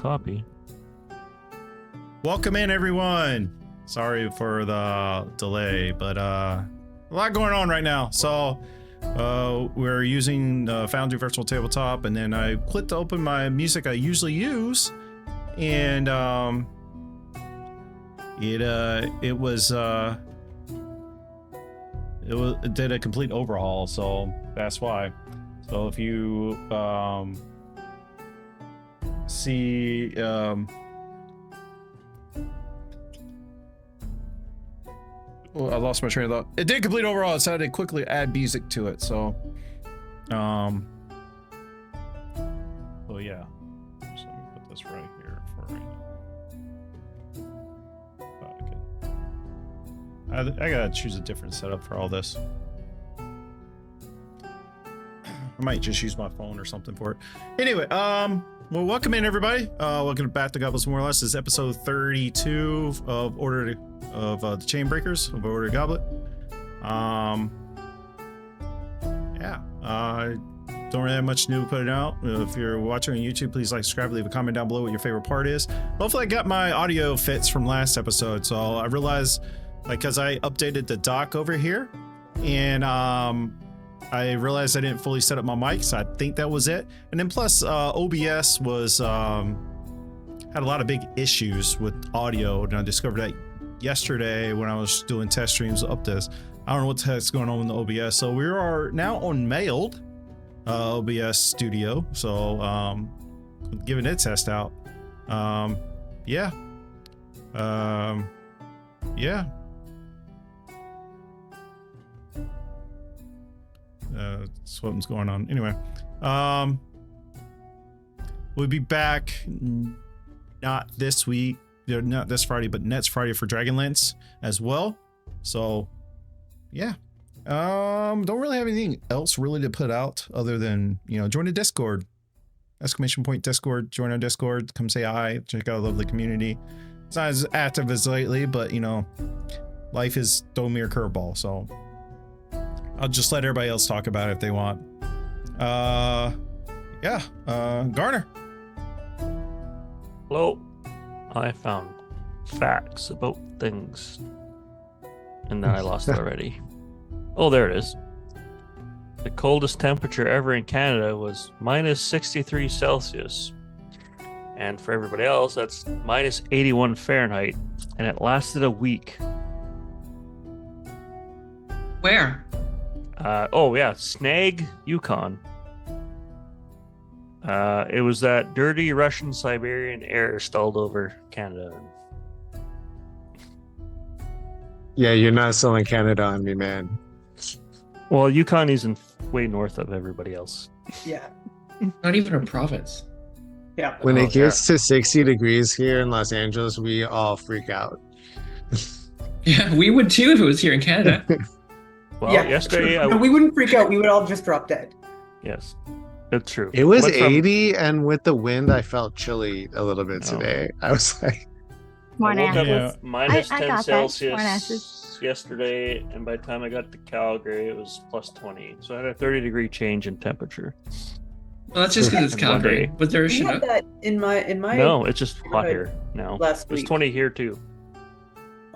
copy. Welcome in, everyone. Sorry for the delay, but a lot going on right now. So we're using Foundry Virtual Tabletop, and then I clicked to open my music I usually use, and it did a complete overhaul, so that's why. So if you see well, I lost my train of thought. It did complete overhaul, so I had to quickly add music to it. So oh yeah, so let me put this right here for right now. Okay. I gotta choose a different setup for all this. I might just use my phone or something for it. Anyway, well, welcome in, everybody. Welcome back to Goblets&Warlocks. This is episode 32 of the Chainbreakers of Order Goblet. Yeah, don't really have much new to put it out. If you're watching on YouTube, please like, subscribe, leave a comment down below what your favorite part is. Hopefully I got my audio fits from last episode. So I realized, like, because I updated the dock over here, and I realized I didn't fully set up my mic, so I think that was it. And then plus OBS was had a lot of big issues with audio, and I discovered that yesterday when I was doing test streams up this. I don't know what the heck's going on with the OBS. So we are now on Mailed OBS Studio, so giving it a test out. Yeah. Something's going on. Anyway, we'll be back not this week, not this Friday, but next Friday for Dragonlance as well. So yeah, don't really have anything else really to put out other than, you know, join the Discord, ! Discord, join our Discord, come say hi, check out a lovely community. It's not as active as lately, but you know, life is throwing me a curveball, so I'll just let everybody else talk about it if they want. Yeah, Garner. Hello. I found facts about things, and then I lost it already. Oh, there it is. The coldest temperature ever in Canada was minus 63 Celsius. And for everybody else, that's minus 81 Fahrenheit. And it lasted a week. Where? Oh yeah, Snag, Yukon. It was that dirty Russian Siberian air stalled over Canada. Yeah, you're not selling Canada on me, man. Well, Yukon isn't way north of everybody else. Yeah. Not even a province. Yeah. When it gets to 60 degrees here in Los Angeles, we all freak out. Yeah, we would too if it was here in Canada. Well, yesterday we wouldn't freak out. We would all just drop dead. Yes, that's true. It was 80, and with the wind, I felt chilly a little bit today. I was like, I woke up with minus 10 Celsius yesterday, and by the time I got to Calgary, it was plus 20. So I had a 30-degree change in temperature. Well, that's just because it's Calgary. Was there a We had that in my No, it's just hot here now. Last It was week. 20 here too.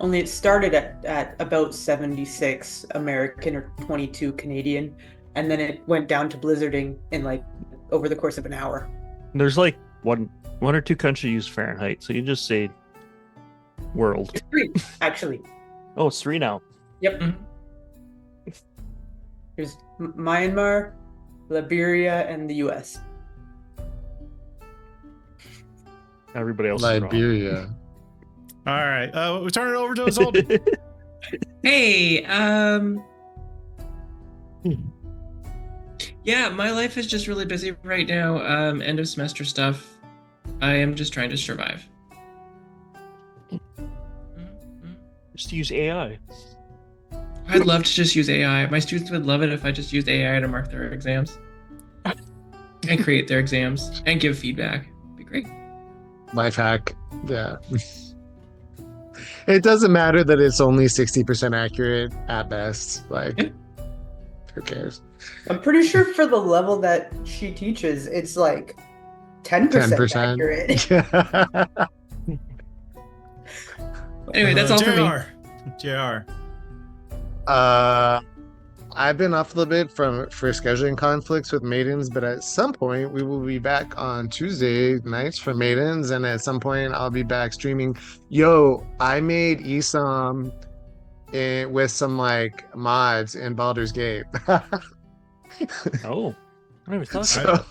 Only it started at about 76 American or 22 Canadian, and then it went down to blizzarding in like over the course of an hour. There's like one or two countries use Fahrenheit, so you just say world. It's 3, actually. Oh, it's 3 now. Yep. Mm-hmm. There's Myanmar, Liberia, and the U.S. Everybody else is Liberia. All right, we turn it over to Isolde. Hey, yeah, my life is just really busy right now. End of semester stuff. I am just trying to survive. Just use AI. I'd love to just use AI. My students would love it if I just used AI to mark their exams and create their exams and give feedback. It'd be great. Life hack. Yeah. It doesn't matter that it's only 60% accurate at best. Like, Yeah. Who cares? I'm pretty sure for the level that she teaches, it's like 10% accurate. Anyway, that's all for me. JR. I've been off a little bit for scheduling conflicts with Maidens, but at some point we will be back on Tuesday nights for Maidens, and at some point I'll be back streaming. Yo, I made Esam with some like mods in Baldur's Gate. Oh, I never thought So-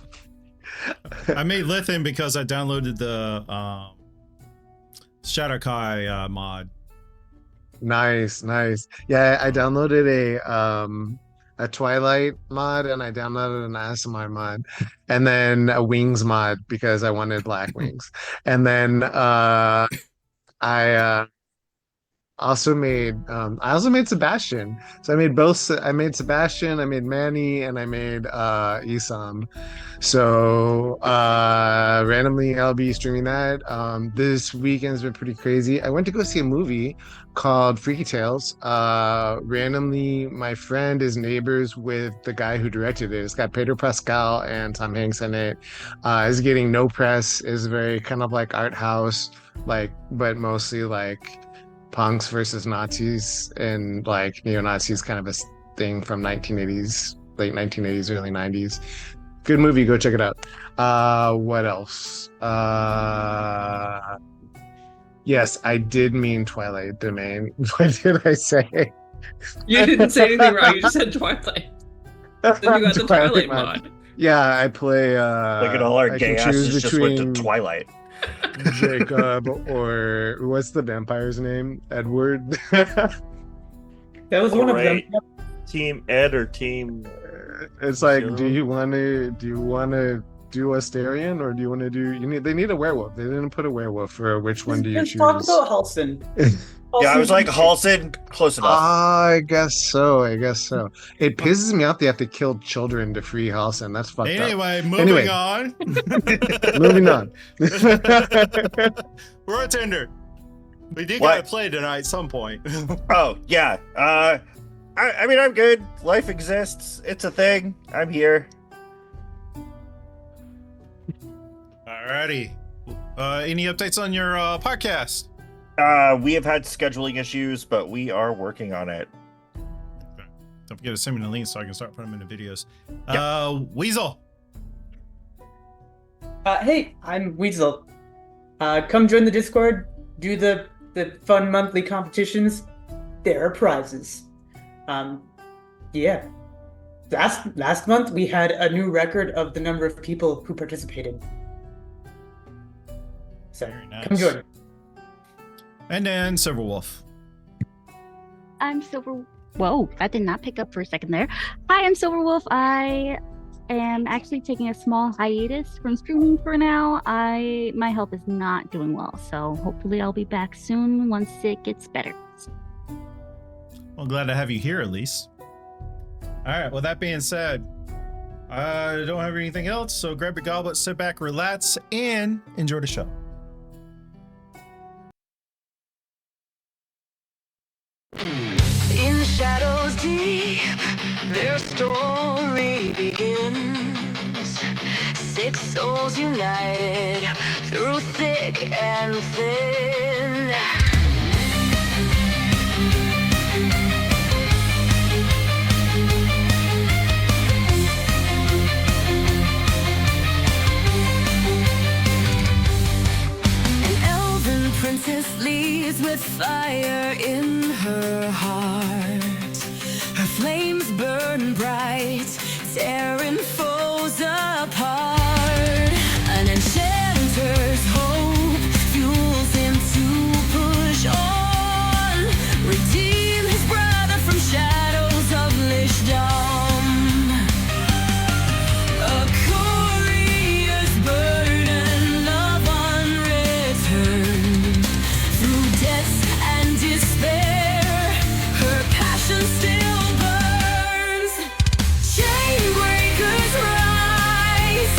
I made Lithium because I downloaded the Shadowkai mod. Nice. Yeah, I downloaded a Twilight mod, and I downloaded an ASMR mod, and then a Wings mod because I wanted black wings. And then I also made Sebastian. So I made both. I made Sebastian, I made Manny, and I made Isam. So randomly I'll be streaming that. This weekend's been pretty crazy. I went to go see a movie called Freaky Tales. Randomly, my friend is neighbors with the guy who directed it. It's got Pedro Pascal and Tom Hanks in it. It's getting no press. It's very kind of like art house, like, but mostly like punks versus Nazis, and like neo-Nazis, kind of a thing from 1980s, late 1980s, early 90s. Good movie, go check it out. What else? Yes, I did mean Twilight Domain. What did I say? You didn't say anything wrong. You just said Twilight. Then you got the Twilight mod. Yeah, I play. Look at all our I gay can choose asses just went to between Twilight. Jacob or what's the vampire's name? Edward. That was one of them. Alright. Team Ed or Team. It's like, Zero. do you want to do Astarion, or do you want to do? They need a werewolf. They didn't put a werewolf for which one do you Let's choose? talk about Halson. Yeah, I was like, Halson, close enough. I guess so. It pisses me off they have to kill children to free Halson. That's fucked up. Anyway, moving on. Moving on. We're a Tinder. We did What? gotta play tonight at some point. Oh, yeah. I mean, I'm good. Life exists. It's a thing. I'm here. Alrighty. Any updates on your podcast? We have had scheduling issues, but we are working on it. Don't forget to send me the link so I can start putting them in the videos. Weasel. Hey, I'm Weasel. Come join the Discord. Do the fun monthly competitions. There are prizes. Yeah. Last month we had a new record of the number of people who participated. So Very nice. come join. And then Silverwolf. I'm Silver. Whoa, that did not pick up for a second there. Hi, I'm Silverwolf. I am actually taking a small hiatus from streaming for now. My health is not doing well, so hopefully I'll be back soon once it gets better. Well, glad to have you here at least. Alright, well, that being said, I don't have anything else, so grab your goblet, sit back, relax, and enjoy the show. In the shadows deep, their story begins. 6 souls united through thick and thin. An elven princess leads with fire in her heart. Her flames burn bright, tearing foes apart. An enchanter's hope fuels him to push on. Redeem his brother from shadows of Lishdom. A courier's burden, love unreturned. Through death and despair, her passion still burns. Chainbreakers rise,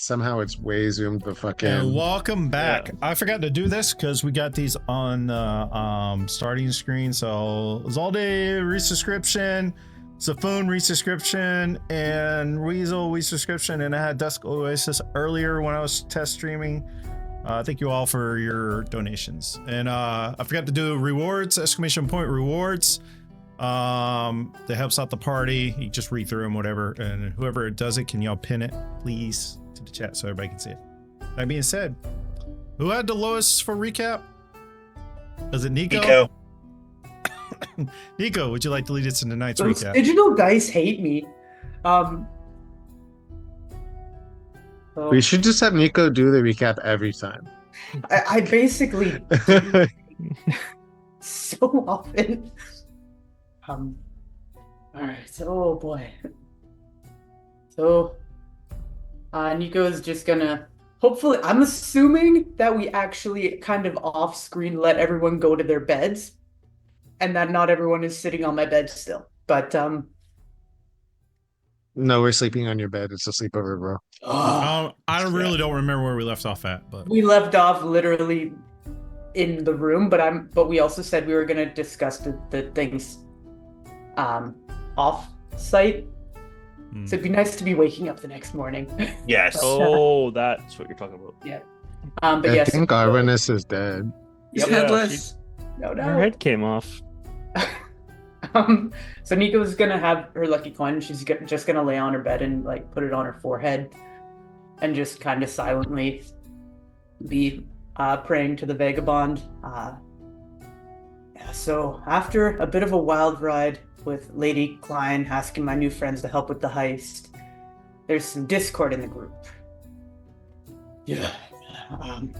somehow it's way zoomed the And fucking. welcome back. Yeah. I forgot to do this because we got these on the starting screen. So Isolde resubscription, Saffoon resubscription, and Weasel resubscription, and I had Dusk Oasis earlier when I was test streaming. Thank you all for your donations. And I forgot to do rewards, exclamation point rewards. That helps out the party. You just read through them, whatever. And whoever does it, can y'all pin it, please, to the chat so everybody can see it. That being said, who had the lowest for recap? Was it Nico? Nico. Nico, would you like to lead us in tonight's Those recap? digital dice hate me. So- We should just have Nico do the recap every time. I basically so often. All right. So, oh boy. So, Nico's just gonna. Hopefully, I'm assuming that we actually kind of off-screen let everyone go to their beds, and that not everyone is sitting on my bed still. But No, we're sleeping on your bed. It's a sleepover, bro. I really don't remember where we left off at, but we left off literally in the room, but we also said we were gonna discuss the things off site. So it'd be nice to be waking up the next morning. Yes. Oh, that's what you're talking about. But I yes, think Arvinus is dead. He's Yeah, headless. no, Her no. head came off. So Nico's gonna have her lucky coin. She's just gonna lay on her bed and like put it on her forehead, and just kind of silently be praying to the vagabond. So after a bit of a wild ride with Lady Klein asking my new friends to help with the heist, there's some discord in the group. Yeah.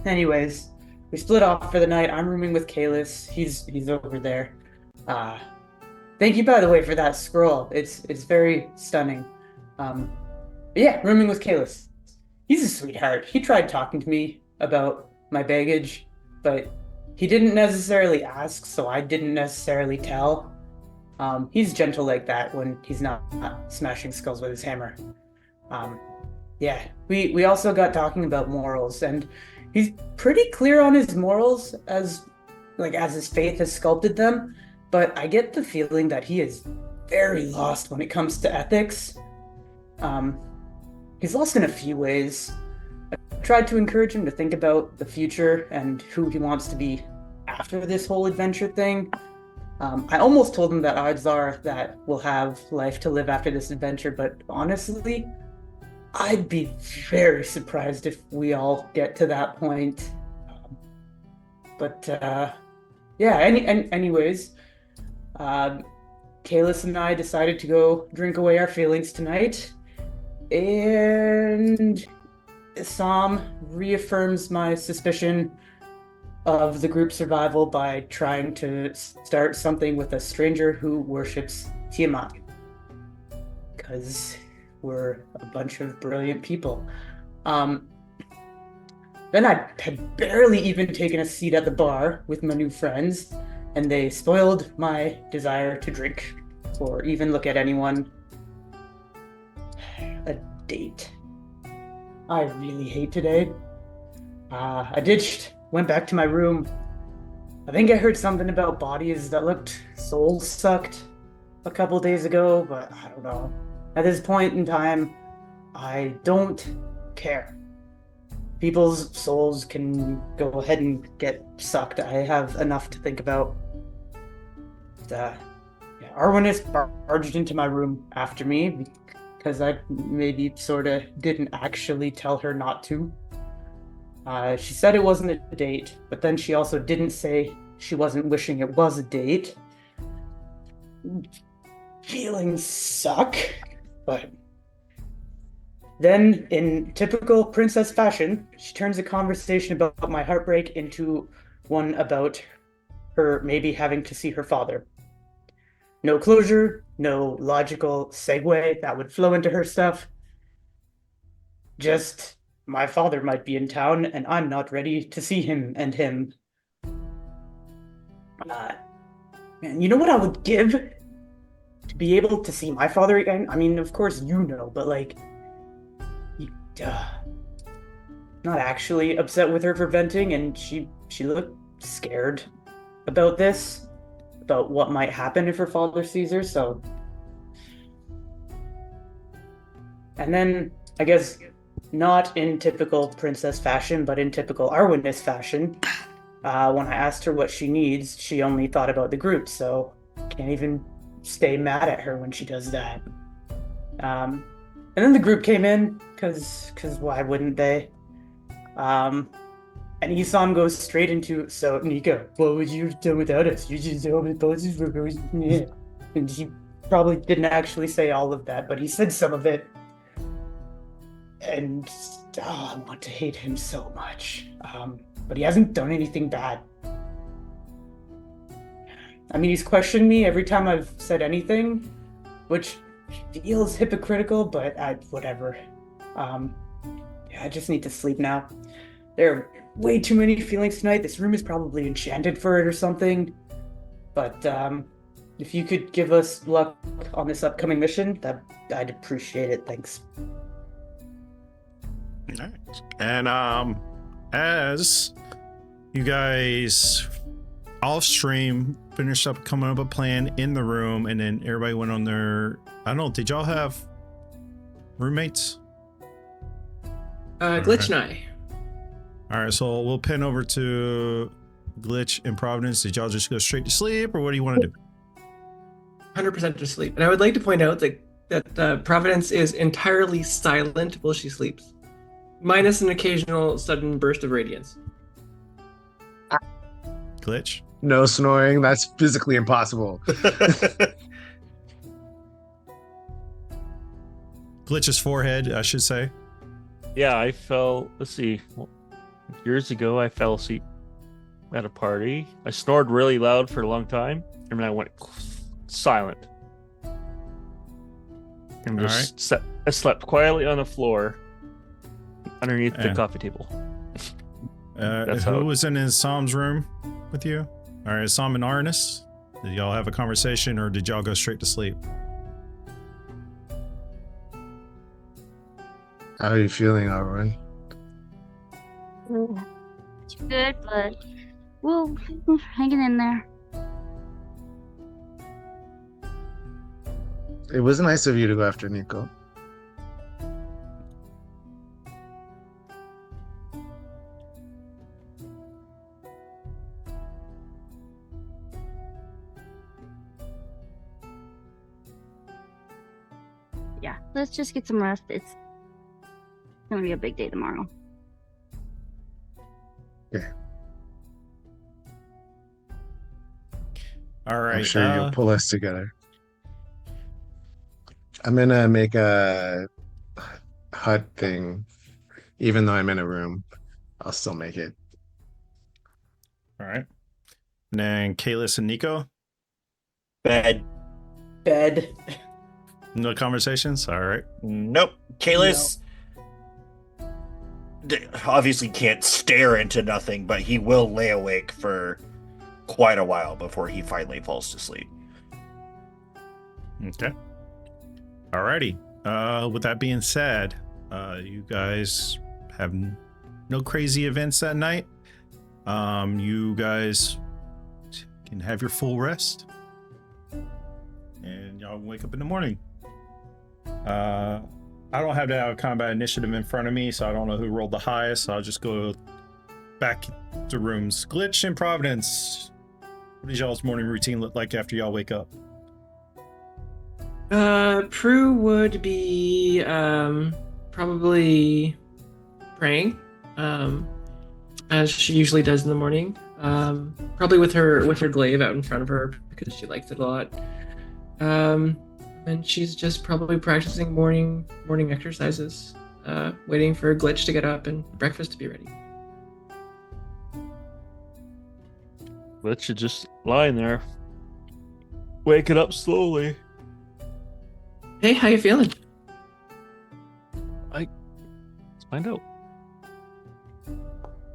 Anyways, we split off for the night. I'm rooming with Kalis. He's over there. Thank you, by the way, for that scroll. It's very stunning. But yeah, rooming with Kalis. He's a sweetheart. He tried talking to me about my baggage, but he didn't necessarily ask, so I didn't necessarily tell. He's gentle like that when he's not smashing skulls with his hammer. Yeah, we also got talking about morals, and he's pretty clear on his morals as his faith has sculpted them. But I get the feeling that he is very lost when it comes to ethics. He's lost in a few ways. I tried to encourage him to think about the future and who he wants to be after this whole adventure thing. I almost told him that odds are that we'll have life to live after this adventure, but honestly, I'd be very surprised if we all get to that point. Anyways, Kalis and I decided to go drink away our feelings tonight, and Sam reaffirms my suspicion of the group survival by trying to start something with a stranger who worships Tiamat. Because we're a bunch of brilliant people. Then I had barely even taken a seat at the bar with my new friends, and they spoiled my desire to drink or even look at anyone. A date. I really hate today. I ditched, went back to my room. I think I heard something about bodies that looked soul-sucked a couple days ago, but I don't know. At this point in time, I don't care. People's souls can go ahead and get sucked. I have enough to think about. Arwinis barged into my room after me because I maybe sort of didn't actually tell her not to. She said it wasn't a date, but then she also didn't say she wasn't wishing it was a date. Feelings suck, but then, in typical princess fashion, she turns the conversation about my heartbreak into one about her maybe having to see her father. No closure, no logical segue that would flow into her stuff. Just, my father might be in town and I'm not ready to see him and him. Man, you know what I would give to be able to see my father again? I mean, of course you know, but like, not actually upset with her for venting, and she looked scared about this, about what might happen if her father sees her. So, and then I guess not in typical princess fashion, but in typical Arwenist fashion, when I asked her what she needs, she only thought about the group. So can't even stay mad at her when she does that. And then the group came in, cause why wouldn't they? And Isom goes straight into, so Nico, what would you have done without us? You just told me both were going. Yeah. And he probably didn't actually say all of that, but he said some of it. And I want to hate him so much. But he hasn't done anything bad. I mean, he's questioned me every time I've said anything, which feels hypocritical, but whatever. Yeah, I just need to sleep now. There are way too many feelings tonight. This room is probably enchanted for it or something. But if you could give us luck on this upcoming mission, I'd appreciate it. Thanks. Nice. And as you guys off stream finished up coming up a plan in the room, and then everybody went on their, I don't know, did y'all have roommates? Glitch and I. All right, so we'll pin over to Glitch and Providence. Did y'all just go straight to sleep, or what do you want to do? 100% to sleep. And I would like to point out that Providence is entirely silent while she sleeps, minus an occasional sudden burst of radiance. Glitch? No snoring. That's physically impossible. Glitch's forehead, I should say. Yeah, I fell. Let's see. Years ago, I fell asleep at a party. I snored really loud for a long time, and then I went silent. And just I slept quietly on the floor underneath the coffee table. Who was in Isam's room with you? All right, Isam and Arnis. Did y'all have a conversation, or did y'all go straight to sleep? How are you feeling, Arwen? It's good, but we're hanging in there. It was nice of you to go after Nico. Yeah, let's just get some rest. It's gonna be a big day tomorrow. Yeah. All right. I'm sure you'll pull us together. I'm gonna make a hut thing. Even though I'm in a room, I'll still make it. All right. And then Kalis and Nico? Bed. No conversations? All right. Nope. Kalis obviously can't stare into nothing, but he will lay awake for quite a while before he finally falls to sleep. Okay. Alrighty. With that being said, you guys have no crazy events that night. You guys can have your full rest, and y'all wake up in the morning. I don't have the combat initiative in front of me, so I don't know who rolled the highest. So I'll just go back to rooms. Glitch and Providence. What does y'all's morning routine look like after y'all wake up? Prue would be probably praying, as she usually does in the morning. Probably with her glaive out in front of her because she likes it a lot. And she's just probably practicing morning exercises, waiting for Glitch to get up and breakfast to be ready. Glitch is just lying there, waking up slowly. Hey, how you feeling? Let's find out.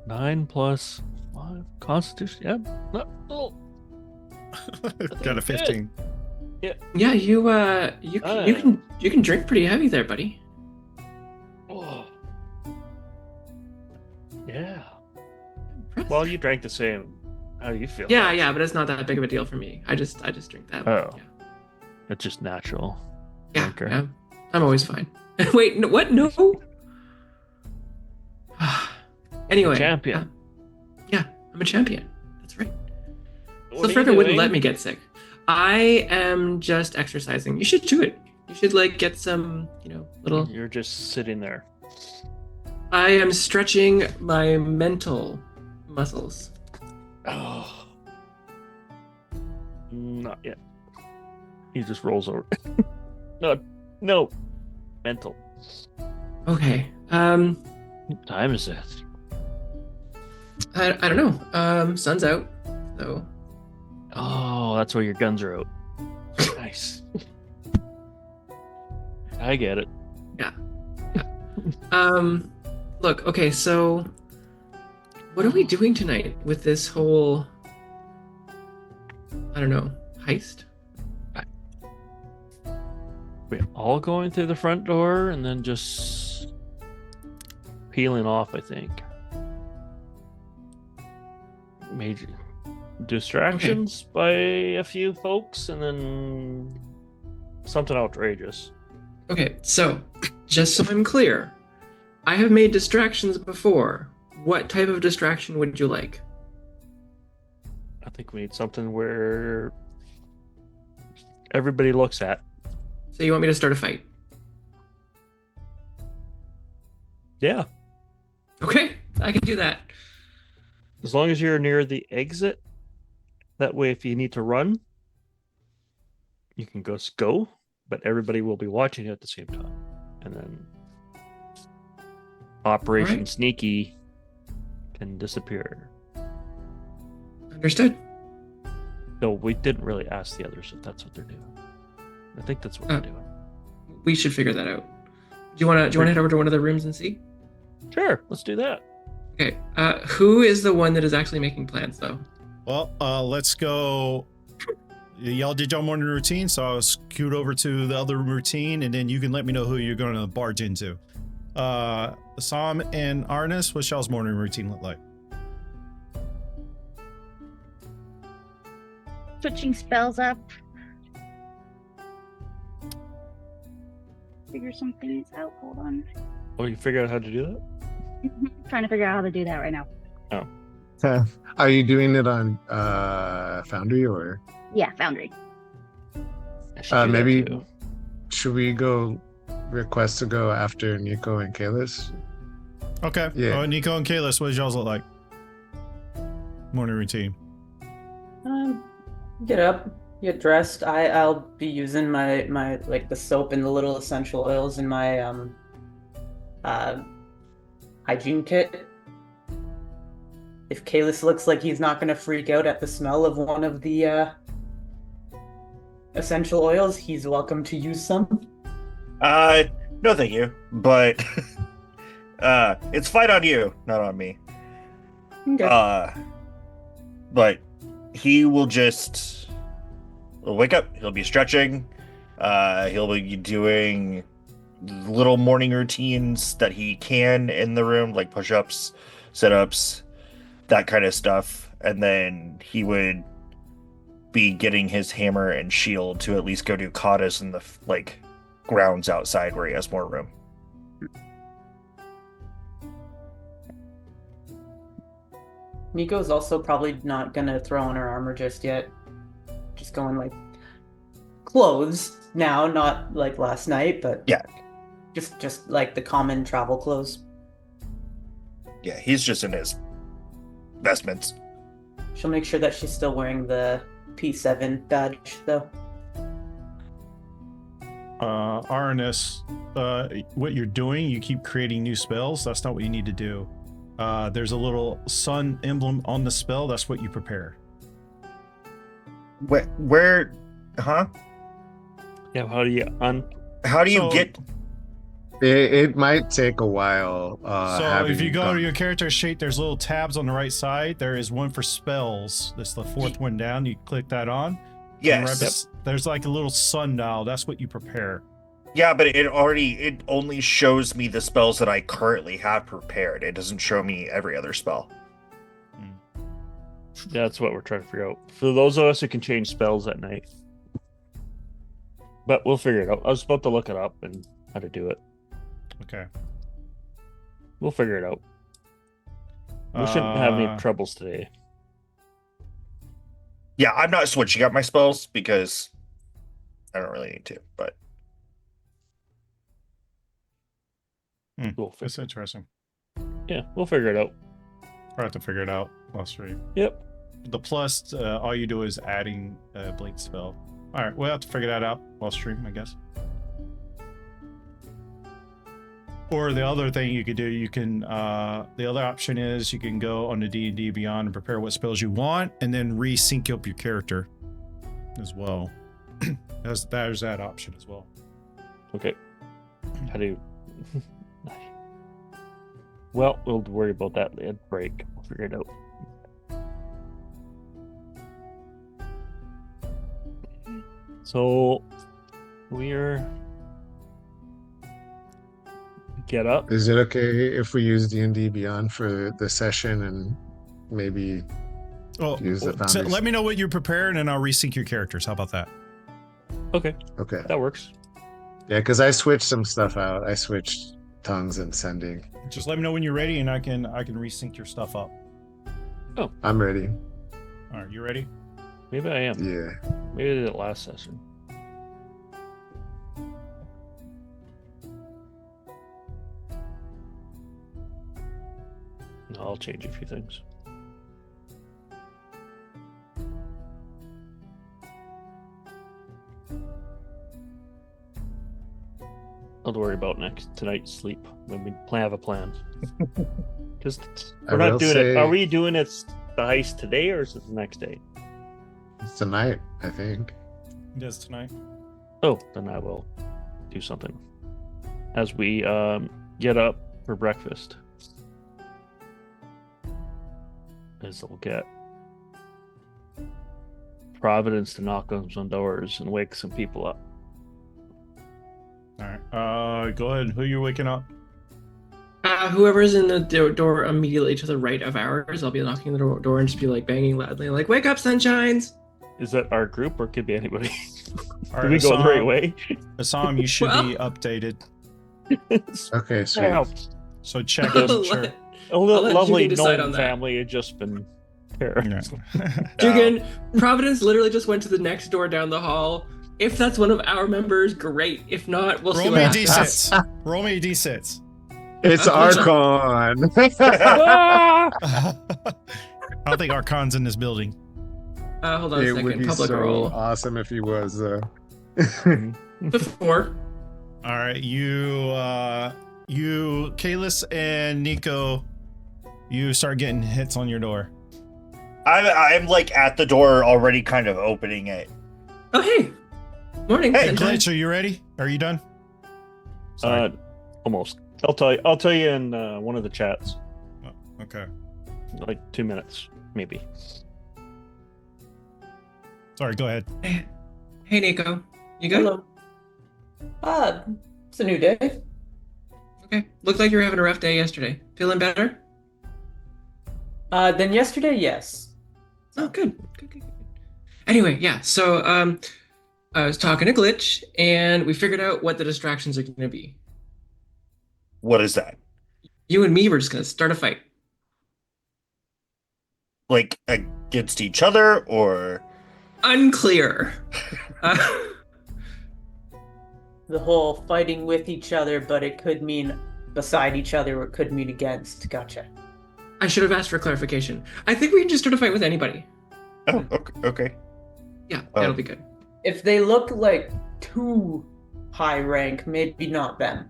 9 plus 5 Constitution. Yeah. Got a 15. Yeah, you can drink pretty heavy there, buddy. Oh. Well, you drank the same. How do you feel? Yeah, but it's not that big of a deal for me. I just drink that. Oh. Yeah. It's just natural. Yeah, drinker. yeah. I'm always fine. Wait, no, what? No. Anyway. Champion. Yeah, I'm a champion. That's right. What So are you Frederick wouldn't doing? let me get sick. I am just exercising. You should do it. You should like get some, little. You're just sitting there. I am stretching my mental muscles. Oh. Not yet. He just rolls over. No. Mental. Okay. What time is it? I don't know. Sun's out, so. Oh, that's why your guns are out. Nice. I get it. Look. Okay, so. What are we doing tonight with this whole? I don't know. Heist. We're all going through the front door and then just peeling off, I think. Major distractions by a few folks and then something outrageous. Okay, so just so I'm clear, I have made distractions before. What type of distraction would you like? I think we need something where everybody looks at. So you want me to start a fight? Yeah. Okay, I can do that. As long as you're near the exit. That way, if you need to run, you can go, but everybody will be watching you at the same time. And then Operation Alright. Sneaky can disappear. Understood. No, we didn't really ask the others if that's what they're doing. I think that's what they're doing. We should figure that out. Do you want to head over to one of the rooms and see? Sure, let's do that. Okay. Who is the one that is actually making plans, though? Well, let's go. Y'all did your morning routine, so I'll scoot over to the other routine, and then you can let me know who you're going to barge into. Sam and Arnis, what's y'all's morning routine look like? Switching spells up. Figure some things out. Hold on. Oh, you figured out how to do that? Trying to figure out how to do that right now. Are you doing it on Foundry or Yeah, Foundry. I should do that maybe too. should we go request to go after Nico and Kalis? Okay. Yeah. Nico and Kalis, what does y'all's look like? Morning routine. Get up, get dressed. I'll be using my like the soap and the little essential oils in my hygiene kit. If Kalis looks like he's not gonna freak out at the smell of one of the essential oils, he's welcome to use some. No thank you, but it's fine on you, not on me. Okay. But he will just wake up, he'll be stretching, he'll be doing little morning routines that he can in the room, like push-ups, sit-ups, that kind of stuff, and then he would be getting his hammer and shield to at least go do katas in the grounds outside where he has more room. Nico's also probably not gonna throw on her armor just yet. Just going like clothes now, not like last night, but Yeah. just like the common travel clothes. Yeah, he's just in his vestments. She'll make sure that she's still wearing the P7 badge though. Arnis, what you're doing, you keep creating new spells. That's not what you need to do. There's a little sun emblem on the spell. That's what you prepare. Where huh? Yeah, how do you How do you So- get It might take a while. So having if you go done- to your character sheet, there's little tabs on the right side. There is one for spells. That's the fourth one down. You click that on. And Yes. right there's like a little sundial. That's what you prepare. Yeah, but it only shows me the spells that I currently have prepared. It doesn't show me every other spell. That's what we're trying to figure out. For those of us who can change spells at night. But we'll figure it out. I was about to look it up and how to do it. Okay. We'll figure it out. We shouldn't have any Uh, troubles today. Yeah, I'm not switching up my spells because I don't really need to. But We'll That's figure, interesting. yeah, we'll figure it out. I'll have to figure it out. Last stream. Yep. The plus, all you do is adding a blink spell. All right, we'll have to figure that out while stream, I guess. Or the other thing you could do, you can, the other option is you can go on the D&D Beyond and prepare what spells you want, and then re-sync up your character as well. There's that option as well. Okay. How do you... Well, we'll worry about that at break. We'll figure it out. So, we're... Get up. Is it okay if we use D&D Beyond for the session and maybe Oh, use the so founders? let me know what you're preparing, and I'll re-sync your characters. How about that? Okay, Okay. that works. Yeah, because I switched some stuff out. I switched tongues and sending. Just let me know when you're ready, and I can re-sync your stuff up. I'm ready. All right, you ready? Maybe I am. Yeah. Maybe I did it last session. No, I'll change a few things. I'll worry about tonight's sleep when we have a plan. Because I we're not will doing it. say- Are we doing it the heist today or is it the next day? It's tonight, I think. It is tonight. Oh, then I will do something as we get up for breakfast. As we'll get Providence to knock on some doors and wake some people up. All right. Go ahead. Who you waking up? Whoever's in the door immediately to the right of ours, I'll be knocking the door and just be like banging loudly, like, "Wake up, sunshines!" Is that our group or could be anybody? All Did we go the right way? Assam, you should Well- be updated. Okay, sweet. Wow. So check I'll it. Sure. let- A little let lovely Jugan decide gnome on that. family had just been here. Yeah. Jugan, Providence literally just went to the next door down the hall. If that's one of our members, great. If not, we'll see Roll what me a happens. d6. Roll me a d6. It's Archon. Ah! I don't think Archon's in this building. Hold on a It would second. be Public so roll. awesome if he was. Before. All right, you, Kalis and Nico, you start getting hits on your door. I'm like at the door already, kind of opening it. Oh, hey. Morning. Hey, sunshine. Glitch, are you ready? Are you done? Sorry. Almost. I'll tell you in one of the chats. Okay. Like 2 minutes, maybe. Sorry, go ahead. Hey, Nico. You good? Hello. It's a new day. Okay. Looked like you were having a rough day yesterday. Feeling better? Then yesterday, yes. Oh, good. Good. Anyway, yeah. So, I was talking to Glitch, and we figured out what the distractions are going to be. What is that? You and me were just going to start a fight. Like against each other, or Unclear. The whole fighting with each other, but it could mean beside each other, or it could mean against. Gotcha. I should have asked for clarification. I think we can just start a fight with anybody. oh, okay. Yeah, Oh. that'll be good. If they look like too high rank, maybe not them.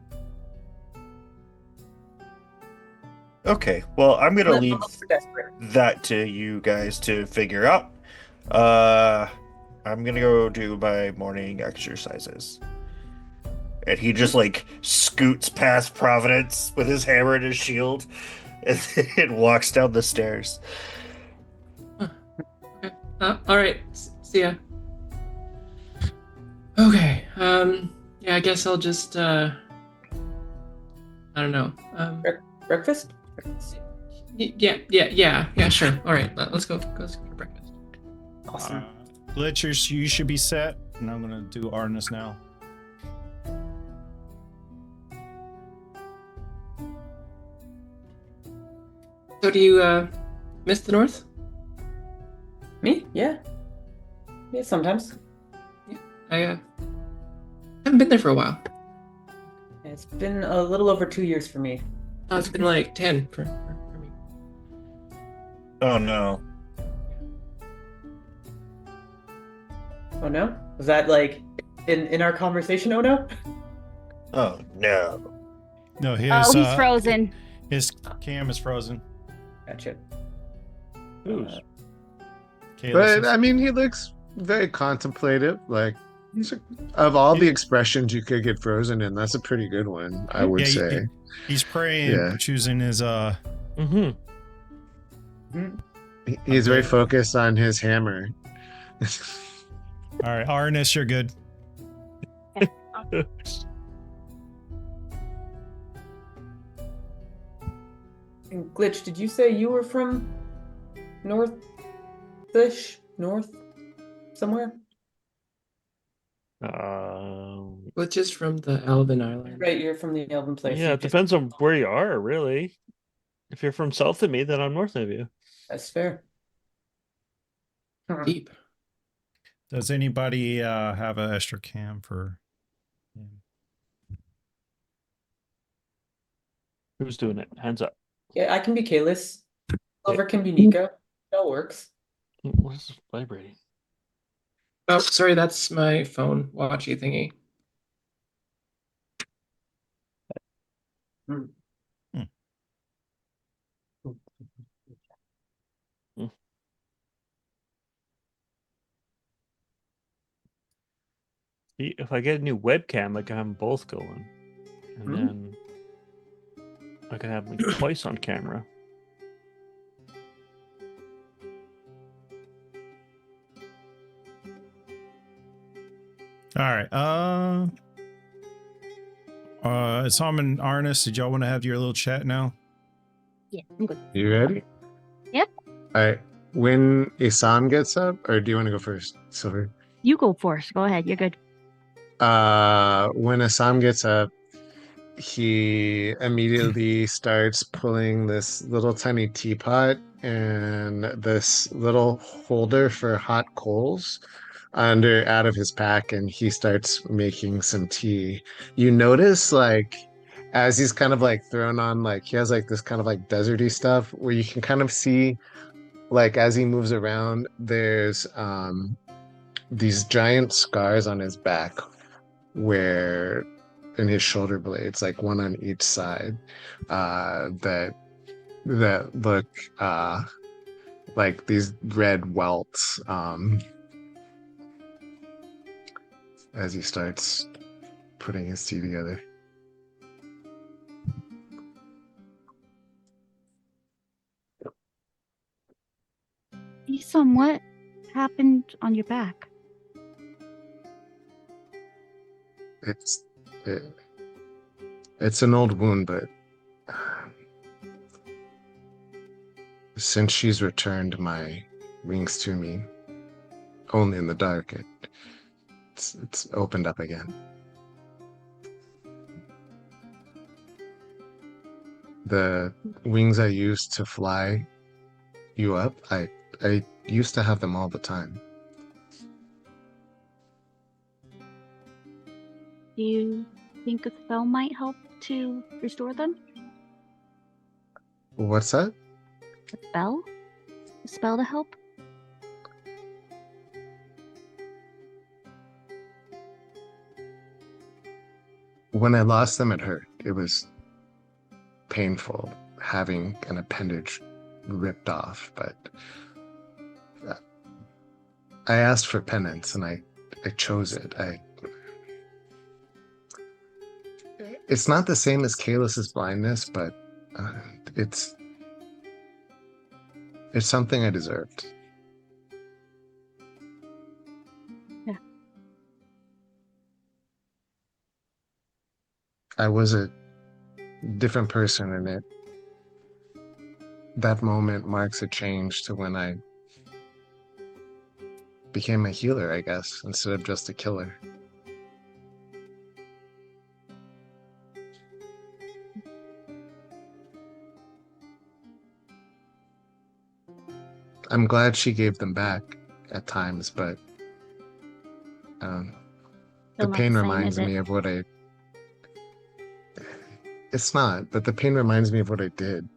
Okay. Well, I'm gonna Let leave them for desperate. that to you guys to figure out. I'm gonna go do my morning exercises. And he just like scoots past Providence with his hammer and his shield and then walks down the stairs. Okay. All right. See ya. Okay. Yeah, I guess I'll just. I don't know. Breakfast? Yeah. Sure. All right, let's go. Let's go for breakfast. Awesome. Glitchers, you should be set, and I'm gonna do Arnis now. So do you miss the north? Me? Yeah. Yeah, sometimes. I haven't been there for a while. It's been a little over 2 years for me. Oh, it's been like 10 for me. Oh no. Oh no? Was that like in our conversation? Oh no? Oh no. No, his Oh, he's frozen. his cam is frozen. Gotcha. Who's? Kayla's But is- I mean, he looks very contemplative. Like, of all the expressions you could get frozen in, that's a pretty good one, I would Yeah, say. he's praying, Yeah. choosing his Mm-hmm. He's very focused on his hammer. All right, Arnis, you're good. And Glitch, did you say you were from North-ish? North? Somewhere? Which is from the Elven Island. Right, you're from the Elven place. Yeah, You it just- depends on where you are, really. If you're from south of me, then I'm north of you. That's fair. Deep. Does anybody have an extra cam for him? Who's doing it? Hands up. Yeah, I can be Kalis. Silver can be Nico. That works. What is vibrating? Oh, sorry, that's my phone watchy thingy. If I get a new webcam, I can have them both going. And then I can have them twice on camera. All right. Tom and Arnis, did y'all want to have your little chat now? Yeah, I'm good. You ready? Yep. All right. When Isam gets up, or do you want to go first, Silver? You go first. Go ahead. You're good. When Assam gets up, he immediately starts pulling this little tiny teapot and this little holder for hot coals out of his pack, and he starts making some tea. You notice, like, as he's kind of like thrown on, like, he has like this kind of like deserty stuff where you can kind of see, like, as he moves around, there's these giant scars on his back where in his shoulder blades, like one on each side, that look like these red welts as he starts putting his tea together. Isam, what happened on your back? It's an old wound, but since she's returned my wings to me, only in the dark, it's opened up again. The wings I used to fly you up, I used to have them all the time. Do you think a spell might help to restore them? What's that? A spell? A spell to help? When I lost them, it hurt. It was painful having an appendage ripped off, but I asked for penance and I chose it. It's not the same as Kalis's blindness, but it's something I deserved. Yeah. I was a different person, and that moment marks a change to when I became a healer, I guess, instead of just a killer. I'm glad she gave them back at times, but the Still not pain the same, reminds is it? me of what I. It's not, but the pain reminds me of what I did,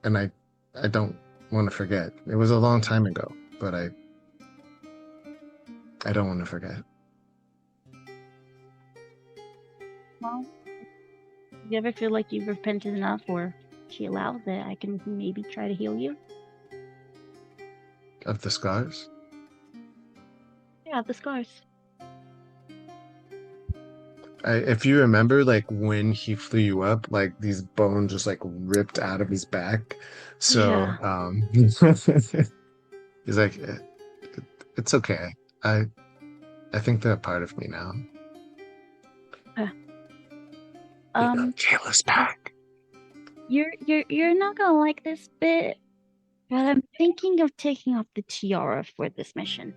and I don't want to forget. It was a long time ago, but I don't want to forget. Well, if you ever feel like you've repented enough or she allows it, I can maybe try to heal you. Of the scars? Yeah, the scars. If you remember, like when he flew you up, like these bones just like ripped out of his back. So he's like, it's okay. I think they're a part of me now. Jayla's back. You're not gonna like this bit, but I'm thinking of taking off the tiara for this mission.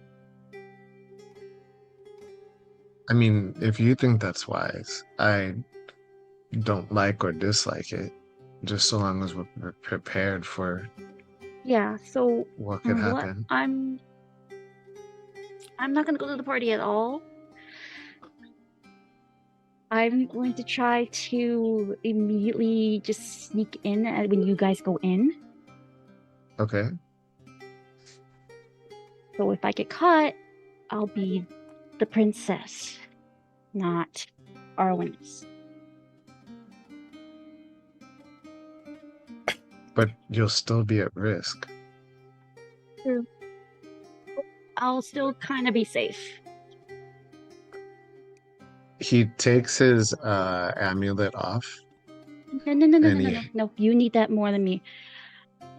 I mean, if you think that's wise, I don't like or dislike it, just so long as we're prepared for Yeah, so what could what happen. I'm not gonna go to the party at all. I'm going to try to immediately just sneak in when you guys go in. Okay. So if I get caught, I'll be the princess, not Arwen's. But you'll still be at risk. True. I'll still kind of be safe. He takes his amulet off. No. You need that more than me.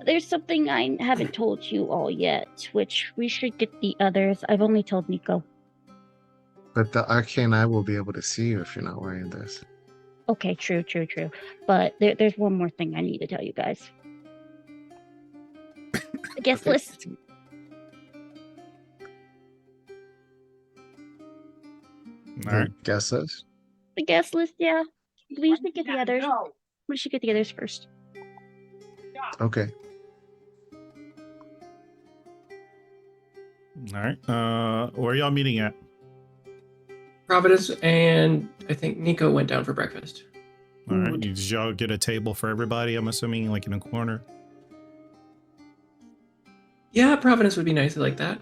There's something I haven't told you all yet, which we should get the others. I've only told Nico. But the arcane eye will be able to see you if you're not wearing this. Okay, true. But there's one more thing I need to tell you guys. The guest Okay. list. All right. Guess this. The guest list, yeah. We should get the others. We should get the others first. Okay. All right. Where are y'all meeting at? Providence and I think Nico went down for breakfast. All right. Did y'all get a table for everybody? I'm assuming, like in a corner. Yeah, Providence would be nice. I like that.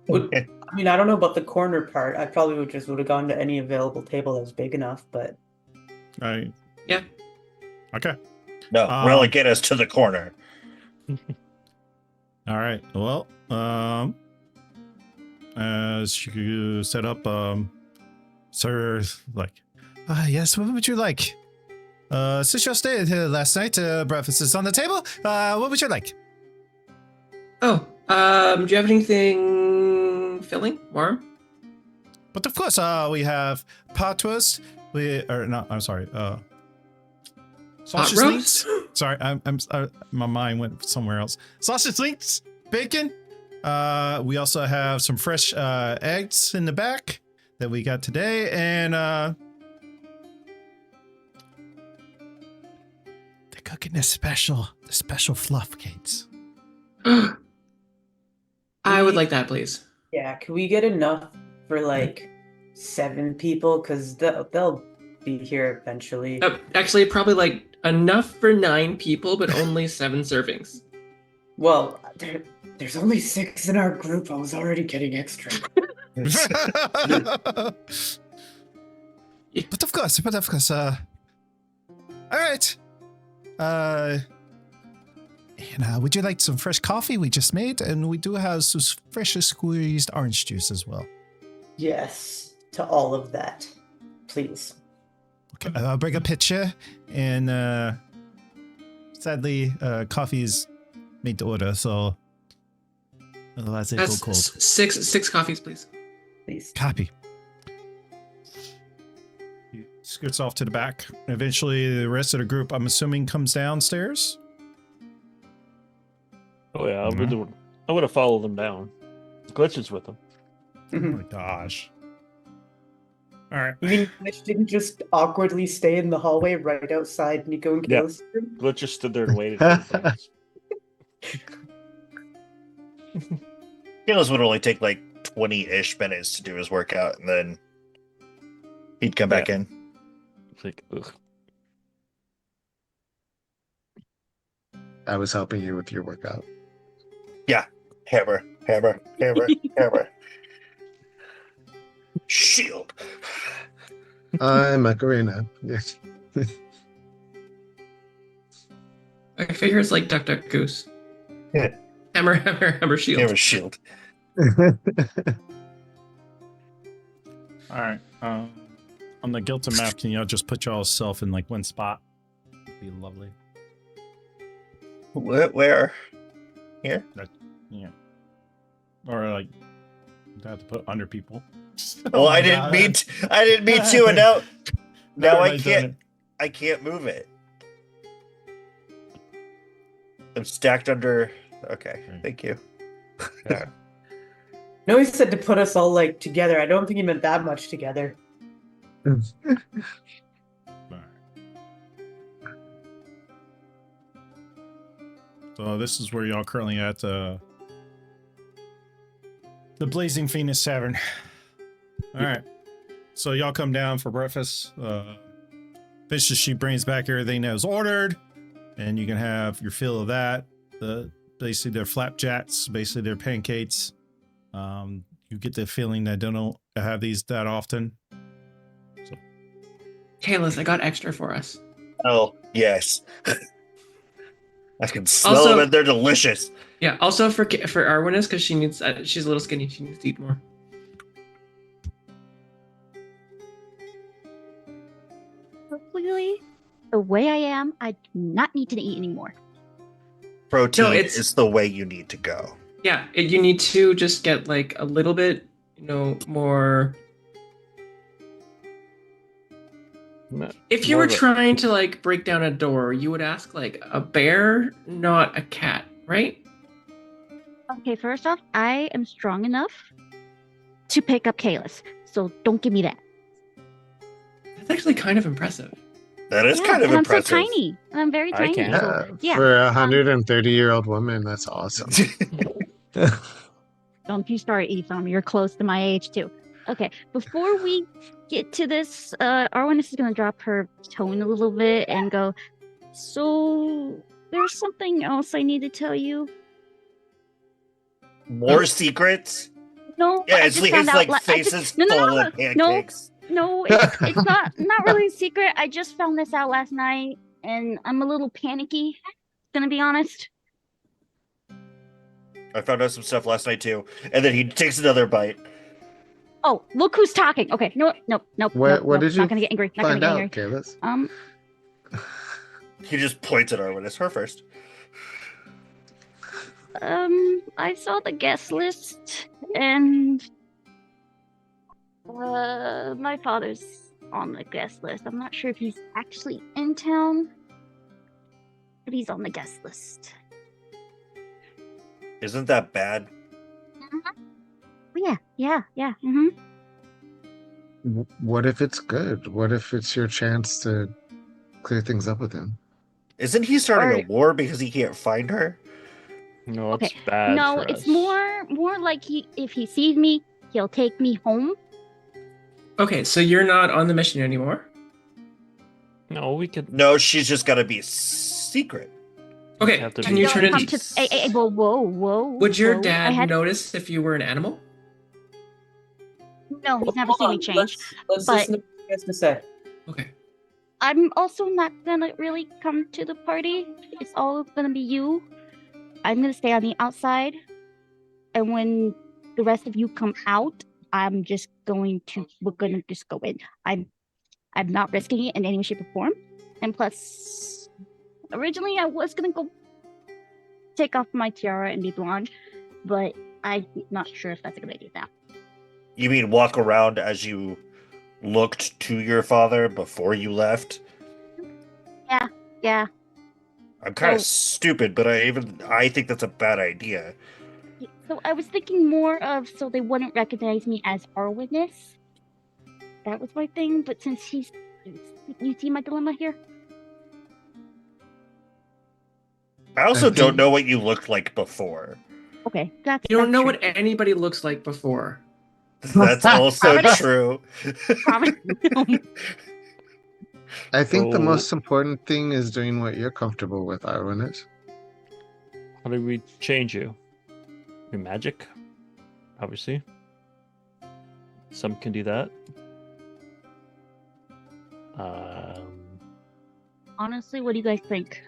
I mean, I don't know about the corner part. I probably would have gone to any available table that was big enough, but All right. Yeah. Okay. No, relegate us to the corner. All right. Well, as you set up, sir, like, yes, what would you like? Since you stayed here last night, breakfast is on the table. What would you like? Oh, do you have anything filling, warm? But of course, we have potwas. Sausage links. Sorry, my mind went somewhere else. Sausage links, bacon. We also have some fresh eggs in the back that we got today, and they're cooking the special fluff cakes. I would like that, please. yeah, can we get enough for like 7 people? Because they'll be here eventually. Actually, probably like enough for 9 people, but only 7 servings. Well, there's only 6 in our group. I was already getting extra. But of course, all right. And would you like some fresh coffee we just made? And we do have some freshly squeezed orange juice as well. Yes, to all of that, please. Okay, I'll bring a pitcher. And sadly, coffee is made to order, so otherwise it go That's cold. 6 coffees, please. Please. Copy. He scoots off to the back. Eventually, the rest of the group, I'm assuming, comes downstairs. Oh yeah, I would have followed them down. Glitches with them. Oh my gosh. All right. You mean Glitch didn't just awkwardly stay in the hallway right outside Nico and Yeah. Kayla's room? Glitches stood there and waited for the things. Kayla's would only take like 20-ish minutes to do his workout, and then he'd come back in. It's like, ugh. I was helping you with your workout. Hammer, hammer, hammer, hammer. Shield. I'm Macarena. Yes. I figure it's like Duck Duck Goose. Yeah. Hammer, hammer, hammer, shield. Hammer, shield. All right. On the Gilta map, can y'all just put y'all self in like one spot? It'd be lovely. Where? Here? Yeah. Or like, you have to put under people. Well, Oh my I didn't God. mean to, and now I Everybody's done can't. it. I can't move it. I'm stacked under. Okay, thank you. No, he said to put us all like together. I don't think he meant that much together. All right. So this is where y'all currently at the Blazing Phoenix Tavern. All right. So y'all come down for breakfast. Vicious, she brings back everything that was ordered, and you can have your fill of that. Basically their flapjacks, basically their pancakes. You get the feeling that they don't have these that often. Kayla's, I got extra for us. Oh yes, I can smell Also- them, and they're delicious. Yeah, also for Arwinus, because she's a little skinny. She needs to eat more. Clearly, the way I am, I do not need to eat anymore. Protein No, it's- is the way you need to go. Yeah, you need to just get like a little bit, more. If you More were of a- trying to like break down a door, you would ask like a bear, not a cat, right? Okay, first off, I am strong enough to pick up Kalis, so don't give me that. That's actually kind of impressive. That is Yeah, kind of and impressive. I'm so tiny. And I'm very I tiny. can. So, yeah. For a 130-year-old woman, that's awesome. Don't you start, Ethan. You're close to my age too. Okay, before we get to this, Arwinus is gonna drop her tone a little bit and go, so there's something else I need to tell you. More secrets? No, Yeah, I it's just like found his out like la- I face just- is no, no, full no, of no, pancakes. No, it's not really a secret. I just found this out last night, and I'm a little panicky. Gonna be honest. I found out some stuff last night too, and then he takes another bite. Oh, look who's talking. Okay, no. What did you Not gonna get angry. Not Find gonna out, get angry. Kalis. He just points at Arwen as her first. I saw the guest list, and my father's on the guest list. I'm not sure if he's actually in town, but he's on the guest list. Isn't that bad? Yeah. Mm-hmm. What if it's good? What if it's your chance to clear things up with him? Isn't he starting Or- a war because he can't find her? No, it's Okay, bad. No, for it's us. more like if he sees me, he'll take me home. Okay, so you're not on the mission anymore. No, we could. No, she's just gotta be secret. Okay, Have to can be- you Don't turn into? come to- Hey, whoa. Would your whoa. dad I had notice if you were an animal? no. He's never Hold seen me on, change. Let's but- listen to what he has to say. Okay. I'm also not gonna really come to the party. It's all gonna be you. I'm gonna stay on the outside, and when the rest of you come out, we're gonna just go in. I'm not risking it in any way, shape, or form. And plus, originally I was gonna go take off my tiara and be blonde, but I'm not sure if that's a good idea now. You mean walk around as you looked to your father before you left? Yeah. I'm kind of So- stupid, but I think that's a bad idea. So I was thinking more of so they wouldn't recognize me as our witness. That was my thing, but since he's, you see my dilemma here. I also I don't think- know what you looked like before. Okay, that's. You don't that's know true. what anybody looks like before. That's also true. Probably. I think the So- most important thing is doing what you're comfortable with, Arwin. How do we change you? Your magic, obviously. Some can do that. Honestly, what do you guys think?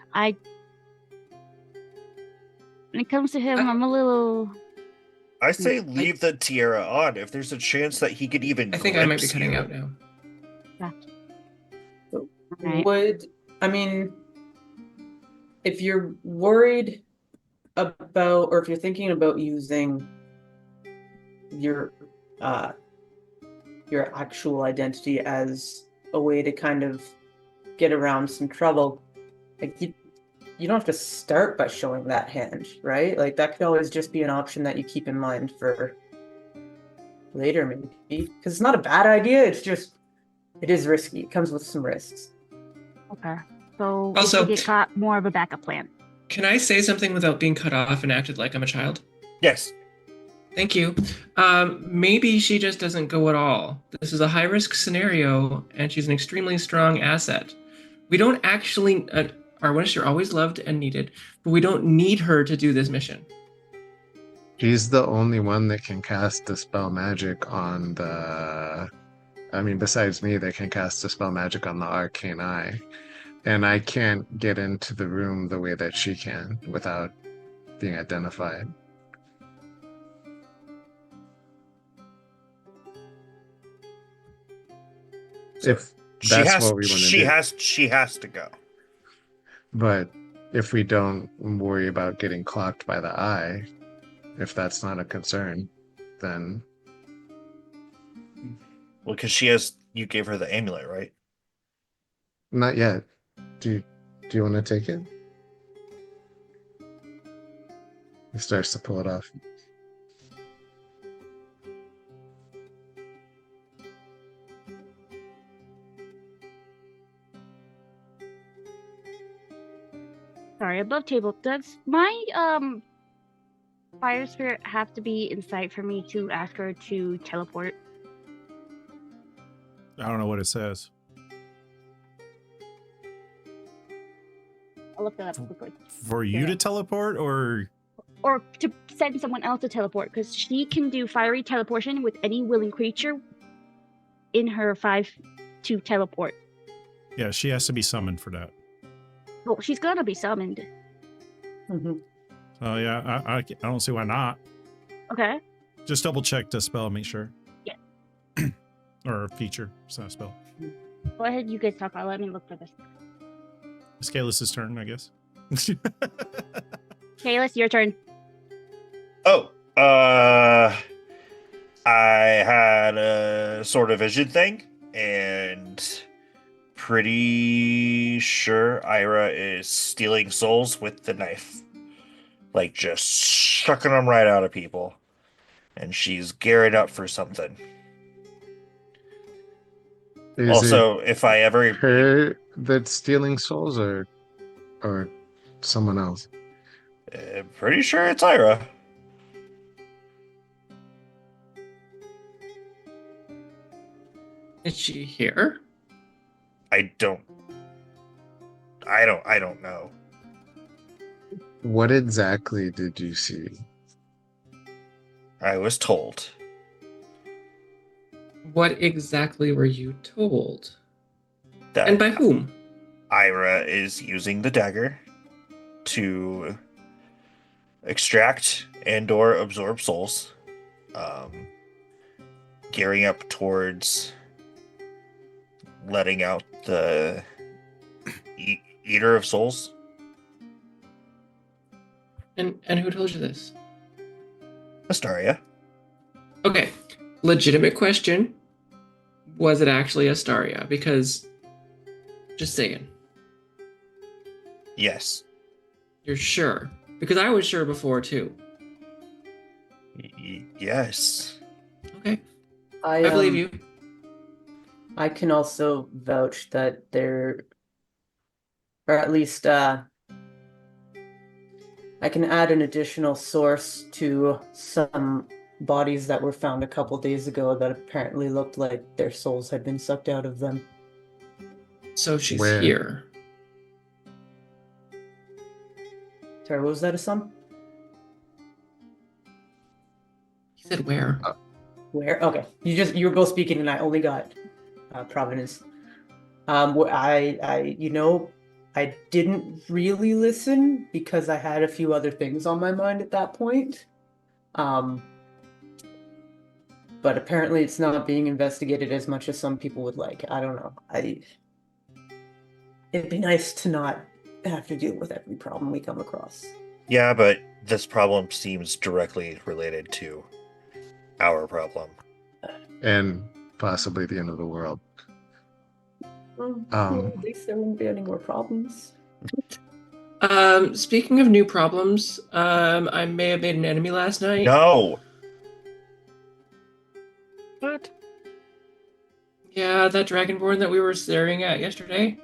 When it comes to him, I'm a little. I say leave the tiara on. If there's a chance that he could even I think I might be glimpse cutting you. out now. Right. If you're worried about, or if you're thinking about using your actual identity as a way to kind of get around some trouble, like you don't have to start by showing that hand, right? Like that could always just be an option that you keep in mind for later, maybe, because it's not a bad idea. It's just it is risky. It comes with some risks. Okay. So Also- if we get caught, more of a backup plan. Can I say something without being cut off and acted like I'm a child? Yes. Thank you. Maybe she just doesn't go at all. This is a high risk scenario, and she's an extremely strong asset. We don't actually. Our winners are always loved and needed, but we don't need her to do this mission. She's the only one that can cast Dispel Magic on the. I mean, besides me, that can cast Dispel Magic on the Arcane Eye. And I can't get into the room the way that she can without being identified. If that's what we want to do. She has to go. But if we don't worry about getting clocked by the eye, if that's not a concern, then Well, because you gave her the amulet, right? not yet. Do you want to take it? He starts to pull it off. Sorry, above table. Does my fire spirit have to be in sight for me to ask her to teleport? I don't know what it says. I'll look that up quickly. For you to teleport, or Or to send someone else to teleport, because she can do fiery teleportation with any willing creature in her 5 to teleport. yeah, she has to be summoned for that. Well, she's gonna be summoned. Oh yeah, I don't see why not. Okay. Just double check the spell, make sure. Yeah. Or feature, it's not a spell. Go ahead, you guys talk. Let me look for this. It's Kalis' turn, I guess. Kalis, your turn. Oh, I had a sort of vision thing, and pretty sure Ira is stealing souls with the knife. Like, just shucking them right out of people. And she's gearing up for something. Is Also, if I it ever... her that's stealing souls or someone else? pretty sure it's Ira. Is she here? I don't know. What exactly did you see? I was told. What exactly were you told? That And by whom? Ira is using the dagger to extract and or absorb souls, gearing up towards letting out the eater of souls. And who told you this? Astaria. Okay, legitimate question. Was it actually Astaria? Because, just saying. Yes. You're sure? Because I was sure before too. Yes. Okay, I I believe you. I can also vouch that there, or at least I can add an additional source to some bodies that were found a couple days ago that apparently looked like their souls had been sucked out of them. So she's Where? here. Sorry, what was that, Assam? He said where? Where? Okay, you were both speaking, and I only got Providence. I didn't really listen because I had a few other things on my mind at that point. But apparently it's not being investigated as much as some people would like. I don't know. It'd be nice to not have to deal with every problem we come across. Yeah, but this problem seems directly related to our problem. And possibly the end of the world. Well, Um, at least there won't be any more problems. Speaking of new problems, I may have made an enemy last night. No. What? Yeah, that dragonborn that we were staring at yesterday.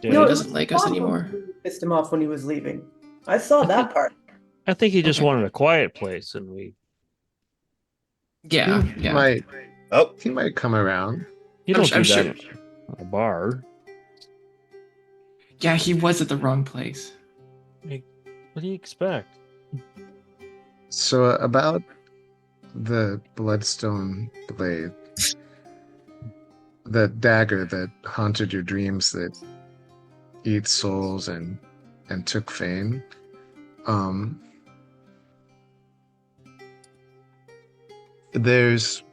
Did No, he? it doesn't like us anymore. Pissed him off when he was leaving. I saw that part. I think he just Okay. wanted a quiet place, and we. Yeah, he yeah. might come around. You I'm don't su- I'm do sure- that at a bar. Yeah, he was at the wrong place. What do you expect? So about the bloodstone blade, the dagger that haunted your dreams that eats souls and took fame. There's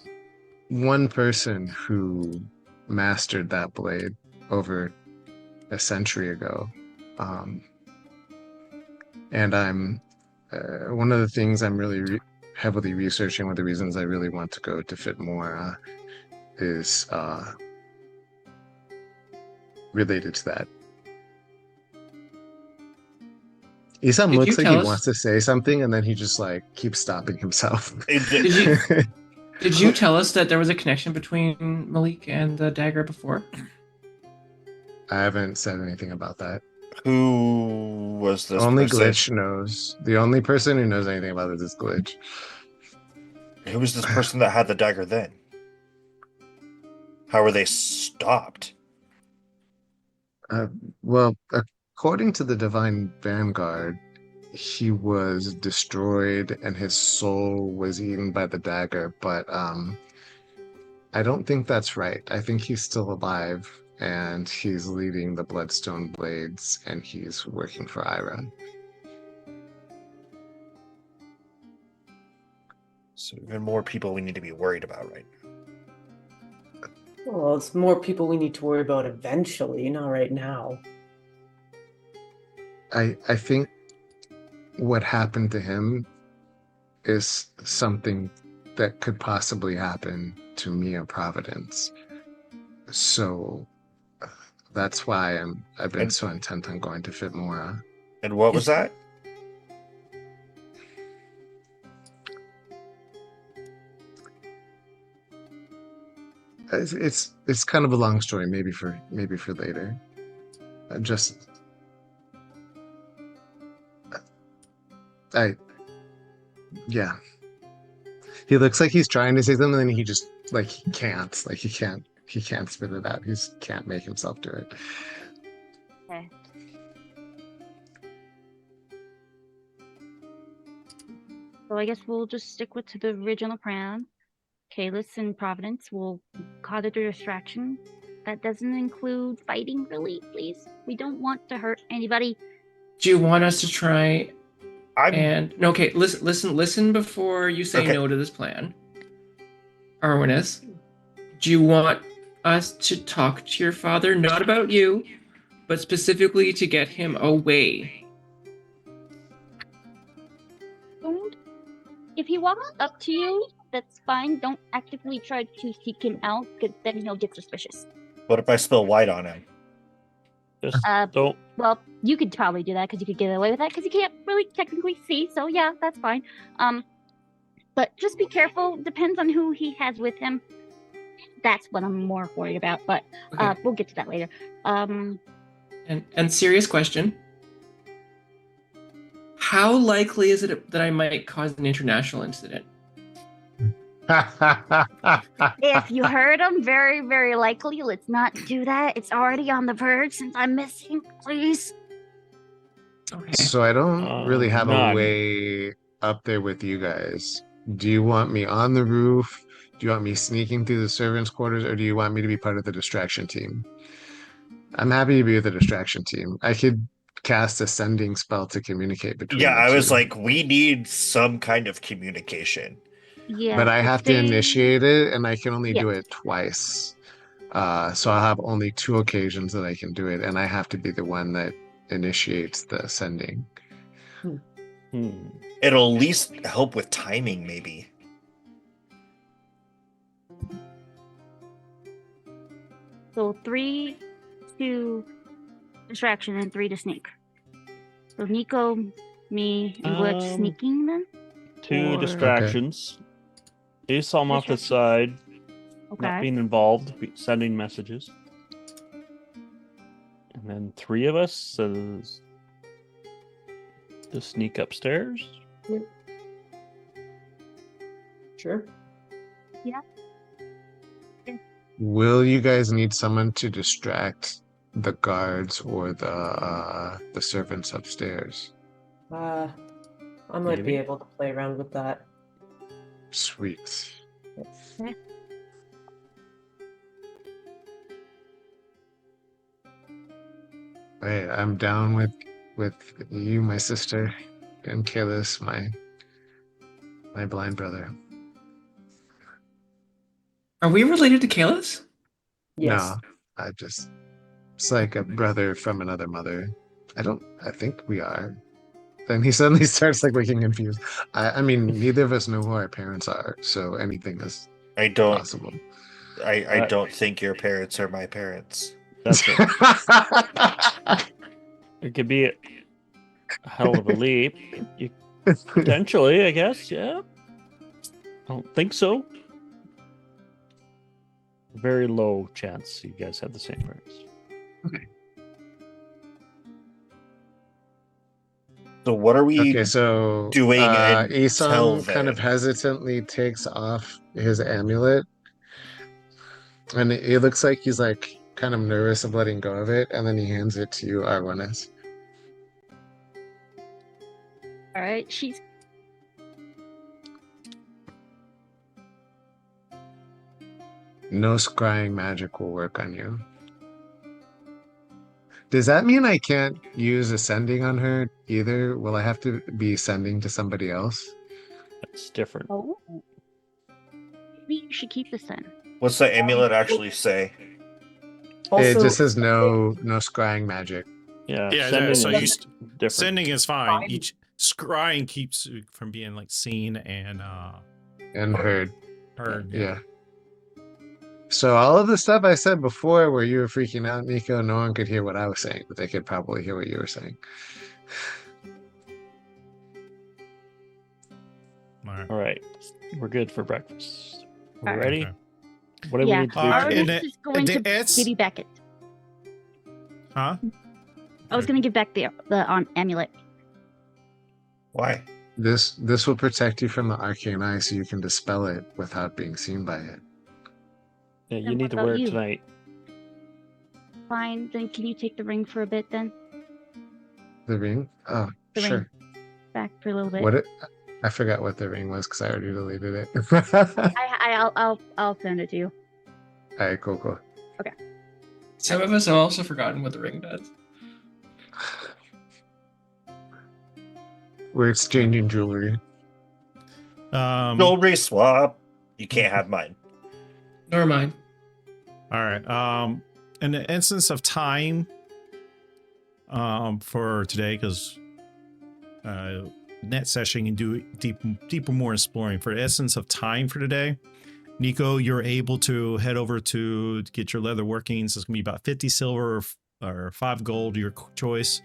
one person who mastered that blade over a century ago. And I'm one of the things I'm really heavily researching, one of the reasons I really want to go to Fitmore is related to that. Isam Did looks you like tell he us- wants to say something and then he just like keeps stopping himself. Did you tell us that there was a connection between Malik and the dagger before? I haven't said anything about that. Who was this Only person? Glitch knows. The only person who knows anything about this is Glitch. Who was this person that had the dagger then? How were they stopped? Well, according to the Divine Vanguard, he was destroyed and his soul was eaten by the dagger, but I don't think that's right. I think he's still alive and he's leading the Bloodstone Blades and he's working for Ira. So even more people we need to be worried about, right? Well, it's more people we need to worry about eventually, not right now. I think what happened to him is something that could possibly happen to me or Providence. So that's why I've been so intent on going to Fitmora. And what was that? It's kind of a long story, maybe for later. Yeah. He looks like he's trying to say something, and he just he can't spit it out. He just can't make himself do it. Okay. So I guess we'll just stick with to the original plan. Kalis and Providence will cause it a distraction. That doesn't include fighting, really, please. We don't want to hurt anybody. Do you want us to try I'm and no? Okay, listen before you say Okay. no to this plan. Arwinis, do you want us to talk to your father, not about you, but specifically to get him away? Don't. If he walks up to you, that's fine. Don't actively try to seek him out, because then he'll get suspicious. What if I spill white on him? Just Uh, don't Well, you could probably do that because you could get away with that because you can't really technically see. So yeah, that's fine. But just be careful. Depends on who he has with him. That's what I'm more worried about. But Okay. we'll get to that later. And serious question. How likely is it that I might cause an international incident? If you heard him, very, very likely. Let's not do that. It's already on the verge since I'm missing. Please. Okay. So I don't really have a none. way up there with you guys. Do you want me on the roof? Do you want me sneaking through the servants' quarters, or do you want me to be part of the distraction team? I'm happy to be with the distraction team. I could cast a sending spell to communicate between Yeah, the I was two. like, we need some kind of communication. Yeah. But I if have to they- initiate it, and I can only do Yeah. it twice. So I'll have only 2 occasions that I can do it, and I have to be the one that initiates the sending. It'll at least help with timing, maybe. So 3 to distraction and 3 to sneak. So Nico, me, and Glitch Um, sneaking then? 2 Or- distractions. Asom off the side, not Okay. being involved, sending messages. And then 3 of us to sneak upstairs. Sure. Will you guys need someone to distract the guards or the servants upstairs? I might be Maybe. able to play around with that. Sweet. Hey, I'm down with you, my sister, and Kalis, my blind brother. Are we related to Kalis? Yes. No, it's like a brother from another mother. I think we are. Then he suddenly starts like looking confused. I mean, neither of us know who our parents are, so anything is I don't. possible. I don't think your parents are my parents. That's it. It could be a hell of a leap. You, potentially, I guess. Yeah. I don't think so. Very low chance you guys have the same parents. So what are we? Okay, so doing until Aesong kind of then? hesitantly takes off his amulet, and it looks like he's like kind of nervous of letting go of it, and then he hands it to you, Arwanis. All right. She's No scrying magic will work on you. Does that mean I can't use ascending on her either? Will I have to be sending to somebody else? That's different. oh. Maybe you should keep this then. What's the amulet actually say? Also, It just says no scrying magic. Yeah. Yeah, sending so is you different. sending is fine. Fine. Each scrying keeps you from being like seen and And heard. heard. Yeah. So all of the stuff I said before where you were freaking out, Nico, no one could hear what I was saying, but they could probably hear what you were saying. All right. All right. We're good for breakfast. We All right. ready? Okay. What do we Yeah. need to do? And today? Arwanis it- is going to it's give you back it. huh? I was going to give back the amulet. Why? This will protect you from the arcane eye so you can dispel it without being seen by it. Yeah, you Then need what to about wear it you? tonight. Fine. Then can you take the ring for a bit then? The ring? Oh, The ring. sure. Back for a little bit. I forgot what the ring was because I already deleted it. I'll send it to you. All right, cool. Some of us have also forgotten what the ring does. We're exchanging jewelry. Jewelry swap. You can't have mine. Nor mine. All right. In the instance of time, for today, because net session and do deeper more exploring. For the essence of time for today, Nico, you're able to head over to get your leather workings. It's gonna be about 50 silver or 5 gold, your choice,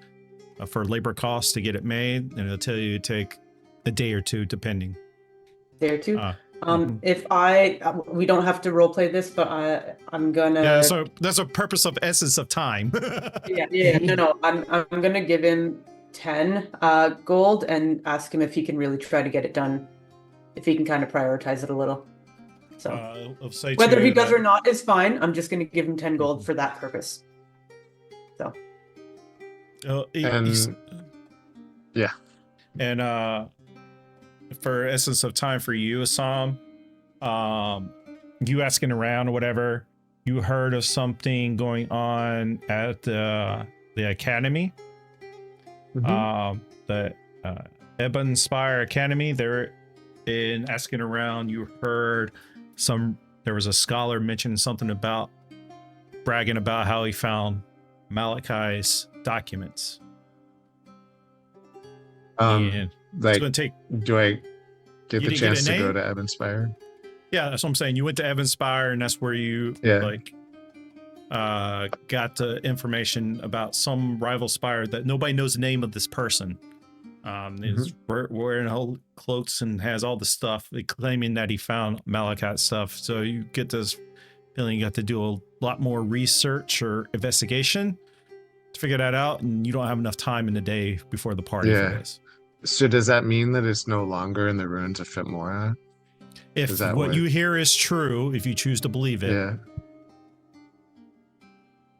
for labor costs to get it made, and it'll tell you to take a day or two, depending. There too. Mhm. If we don't have to roleplay this, but I'm gonna. Yeah, so that's a purpose of essence of time. Yeah. No. I'm gonna give him 10 gold and ask him if he can really try to get it done. If he can kind of prioritize it a little. So I'll say whether to he you does that- or not is fine. I'm just gonna give him 10 gold for that purpose. So. Yeah. And for essence of time for you, Assam, you asking around or whatever, you heard of something going on at the academy. The Ebon Spire Academy. They're in asking around. You heard there was a scholar mentioning something about bragging about how he found Malachi's documents. And it's Like, gonna take. do I get You the didn't get chance a to go name? to Evanspire? Yeah, that's what I'm saying. You went to Evanspire, and that's where you got the information about some rival spire that nobody knows the name of this person. Is wearing whole cloaks and has all the stuff, claiming that he found Malachite's stuff. So you get this feeling you got to do a lot more research or investigation to figure that out, and you don't have enough time in the day before the party for this. So does that mean that it's no longer in the ruins of Fitmora? If what you hear is true, if you choose to believe it, Yeah.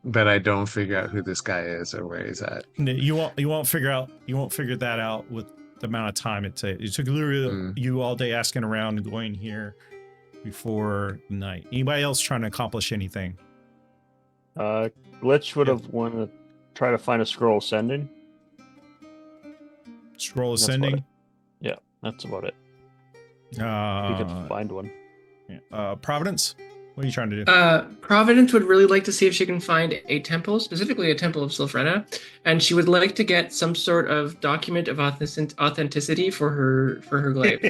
But I don't figure out who this guy is or where he's at. you won't figure that out with the amount of time it takes. It took literally you all day asking around and going here before night. Anybody else trying to accomplish anything? Glitch would have wanted to try to find a scroll ascending. Scroll That's ascending. about it. Yeah, that's about it. If you could find one. Providence, what are you trying to do? Providence would really like to see if she can find a temple, specifically a temple of Sylphrena, and she would like to get some sort of document of authenticity for her glaive.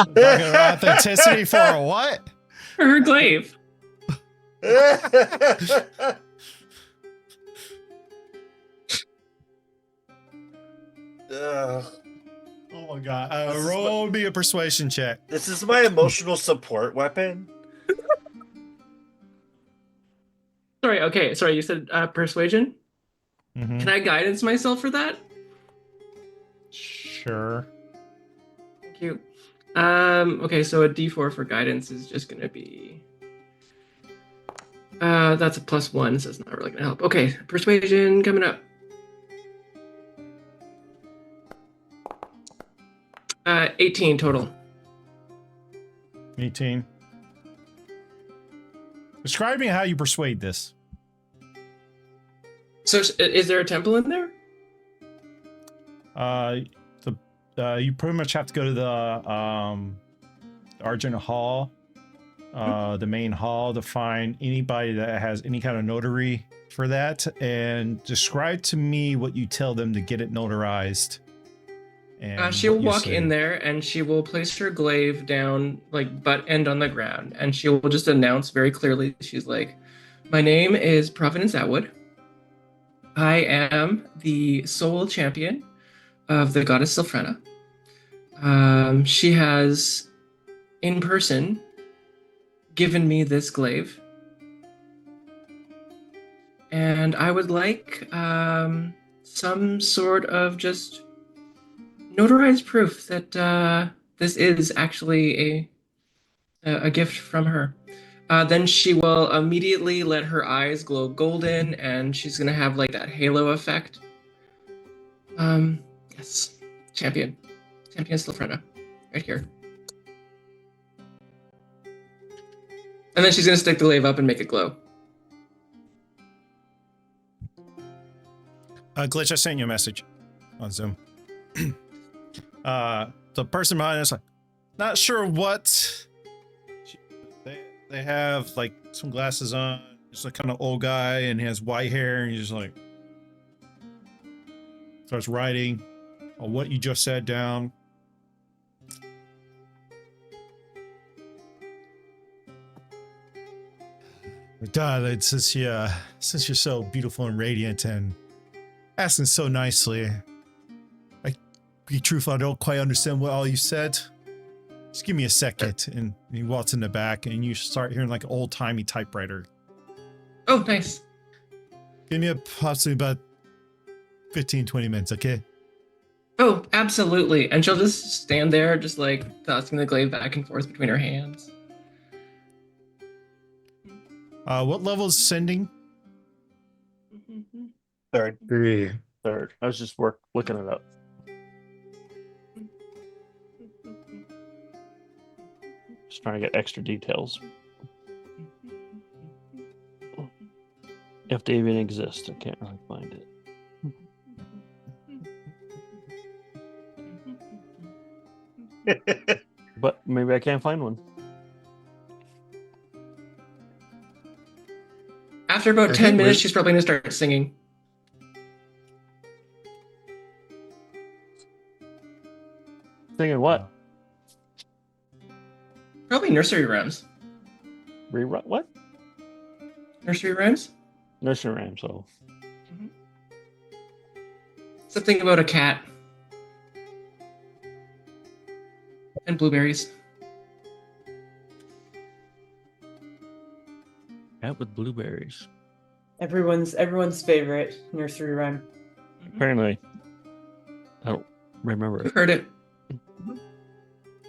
Authenticity for a what? For her glaive. Oh my god! Roll me a persuasion check. This is my emotional support weapon. Sorry. You said persuasion. Can I guidance myself for that? Sure. Thank you. Okay, so a D4 for guidance is just gonna be. That's a +1, so it's not really gonna help. Okay, persuasion coming up. 18 total. 18. Describe me how you persuade this. So, is there a temple in there? You pretty much have to go to the Argent Hall, the main hall, to find anybody that has any kind of notary for that, and describe to me what you tell them to get it notarized. And She'll what you walk say. in there and she will place her glaive down, like butt end on the ground, and she will just announce very clearly. She's like, "My name is Providence Atwood. I am the sole champion of the goddess Sylphrena. She has, in person, given me this glaive, and I would like some sort of just notarized proof that this is actually a gift from her." Then she will immediately let her eyes glow golden, and she's gonna have like that halo effect. Yes, champion Sylphrena, right here. And then she's gonna stick the glaive up and make it glow. Glitch, I sent you a message on Zoom. The person behind us, like, not sure what. They have like some glasses on. Just a kind of old guy, and he has white hair, and he's just like starts writing on what you just said down. Darling, since you're so beautiful and radiant and asking so nicely, I be truthful, I don't quite understand what all you said. Just give me a second. And he walks in the back and you start hearing like an old timey typewriter. Oh, nice. Give me possibly about 15, 20 minutes, okay? Oh, absolutely. And she'll just stand there, just like tossing the glaive back and forth between her hands. What level is sending? Third. 3. Third. I was just looking it up. Just trying to get extra details. If they even exist, I can't really find it. But maybe I can't find one. After about 10 minutes, she's probably going to start singing. Singing what? Probably nursery rhymes. Rerun what? Nursery rhymes? Nursery rhymes. So Something about a cat. And blueberries. cat with blueberries. Everyone's favorite nursery rhyme. Apparently, I don't remember I've it. heard it.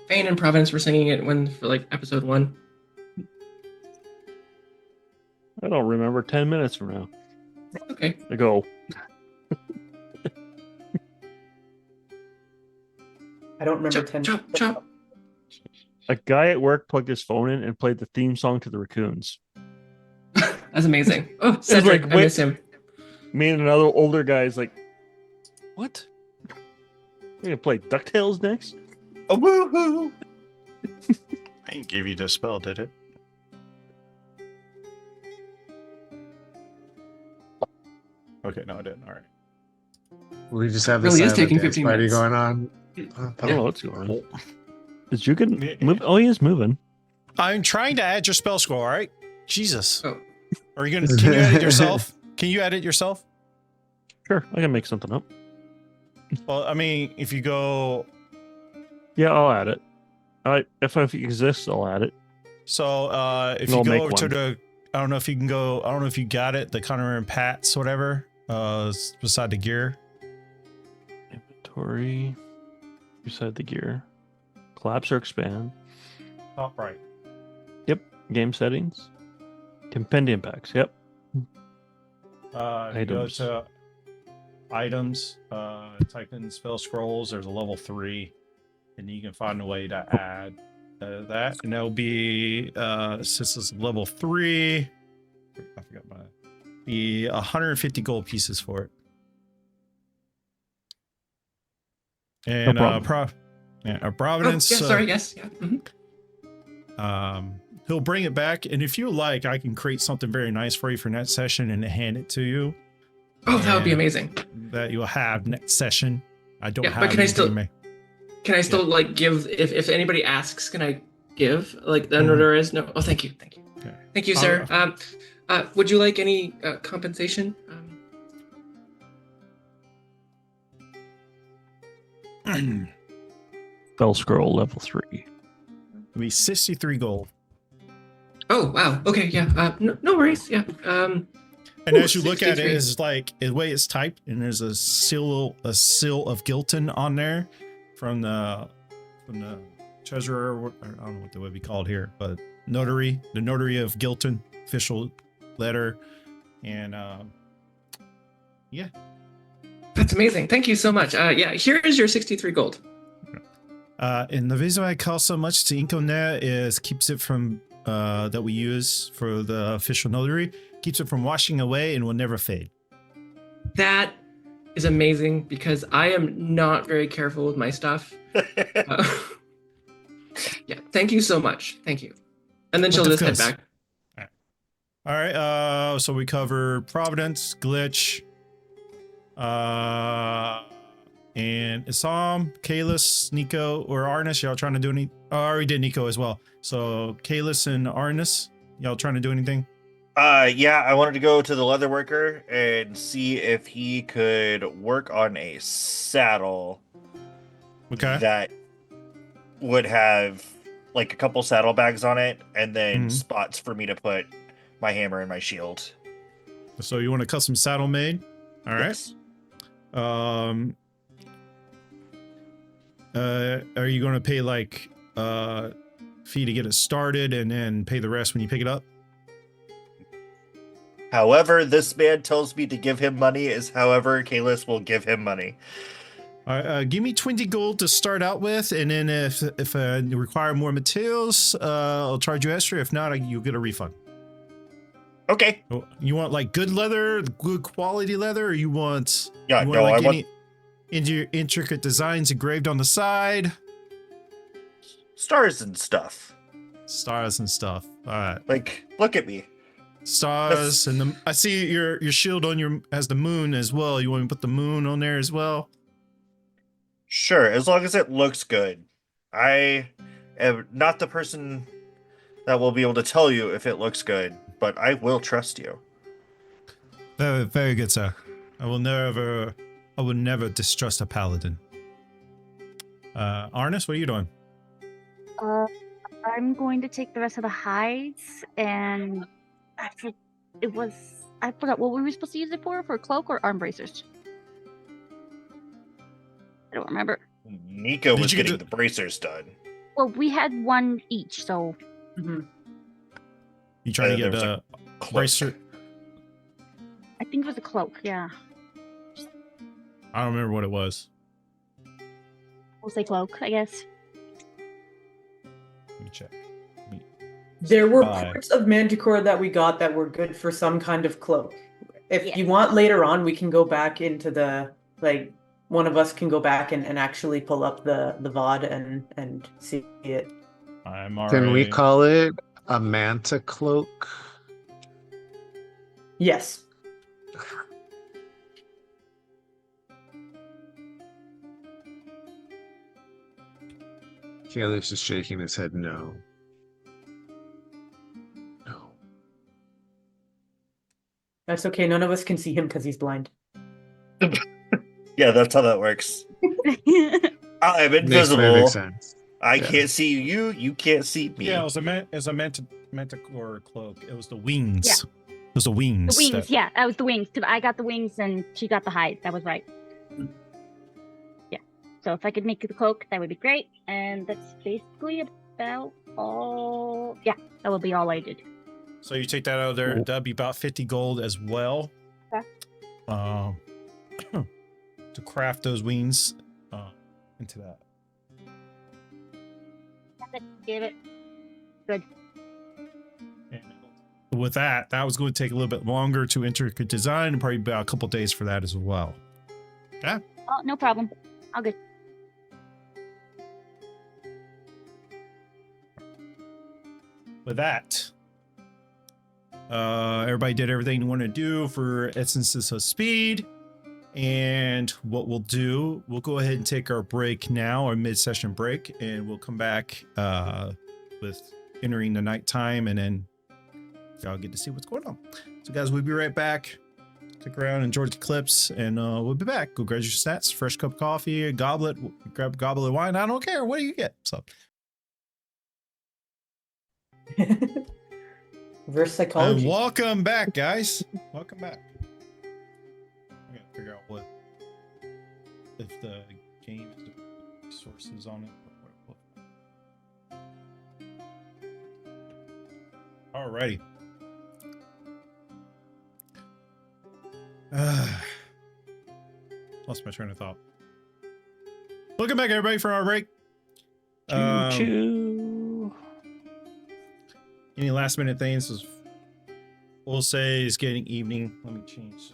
Fane and Providence were singing it for like episode 1. I don't remember 10 minutes from now. Okay. Ago. I don't remember Chop, 10. chop, chop. A guy at work plugged his phone in and played the theme song to the Raccoons. That's amazing. Oh, Cedric, like, I miss him. Me and another older guy is like, what? We're gonna play DuckTales next? Oh, woohoo! I didn't give you the spell, did it? Okay, no, I didn't. All right. We just have Really this is taking dance 15 party minutes. going on. I don't know what's going on. Is Jugan move? Oh, he is moving. I'm trying to add your spell score, all right? Jesus. Oh. Are you gonna? Can you edit yourself? Can you edit yourself? Sure, I can make something up. Well, I mean, if you go, Yeah, I'll add it. If it exists, I'll add it. so if I'll you go make over to one. the, I don't know if you can go. I don't know if you got it. The Connor and Pat's, whatever. Beside the gear. Inventory. Beside the gear. Collapse or expand. Top right. Game settings. Compendium packs. Yep. You go Items. to items. Type in spell scrolls. There's a level 3, and you can find a way to add that, and that'll be since it's level 3. I forgot be 150 gold pieces for it. And Providence. Oh, yeah, sorry, yes. Yeah. He'll bring it back, and if you like, I can create something very nice for you for next session and hand it to you. Oh, that would be And amazing. That you'll have next session. I don't Yeah, have. but can I anything still- in my- Can I still like give if anybody asks, can I give? Like the Mhm. there is no. Oh, thank you. Okay. Thank you, sir. Would you like any compensation? Spell scroll level 3. It'll be 63 gold. Oh wow. Okay. Yeah. No worries. Yeah. And Ooh, as you look at it, 63. it's like the way it's typed, and there's a seal of Gilton on there from the treasurer. Or I don't know what that would be called here, but notary, the notary of Gilton, official letter, and yeah. That's amazing. Thank you so much. Yeah. Here is your 63 gold. And the reason why I cost so much to ink on there is keeps it from that we use for the official notary, keeps it from washing away and will never fade. That is amazing because I am not very careful with my stuff. Yeah. Thank you so much. Thank you. And then she'll But of just head course. back. All right. So we cover Providence, Glitch, and Isam, Kalis, Nico, or Arnis. Y'all trying to do any? Oh, I already did Nico as well. So Kalis and Arnis, y'all trying to do anything? Yeah, I wanted to go to the leather worker and see if he could work on a saddle Okay. that would have like a couple saddlebags on it, and then Mhm. spots for me to put my hammer and my shield. So you want a custom saddle made? All right. Yes. Are you going to pay like fee to get it started and then pay the rest when you pick it up? However, this man tells me to give him money is however Kalis will give him money. All right, give me 20 gold to start out with, and then if you require more materials, I'll charge you extra. If not, you'll get a refund. Okay. You want like good leather, good quality leather, or you want Yeah, you no, I want intricate designs engraved on the side, stars and stuff. stars and stuff. All right, Like, look at me. stars and I see your shield on your has the moon as well. You want me to put the moon on there as well? Sure, as long as it looks good. I am not the person that will be able to tell you if it looks good, but I will trust you. Very, very good, sir. I will never distrust a paladin. Arnis, what are you doing? I'm going to take the rest of the hides and actually, I forgot what we were supposed to use it for a cloak or arm bracers. I don't remember. Nico Did was you get getting to- the bracers done. Well, we had one each, so Mhm. You trying to there get was a Cloak. bracer? I think it was a cloak. Yeah, I don't remember what it was. we'll say cloak, I guess. Let me check. There were Bye. parts of Manticore that we got that were good for some kind of cloak. If Yes. you want later on, we can go back into the like one of us can go back and actually pull up the VOD and see it. I'm alright. Can we call it a manta cloak? Yes. Kalis is shaking his head no. No. That's okay. None of us can see him because he's blind. Yeah, that's how that works. I'm Makes invisible. perfect sense. I Yeah. can't see you. You can't see me. Yeah, it was a manticore cloak. It was the wings. Yeah. It was the wings. The wings, that- yeah, that was the wings. 'Cause I got the wings and she got the hide. That was right. Yeah. So if I could make the cloak, that would be great. And that's basically about all. Yeah, that would be all I did. So you take that out of there. Cool. That'd be about 50 gold as well. Okay. To craft those wings into that. That's it. Give it. Good. And with that was going to take a little bit longer to intricate design and probably about a couple days for that as well. Oh, no problem. All good. With that, everybody did everything you want to do for Essences of Speed. And what we'll do, we'll go ahead and take our break now, our mid-session break, and we'll come back with entering the nighttime, and then y'all get to see what's going on. So guys, we'll be right back. Stick around, enjoy the clips, and we'll be back. Go grab your snacks, fresh cup of coffee, a goblet, grab a goblet of wine. I don't care. What do you get? So Reverse psychology. welcome back, guys. Welcome back. I gotta figure out what if the game is the sources on it. Alrighty. Lost my train of thought. Welcome back, everybody, for our break. Choo-choo. Any last minute things? We'll say it's getting evening. Let me change.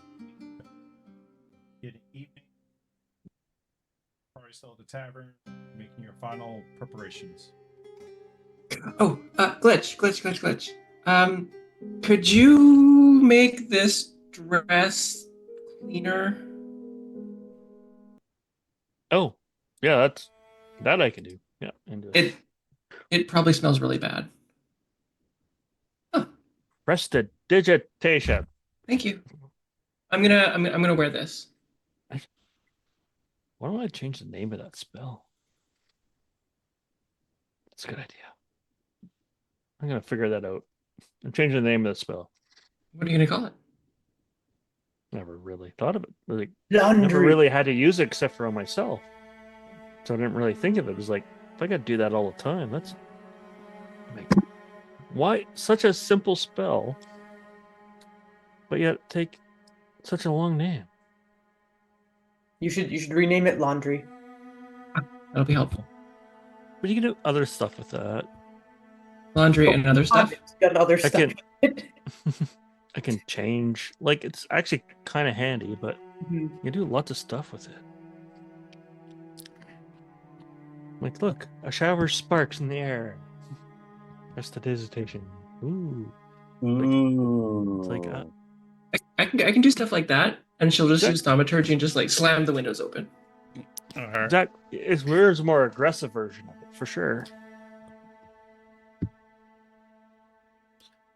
Getting evening. Probably still at the tavern, making your final preparations. Oh, glitch. Could you make this dress cleaner? Oh, yeah, that I can do. Yeah, and It probably smells really bad. press the Prestidigitation. Thank you. I'm gonna wear this. Why don't I change the name of that spell? That's a good idea. I'm gonna figure that out. I'm changing the name of the spell. What are you gonna call it? Never really thought of it. Like, Laundry. never really had to use it except for on myself. So I didn't really think of it. It was like, if I gotta do that all the time, that's like, why such a simple spell, but yet take such a long name? You should rename it Laundry. That'll be helpful. But you can do other stuff with that. Laundry and other stuff. It's got other I stuff. I can change. Like, it's actually kind of handy, but Mhm. you do lots of stuff with it. Like, look, a shower sparks in the air. Prestidigitation. Ooh. Ooh. It's like, I can do stuff like that, and she'll just That- use thaumaturgy and just like slam the windows open. All right. that is where's a more aggressive version of it, for sure.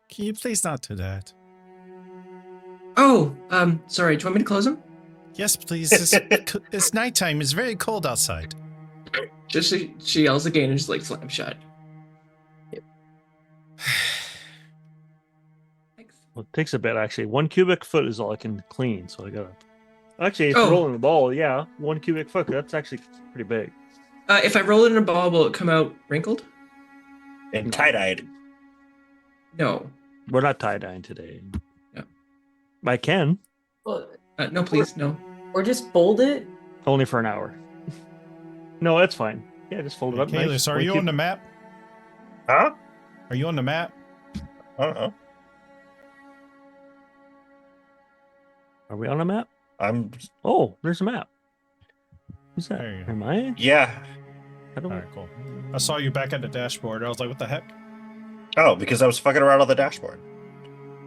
Can you please not do that? Oh, sorry. Do you want me to close them? Yes, please. It's nighttime. It's very cold outside. Just she yells again and just like slam shut. Thanks. Well, it takes a bit, actually. 1 cubic foot is all I can clean, so I gotta. Actually, if Oh. you're rolling the ball, yeah, 1 cubic foot, that's actually pretty big. If I roll it in a ball, will it come out wrinkled? And tie-dyed. No. We're not tie-dyeing today. Yeah. I can, Well, No, please, no. or just fold it. only for an hour. No, that's fine. Yeah, just fold it up. Kalis, are you on the map? Huh? Are you on the map? I don't know. Are we on a map? I'm. Oh, there's a map. Who's that? There you go. Am I? Yeah. How do All I? right, cool. I saw you back at the dashboard. I was like, what the heck? Oh, because I was fucking around on the dashboard.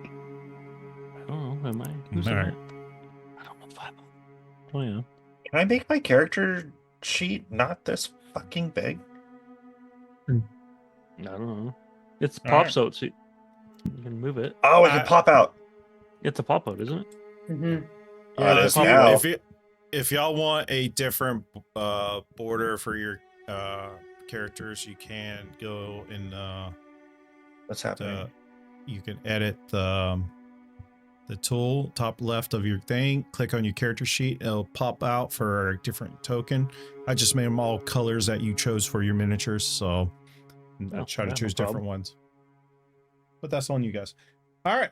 I don't know. Am I? Who's All on right. it? I don't know if I'm. Oh yeah. Can I make my character sheet not this fucking big? I don't know. It's All pops out, so you can move it. Oh, it can pop out. It's a pop out, isn't it? Mm-hmm. Oh, it is if, now. if y'all want a different border for your characters, you can go in What's happening? you can edit the tool top left of your thing, click on your character sheet, it'll pop out for a different token. I just made them all colors that you chose for your miniatures, so I Oh, try to yeah, choose no different ones. But that's on you guys. All right.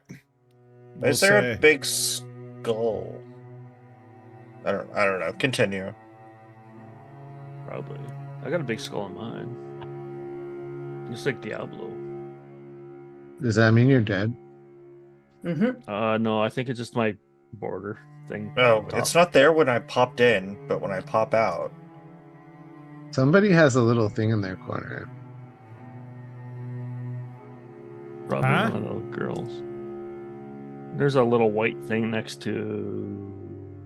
Is there a big skull? I don't know. Continue. Probably. I got a big skull in mine. Just like Diablo. Does that mean you're dead? Mm-hmm. No, I think it's just my border thing. No, on top. it's not there when I popped in, but when I pop out. Somebody has a little thing in their corner. Probably Huh? one of those girls. There's a little white thing next to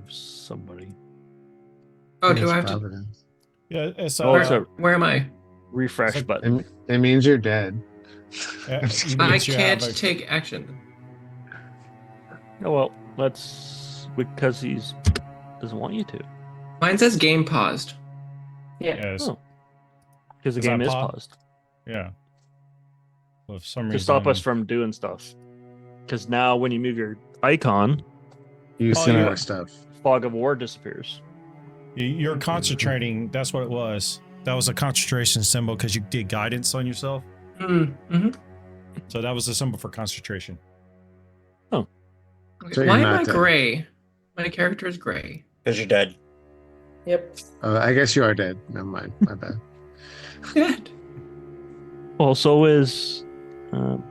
somebody. Oh, Yes, do I have to? Providence. Yeah, it's Oh, it's a Where am I? refresh It's like- button. It means you're dead. yeah, it I means you have can't a- take action. Oh well, that's because he's doesn't want you to. Mine says game paused. Yeah. Yes. Oh. Because the Is that game is pop? paused Yeah. Well, if some to reason, stop us from doing stuff. Because now, when you move your icon, You Oh, see yeah. more stuff. fog of war disappears. You're concentrating. That's what it was. That was a concentration symbol because you did guidance on yourself. Mm-hmm. So that was a symbol for concentration. Okay. So you're Why am not I dead. gray? My character is gray. Because you're dead. Yep. I guess you are dead. Never mind. My bad. Good. Well, so is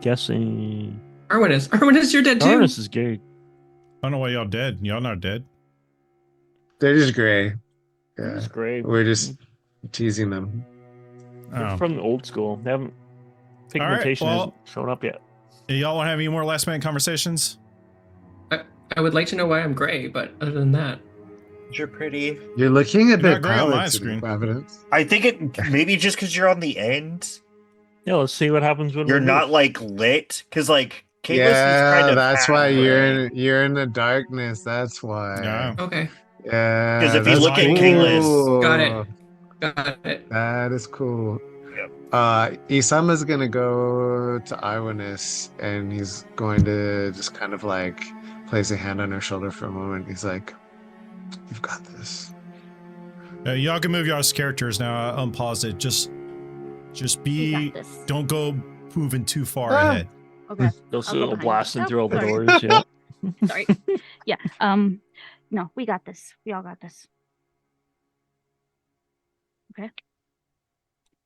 guessing. Arwen is you're dead too. Arnis is gay. I don't know why y'all dead. Y'all not dead. They're just gray. Yeah. It's great. We're just teasing them. They're Oh. from the old school. They haven't. right, Pigmentation well- hasn't shown up yet. Y'all want to have any more last minute conversations? I would like to know why I'm gray, but other than that, You're pretty. You're looking a You're bit not gray on my pallid to me, screen. Providence. I think it maybe just because you're on the end, Yeah, let's see what happens when you're we not move. like lit. Because like Yeah, kind of that's why halfway. you're in the darkness. That's why. Yeah. Okay. Yeah, if you that's look at cool. Got it. Got it. That is cool. Yep. Isama's gonna go to Iwanus and he's going to just kind of like place a hand on her shoulder for a moment. He's like, "You've got this." Y'all can move y'all's characters now. I unpause it. Just We be. got this. Don't go moving too far Ah. ahead. Okay. Those I'll go are behind blasting you. through all the Sorry. doors. Yeah. Sorry. Yeah. No, we got this. We all got this.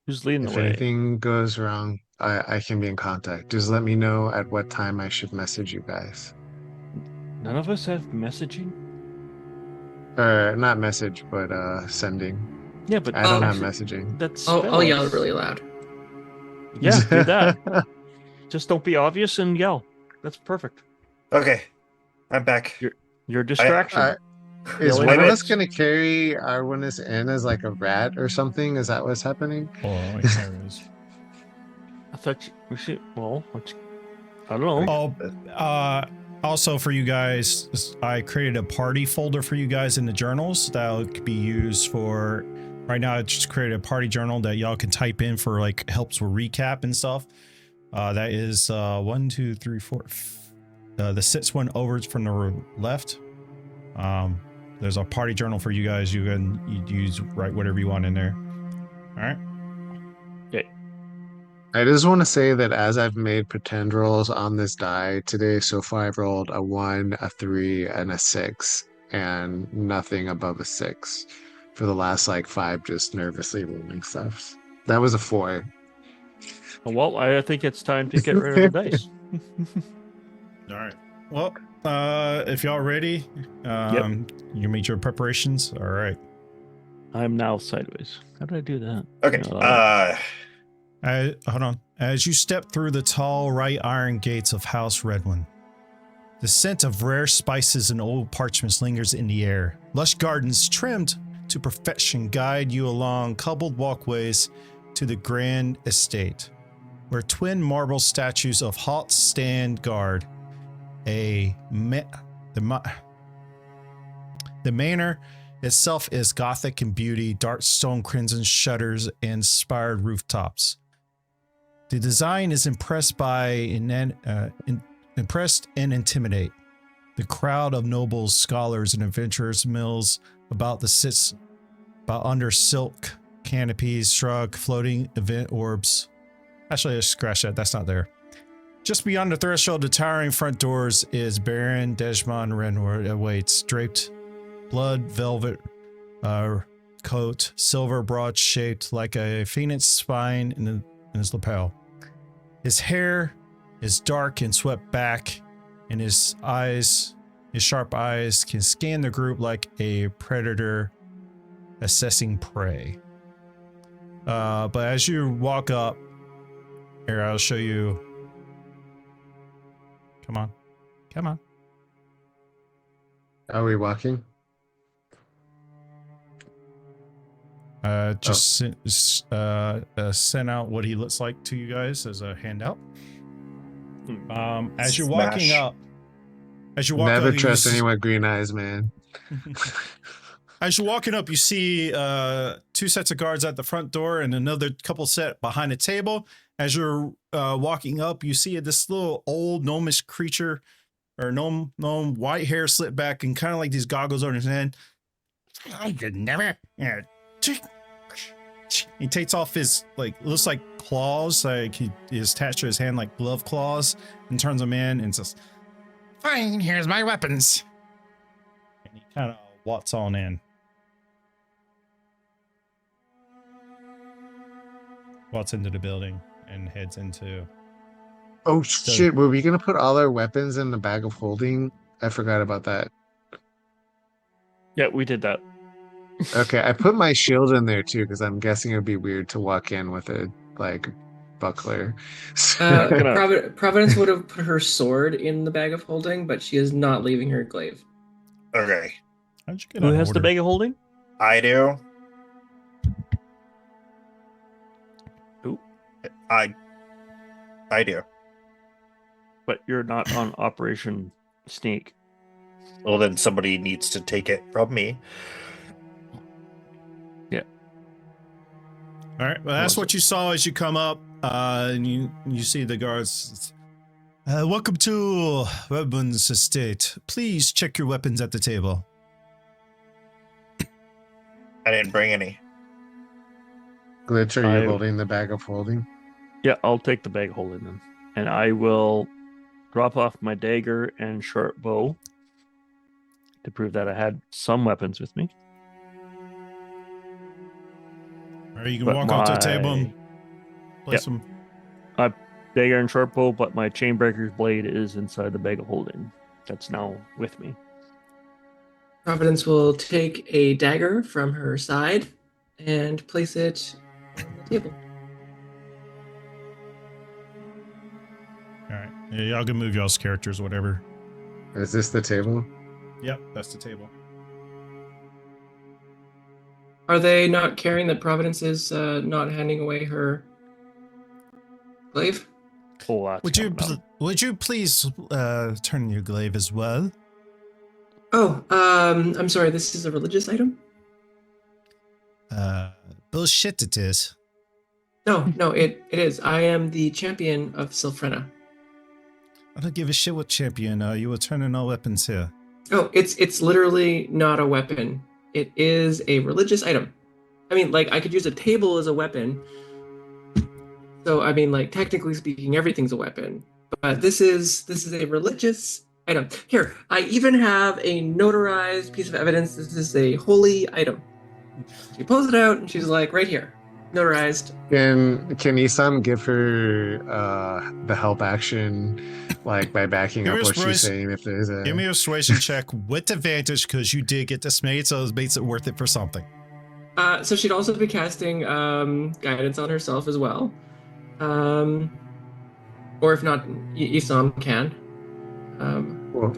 Who's leading If the way? anything goes wrong, I can be in contact. Just let me know at what time I should message you guys. None of us have messaging. Or not message, but sending. Yeah, but I don't have actually, messaging. That's. I'll yell spells. really loud. Yeah, do that. Just don't be obvious and yell. That's perfect. Okay, I'm back. You're a distraction. Is Yelling one of at us it. gonna carry Arwinus in as like a rat or something? Is that what's happening? Oh, wait, there it is. I thought we should. Well, I don't know. Oh, also for you guys, I created a party folder for you guys in the journals that could be used for. Right now, I just created a party journal that y'all can type in for like helps with recap and stuff. That is 1, 2, 3, 4. The sixth one over from the left. There's a party journal for you guys. You can use write whatever you want in there. All right. I just want to say that as I've made pretend rolls on this die today, so far I've rolled a 1, a 3, and a 6, and nothing above a 6 for the last like 5 just nervously rolling stuff. That was a 4. Well, I think it's time to get rid of the dice. All right. Well, if y'all ready, you made your preparations. All right. I'm now sideways. How did I do that? Okay. Hold on. As you step through the tall right iron gates of House Redwin, the scent of rare spices and old parchments lingers in the air. Lush gardens trimmed to perfection guide you along cobbled walkways to the grand estate, where twin marble statues of Halt stand guard. The manor itself is Gothic in beauty, dark stone crimson shutters and spired rooftops. The design is impressed and intimidate. The crowd of nobles, scholars, and adventurers mills about under silk canopies, shrug, floating event orbs. Actually, I scratch that. That's not there. Just beyond the threshold, the towering front doors is Baron Dejmon Renward awaits, draped blood velvet coat, silver broad shaped like a phoenix spine in his lapel. His hair is dark and swept back, and his sharp eyes can scan the group like a predator assessing prey. But as you walk up, here, I'll show you. Come on. Are we walking? Sent out what he looks like to you guys as a handout. As you're walking up, Never trust anyone with green eyes, man. As you're walking up, you see 2 sets of guards at the front door and another couple set behind a table. As you're walking up, you see this little old gnomish creature, or gnome, white hair slicked back and kind of like these goggles on his head. I could never. He takes off his looks like claws, like he is attached to his hand like glove claws, and turns them in and says, "Fine, here's my weapons." And he kind of walks on in. Walks into the building and heads into. Oh shit, were we gonna put all our weapons in the bag of holding? I forgot about that. Yeah, we did that. Okay, I put my shield in there too because I'm guessing it would be weird to walk in with a buckler. Providence would have put her sword in the bag of holding, but she is not leaving her glaive. Okay. How'd you get Who out of has the order? bag of holding? I do. Who? I do. But you're not on Operation Sneak. Well, then somebody needs to take it from me. All right. Well, that's what you saw as you come up, and you see the guards. Welcome to Weapons Estate. Please check your weapons at the table. I didn't bring any. Glitch, are you I- holding the bag of holding? Yeah, I'll take the bag holding then. And I will drop off my dagger and short bow to prove that I had some weapons with me. All right, you can But walk up to the table my- and place them. Dagger and short bow, but my Chainbreakers blade is inside the bag of holding. That's now with me. Providence will take a dagger from her side and place it on the table. All right. Yeah, y'all can move y'all's characters, whatever. Is this the table? Yep, that's the table. Are they not caring that Providence is not handing away her glaive? Oh, that's Would you coming up. would you please turn your glaive as well? Oh, I'm sorry. This is a religious item? Bullshit it is. No, it is. I am the champion of Silfrena. I don't give a shit what champion you will turn in all weapons here. Oh, it's literally not a weapon. It is a religious item. I mean, like, I could use a table as a weapon. So, I mean, like, technically speaking, everything's a weapon. But this is a religious item. Here, I even have a notarized piece of evidence. This is a holy item. She pulls it out and she's like, right here, notarized. Can Isam give her the help action, like by backing Give up her what she's persuasion- saying? If there's a Give me a persuasion check with advantage because you did get this made, so it makes it worth it for something. So she'd also be casting guidance on herself as well. Or if not, Isam can. Cool.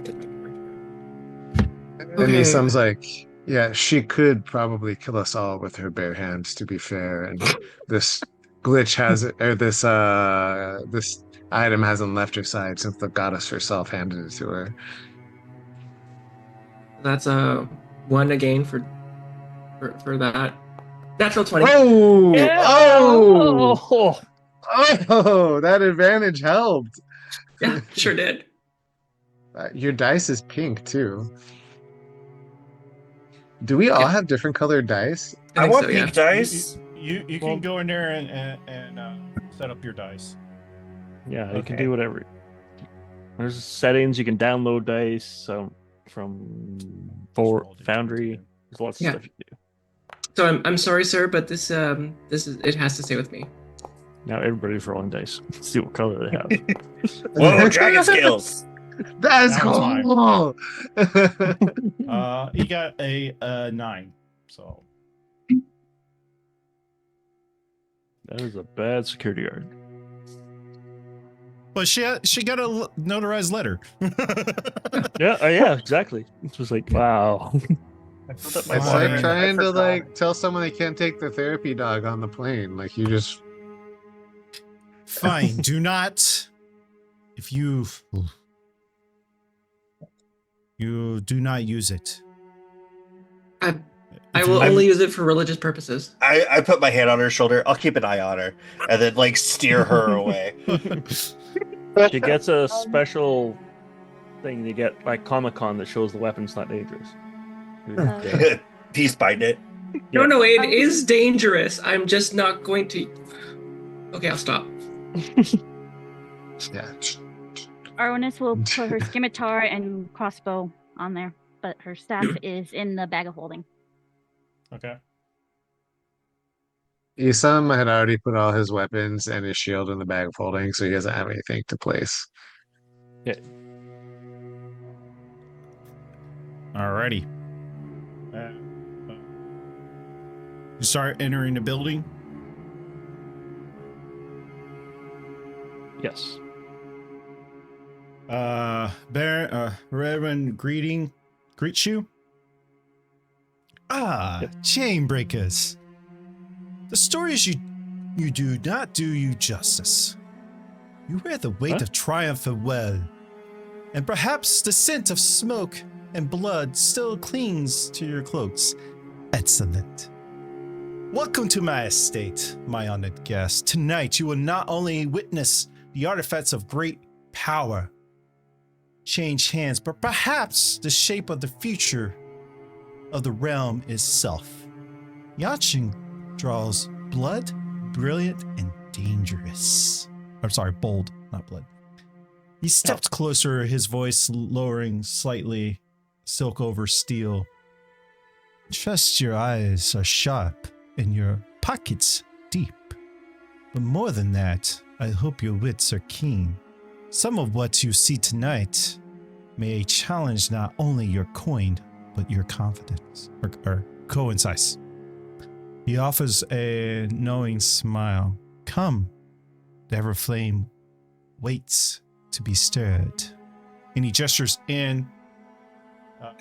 And Okay. Isam's like, yeah, she could probably kill us all with her bare hands. To be fair, and this glitch has it, or this item hasn't left her side since the goddess herself handed it to her. That's one again for that. Natural 20. Oh, Yeah! oh, Oh! oh! That advantage helped. Yeah, sure did. Your dice is pink too. Do we all Yeah. have different colored dice? I think want so, yeah. pink dice. You Well- can go in there and set up your dice. Yeah, you can Okay. do whatever. There's settings you can download dice from Foundry. There's lots of Yeah. stuff you can do. So I'm sorry, sir, but this is it has to stay with me. Now everybody's rolling dice. Let's see what color they have. Whoa, dragon scales. That's That was cool. You got a 9, so That is a bad security guard. but she got a notarized letter. Yeah, exactly. It was like, wow. I put my It's water like in. trying I to forgot. like tell someone they can't take the therapy dog on the plane. Like you just Fine. Do not. If you do not use it. I If will you- only use it for religious purposes. I put my hand on her shoulder. I'll keep an eye on her, and then like steer her away. She gets a special thing you get like Comic-Con that shows the weapon's not dangerous. Uh, He spied it. No, it is dangerous. I'm just not going to. Okay, I'll stop. yeah. Arwenis will put her scimitar and crossbow on there, but her staff is in the bag of holding. Okay. Isam had already put all his weapons and his shield in the bag of holding, so he doesn't have anything to place. Alrighty. You start entering the building. Yes. Reverend greets you. Yep. Chainbreakers. The stories you do not do you justice. You wear the weight Huh? of triumph well, and perhaps the scent of smoke and blood still clings to your cloaks. Excellent. Welcome to my estate, my honored guest. Tonight you will not only witness the artifacts of great power change hands, but perhaps the shape of the future of the realm itself. Yachin draws blood, brilliant, and dangerous. I'm sorry, bold, not blood. He stepped closer, his voice lowering slightly, silk over steel. Trust your eyes are sharp and your pockets deep. But more than that, I hope your wits are keen. Some of what you see tonight may challenge not only your coin, but your confidence, or coincides. He offers a knowing smile. Come, the ever flame waits to be stirred. And he gestures in.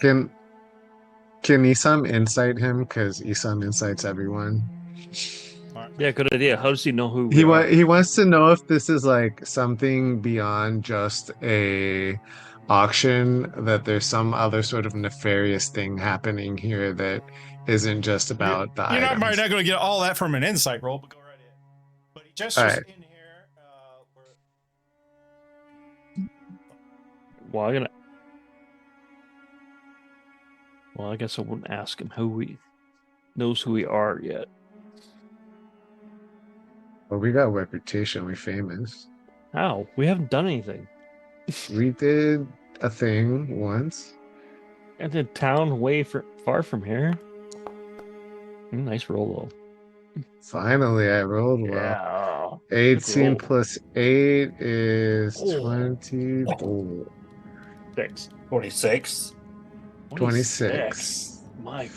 Can Isam insight him? Because Isam insights everyone. Yeah, good idea. How does he know who He we are? he wants to know if this is like something beyond just a auction, that there's some other sort of nefarious thing happening here that isn't just about the You're not items. probably not going to get all that from an insight roll, but go right in. But he gestures All right. in here. Well, I guess I wouldn't ask him who he knows who we are yet. Well, we got reputation. We're famous. How? We haven't done anything. We did a thing once. And the town far from here. Nice roll Finally, I rolled though. well. Yeah. 18 roll. plus 8 is Oh. 24. 26. 26. My,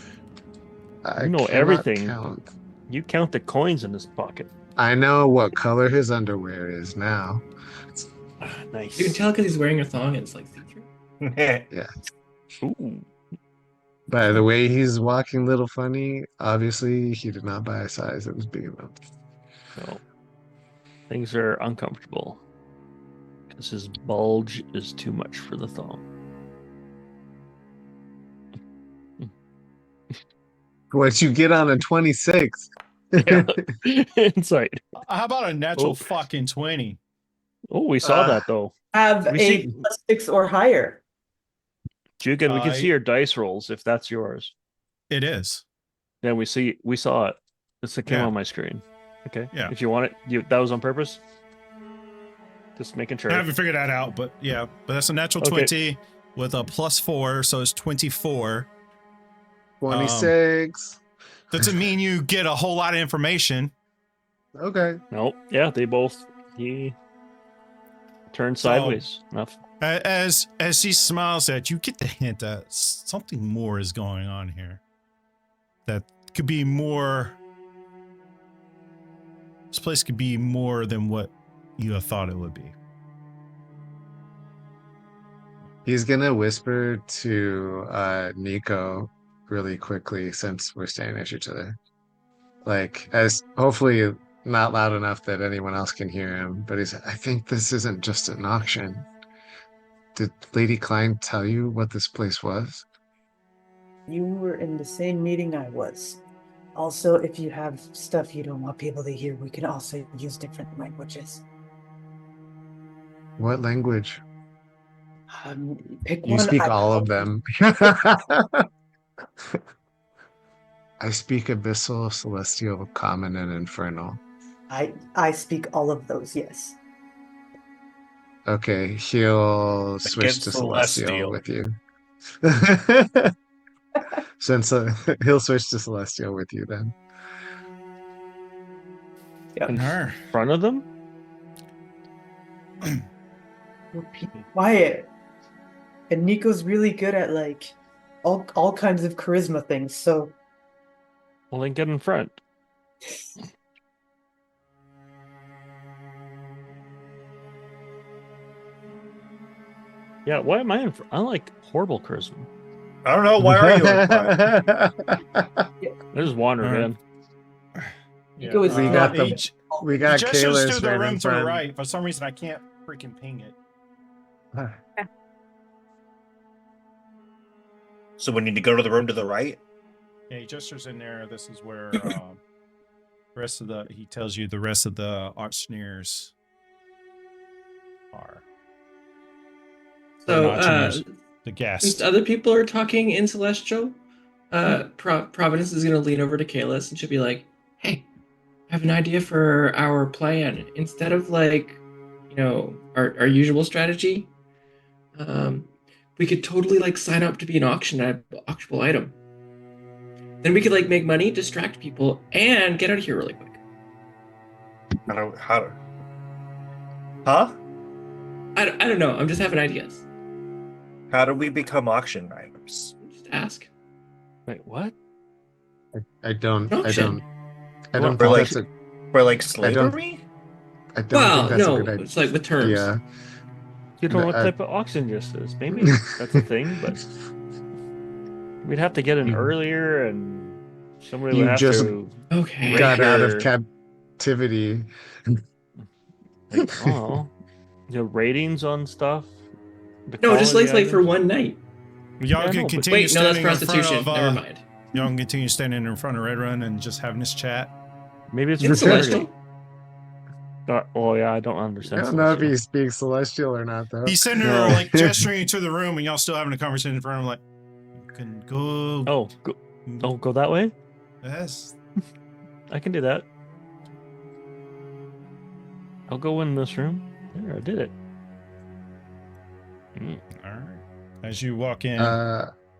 I You know cannot everything. count. you count the coins in his pocket. I know what color his underwear is now. Nice. You can tell because he's wearing a thong and it's like see-through. Ooh. By the way he's walking a little funny, obviously he did not buy a size that was big enough. So things are uncomfortable because his bulge is too much for the thong. What you get on a 26? Yeah. Insight. How about a natural Oh. fucking 20? Oh, we saw that though. Have We a see- +6 or higher. Jugan, we can I- see your dice rolls if that's yours. It is. Then we saw it. This came Yeah. on my screen. Okay. Yeah. If you want it, that was on purpose. Just making sure. I haven't figured that out, but yeah. But that's a natural Okay. 20 with a +4, so it's 24. 26. Doesn't mean you get a whole lot of information. Okay. No. Yeah, he turned So- sideways. Enough. As she smiles at you, get the hint that something more is going on here. That could be more. This place could be more than what you have thought it would be. He's gonna whisper to Nico really quickly since we're staring at each other. Like, as hopefully not loud enough that anyone else can hear him, but I think this isn't just an auction. Did Lady Klein tell you what this place was? You were in the same meeting I was. Also, if you have stuff you don't want people to hear, we can also use different languages. What language? Pick You one. speak I- all of them. I speak Abyssal, Celestial, Common, and Infernal. I speak all of those, yes. Okay, he'll switch Against to Celestial Celestial. with you. Since he'll switch to Celestial with you then. In Her. front of them? Be quiet. And Nico's really good at like all kinds of charisma things, so Well, then get in front. Yeah, why am I in front? I like horrible charisma. I don't know. Why are you in front? I just wandered Alright. in. Nico is We not got the- Each, We got It gestures Kalis to the right room in to the front. right. For some reason, I can't freaking ping it. So we need to go to the room to the right. Yeah, he gestures in there. This is where he tells you the rest of the auctioneers are. So, The since guest. other people are talking in Celestial, Providence is going to lean over to Kalis and she'll be like, "Hey, I have an idea for our plan. Instead of like, our usual strategy, we could totally like sign up to be an auctionable item. Then we could like make money, distract people, and get out of here really quick." Huh? I don't know. I'm just having ideas. How do we become auction items? Just ask. Wait, what? I don't Auction. think We're that's like, we're like I don't- slavery? I don't Well, think that's no, a good idea. it's like with terms. Yeah. You don't know what I- type of auction this is. Maybe that's a thing, but we'd have to get in You- earlier, and somebody You would have just to. Okay. Got out of Ranger. captivity. Like, oh, ratings on stuff. The No, just quality like for items. one night. Y'all Yeah, can no, but- continue Wait, no, that's standing in front prostitution. of, Never mind. Y'all can continue standing in front of Red Run and just having this chat. Maybe it's In for Celestial. Oh yeah, I don't I understand. don't know if Celestial. he speaks celestial or not, though. He's sitting there No. like gesturing to the room, and y'all still having a conversation in front of him. Like, you can go. Go that way. Yes. I can do that. I'll go in this room. There, I did it. All right. As you walk in,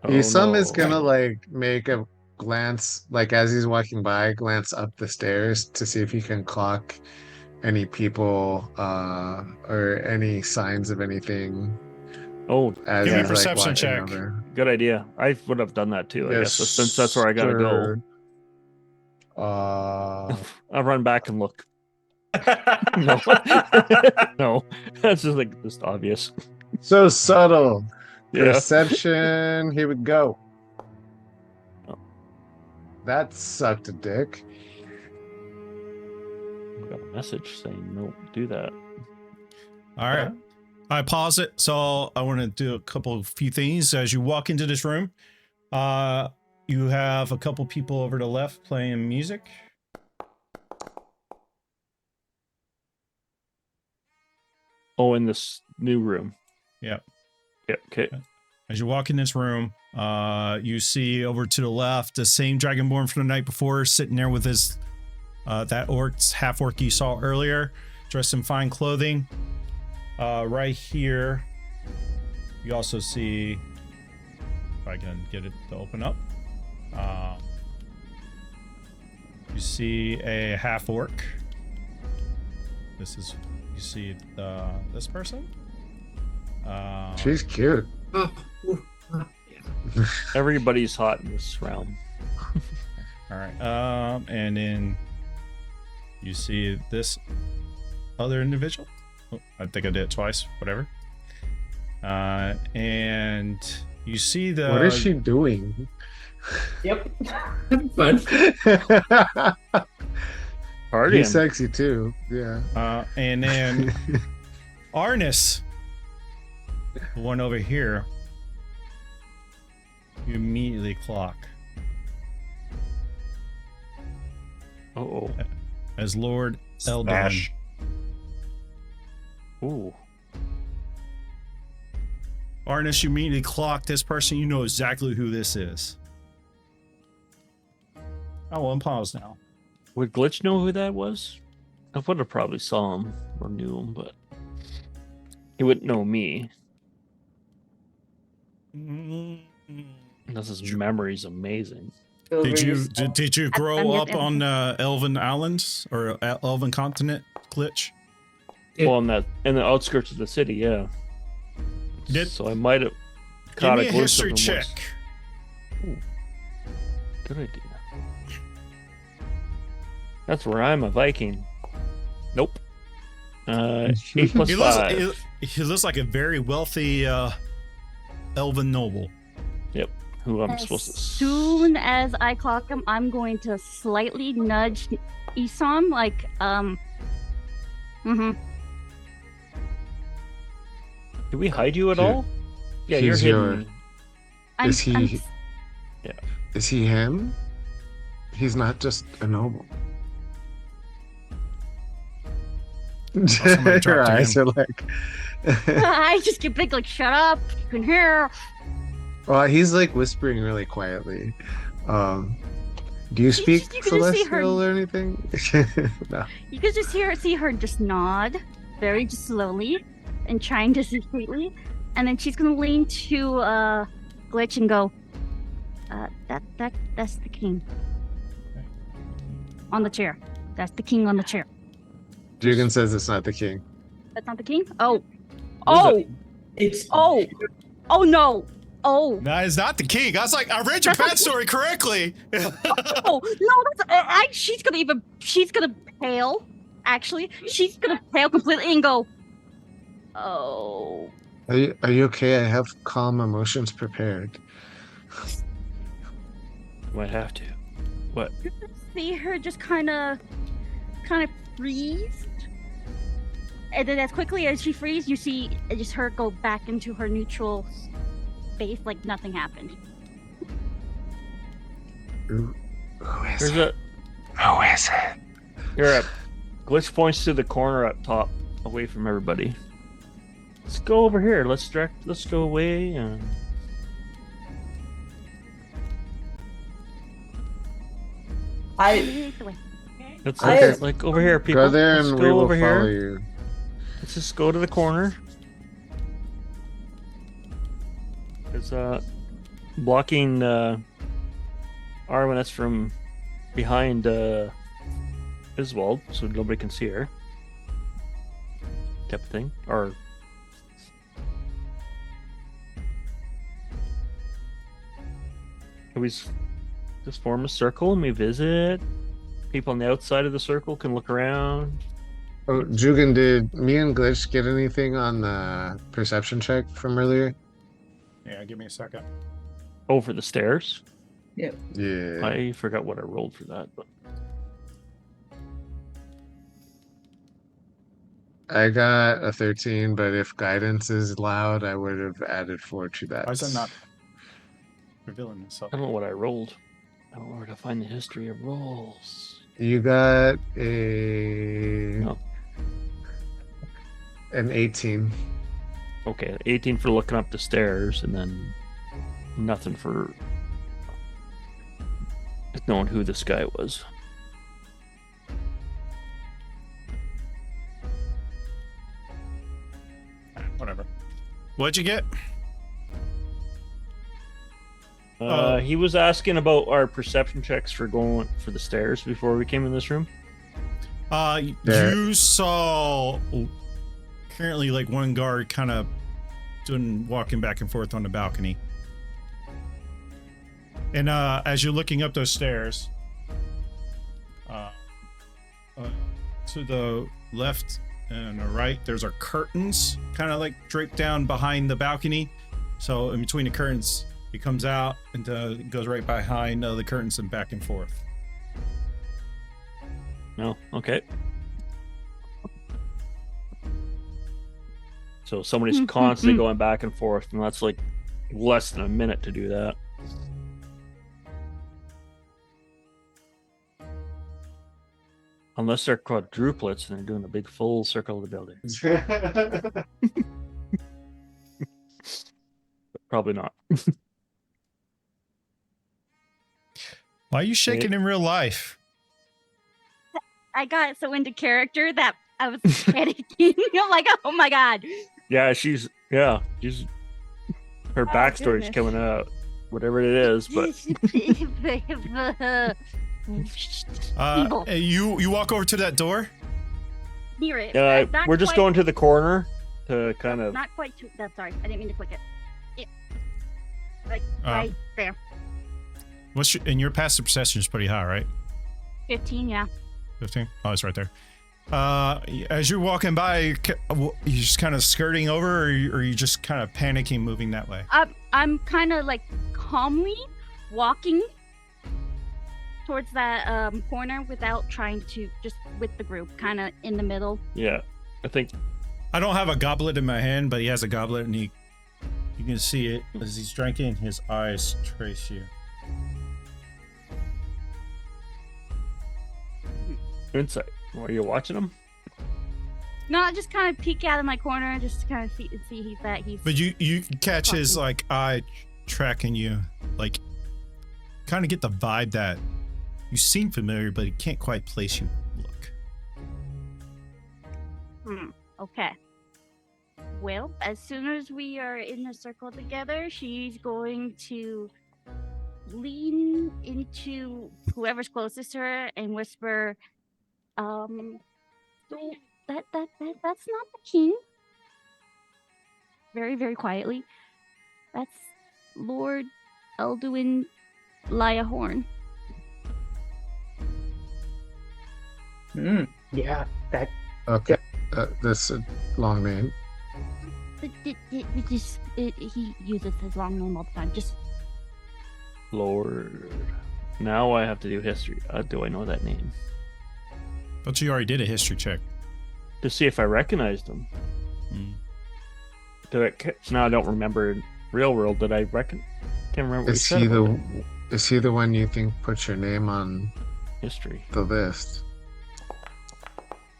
Isam is no. gonna like make a glance, like as he's walking by, glance up the stairs to see if he can clock any people or any signs of anything Oh, as Give me a he's perception like check. walking over. good idea. I would have done that too. I guess since that's where I gotta go. go. I'll run back and look. No, no, that's just obvious. So subtle. Yeah. Perception. Here we go. Oh. That sucked a dick. I got a message saying no, do that. all right. I pause it. So I want to do a few things as you walk into this room. You have a couple people over to the left playing music. Oh, in this new room. Yep. Yeah. Okay. As you walk in this room, you see over to the left the same Dragonborn from the night before sitting there with his that half orc you saw earlier, dressed in fine clothing. Right here, you also see, if I can get it to open up, you see a half orc. You see this person. She's cute. Oh, ooh, yeah. Everybody's hot in this realm. All right. And then you see this other individual. Oh, I think I did it twice. Whatever. And you see the. What is she doing? Yep. Having fun. Partying. He's sexy too. Yeah. And then Arnis, the one over here, you immediately clock Oh. as Lord Eldon. Smash. Ooh. Arnis, you immediately clock this person. You know exactly who this is. I will pause now. Would Glitch know who that was? I would have probably saw him or knew him, but he wouldn't know me. Unless his memory's amazing. Did you grow I'm up on Elven Islands or Elven Continent, Glitch? Yeah. Well, in the outskirts of the city, yeah. So I might have Give caught me a a glimpse history of him check. once. Good idea. That's where I'm a Viking. Nope. 8 plus He 5. looks like a very wealthy Elven noble. Yep. Who I'm As supposed to. soon as I clock him, I'm going to slightly nudge Isam, like, Mm-hmm. Do we hide you at Here. all? Yeah, you're He's hidden. Is he? Is he him? He's not just a noble. somebody Your dropped eyes again. are like. I just get big, like, shut up. You can hear. Well, he's like whispering really quietly. Do you speak you can just see her- celestial or anything? No. You can just see her just nod, very just slowly, and trying discreetly, and then she's gonna lean to Glitch and go, that's the king. On the chair. That's the king on the chair. Jugan says it's not the king. That's not the king? Oh. What is It's Oh no. Oh. No, it's not the king. I was like, I read your backstory correctly. Oh no, that's she's gonna pale. Actually, she's gonna pale completely and go, oh. Are you okay? I have calm emotions prepared. Might have to. What? You can see her just kind of freeze, and then as quickly as she freezes, you see just her go back into her neutral space like nothing happened. Who is There's it? Who is it? You're up. Glitch points to the corner up top, away from everybody. Let's go over here. Let's go away and. I Let's I- like over here, people. Go there Let's and go we will over follow here. you. Let's just go to the corner. There's blocking Arwen that's from behind Isolde, so nobody can see her. Type of thing. Or can we just form a circle and we visit? People on the outside of the circle can look around. Oh, Jugan, did me and Glitch get anything on the perception check from earlier? Yeah, give me a second. Over the stairs. Yeah. I forgot what I rolled for that, but I got a 13, but if guidance is loud, I would have added 4 to that. Why is that not revealing itself? I don't know what I rolled. I don't know where to find the history of rolls. You got a No. an 18. Okay, 18 for looking up the stairs, and then nothing for knowing who this guy was. Whatever. What'd you get? He was asking about our perception checks for going for the stairs before we came in this room. There. You saw currently like one guard kind of walking back and forth on the balcony. And as you're looking up those stairs, to the left and the right, there's our curtains kind of like draped down behind the balcony. So in between the curtains, he comes out and goes right behind the curtains and back and forth. No, okay. So somebody's constantly going back and forth, and that's like less than a minute to do that. Unless they're quadruplets and they're doing a big full circle of the building. Probably not. Why are you shaking in real life? I got so into character that I was panicking. I'm like, oh my god. Yeah, she's her backstory's goodness. coming out, whatever it is, but Evil. You walk over to that door. Near it. Not we're just quite- going to the corner to kind of. Not quite too. That's sorry. I didn't mean to click it. Like Um, right there. And your passive perception is pretty high, right? 15. Yeah. 15. Oh, it's right there. As you're walking by, you just kind of skirting over, or you just kind of panicking, moving that way. I'm kind of like calmly walking towards that corner without trying to, just with the group, kind of in the middle. Yeah. I think I don't have a goblet in my hand, but he has a goblet, and you can see it as he's drinking. His eyes trace you. insight. Are you watching him? No, I just kind of peek out of my corner just to kind of see he's. But you catch his like eye tracking you, like kind of get the vibe that you seem familiar, but he can't quite place you. Look. Okay. Well, as soon as we are in the circle together, she's going to lean into whoever's closest to her and whisper, so that's not the king. Very, very quietly. That's Lord Elduin Liahorn. Yeah, that. Okay. That's a long name. He uses his long name all the time. Just Lord. Now I have to do history. Do I know that name? But you already did a history check. To see if I recognized him. Now I don't remember in real world. Did I reckon? Can't remember. What Is he the one you think put your name on history? The list.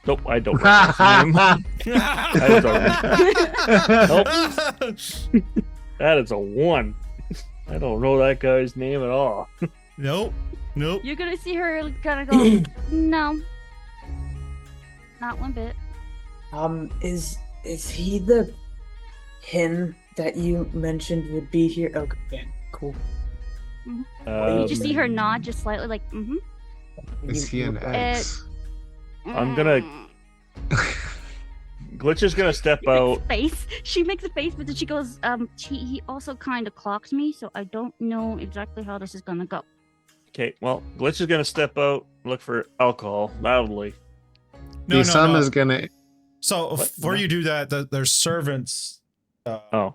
Nope, I don't recognize his name. Nope. That is a 1. I don't know that guy's name at all. Nope. You're gonna see her kind of go, no, not one bit. Is he the him that you mentioned would be here? Okay, yeah, cool. You just see her nod just slightly, like, Is he an X? I'm gonna. Glitch is gonna step out. Face. She makes a face, but then she goes, he also kind of clocks me, so I don't know exactly how this is gonna go. Okay, well, Glitch is gonna step out, look for alcohol loudly. No. Is gonna. So What? before you do that, there's servants. Oh,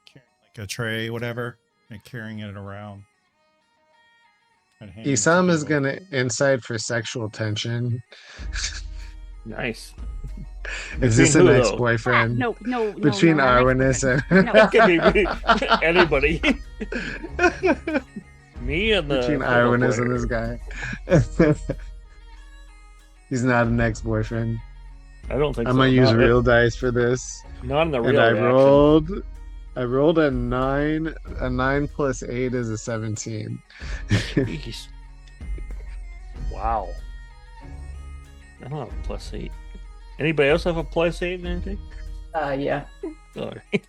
Carrying like a tray, whatever, and carrying it around. Isam is gonna incite for sexual tension. nice. Is this Between an who, though? ex-boyfriend? No. Between not Arwinis ex-boyfriend. It could be anybody. Me and the between Arwinis and this guy. He's not an ex-boyfriend. I don't think I'm so. gonna use Not- real dice for this. Not in the And real I reaction. rolled a 9. A 9 plus 8 is a 17. Jeez. Wow. I don't have a +8. Anybody else have a +8 in anything? Yeah. Alright.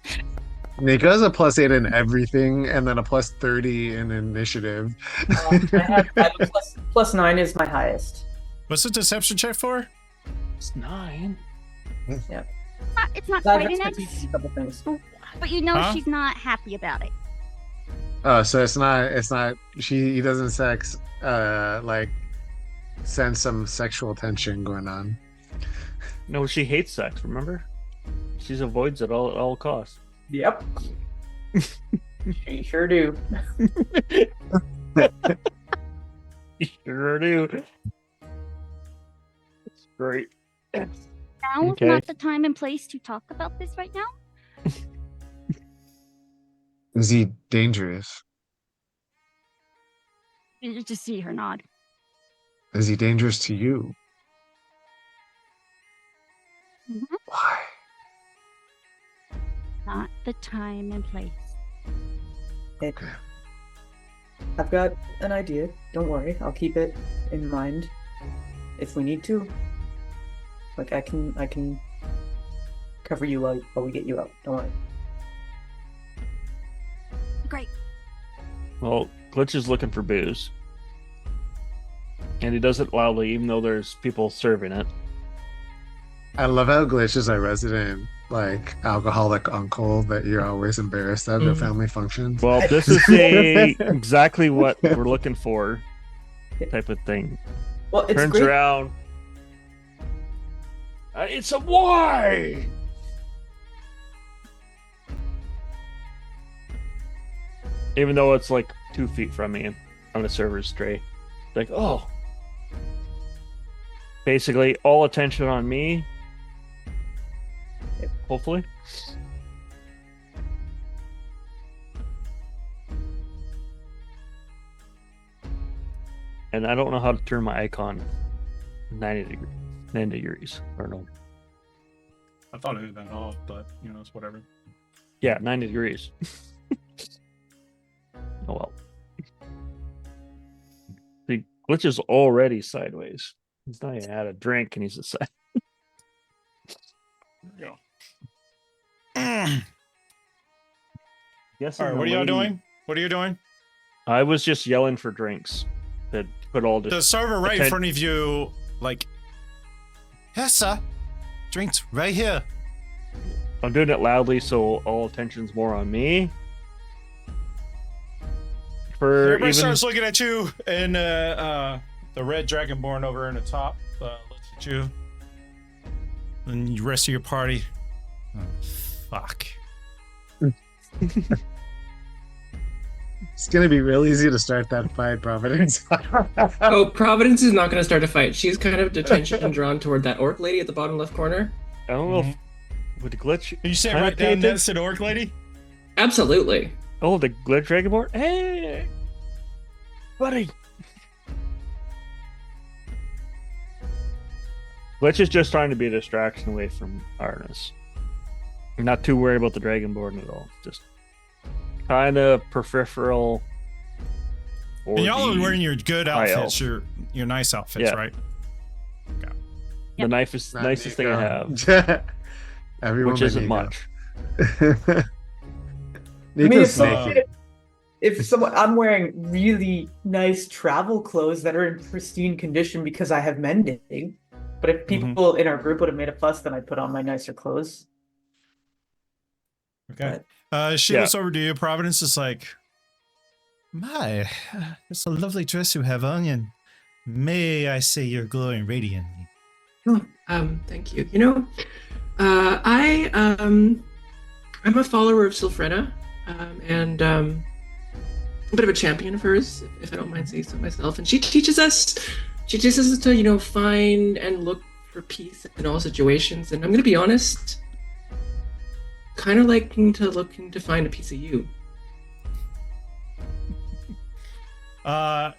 Nico has a +8 in everything, and then a +30 in initiative. I have a plus 9 is my highest. What's the deception check for? It's 9. It's not I have quite an expertise X, in a couple things. but you know Huh? she's not happy about it. Oh, so it's not. He doesn't sense some sexual tension going on. No, she hates sex, remember? She avoids it all at all costs. Yep. You sure do. You sure do. It's great. Now Okay. is not the time and place to talk about this right now. Is he dangerous? You just see her nod. Is he dangerous to you? Mhm. Why? Not the time and place. Okay. I've got an idea. Don't worry. I'll keep it in mind if we need to. Like I can cover you while we get you out. Don't worry. Great. Well, Glitch is looking for booze. And he does it loudly, even though there's people serving it. I love how Glitch is a resident, alcoholic uncle that you're always embarrassed at at family functions. Well, this is exactly what we're looking for type of thing. Well, it's Turns great. around. It's a why? Even though it's like 2 feet from me on the server's tray. Like, oh. basically all attention on me. Hopefully. And I don't know how to turn my icon 90 degrees. Or no. I thought it had been off, but you know, it's whatever. Yeah, 90 degrees. Oh well. The glitch is already sideways. He's not even had a drink and he's a side. Yeah. Yes. All right, what are y'all doing? What are you doing? I was just yelling for drinks. That put all The server right in atten- front of you, like, yes, sir. Drinks right here. I'm doing it loudly, so all attention's more on me. For Everybody even starts looking at you, and the red dragonborn over in the top looks at you. And the rest of your party. Oh, fuck. It's gonna be real easy to start that fight, Providence. Oh, Providence is not going to start a fight. She's kind of detention and drawn toward that orc lady at the bottom left corner. I don't know if with the glitch. You say Can I right pay down attention? next to the orc lady? Absolutely. Oh, the glitch dragonborn. Hey, buddy. Glitch is just trying to be a distraction away from Arnis. I'm not too worried about the dragonborn at all. Just kind of peripheral. And y'all are wearing your good outfits, IL. your nice outfits, Yeah. right? The nicest thing I have, Everyone which but isn't Nico. much. I mean, Nico's if, naked. I'm wearing really nice travel clothes that are in pristine condition because I have mending. But if people in our group would have made a fuss, then I'd put on my nicer clothes. Okay. She Yeah. looks over to you. Providence is like, my, it's a lovely dress you have on, and may I say you're glowing radiantly. Oh, thank you. You know, I'm a follower of Sylphrena, and a bit of a champion of hers, if I don't mind saying so myself. And she teaches us to, you know, find and look for peace in all situations. And I'm gonna be honest, kind of looking to find a piece of you.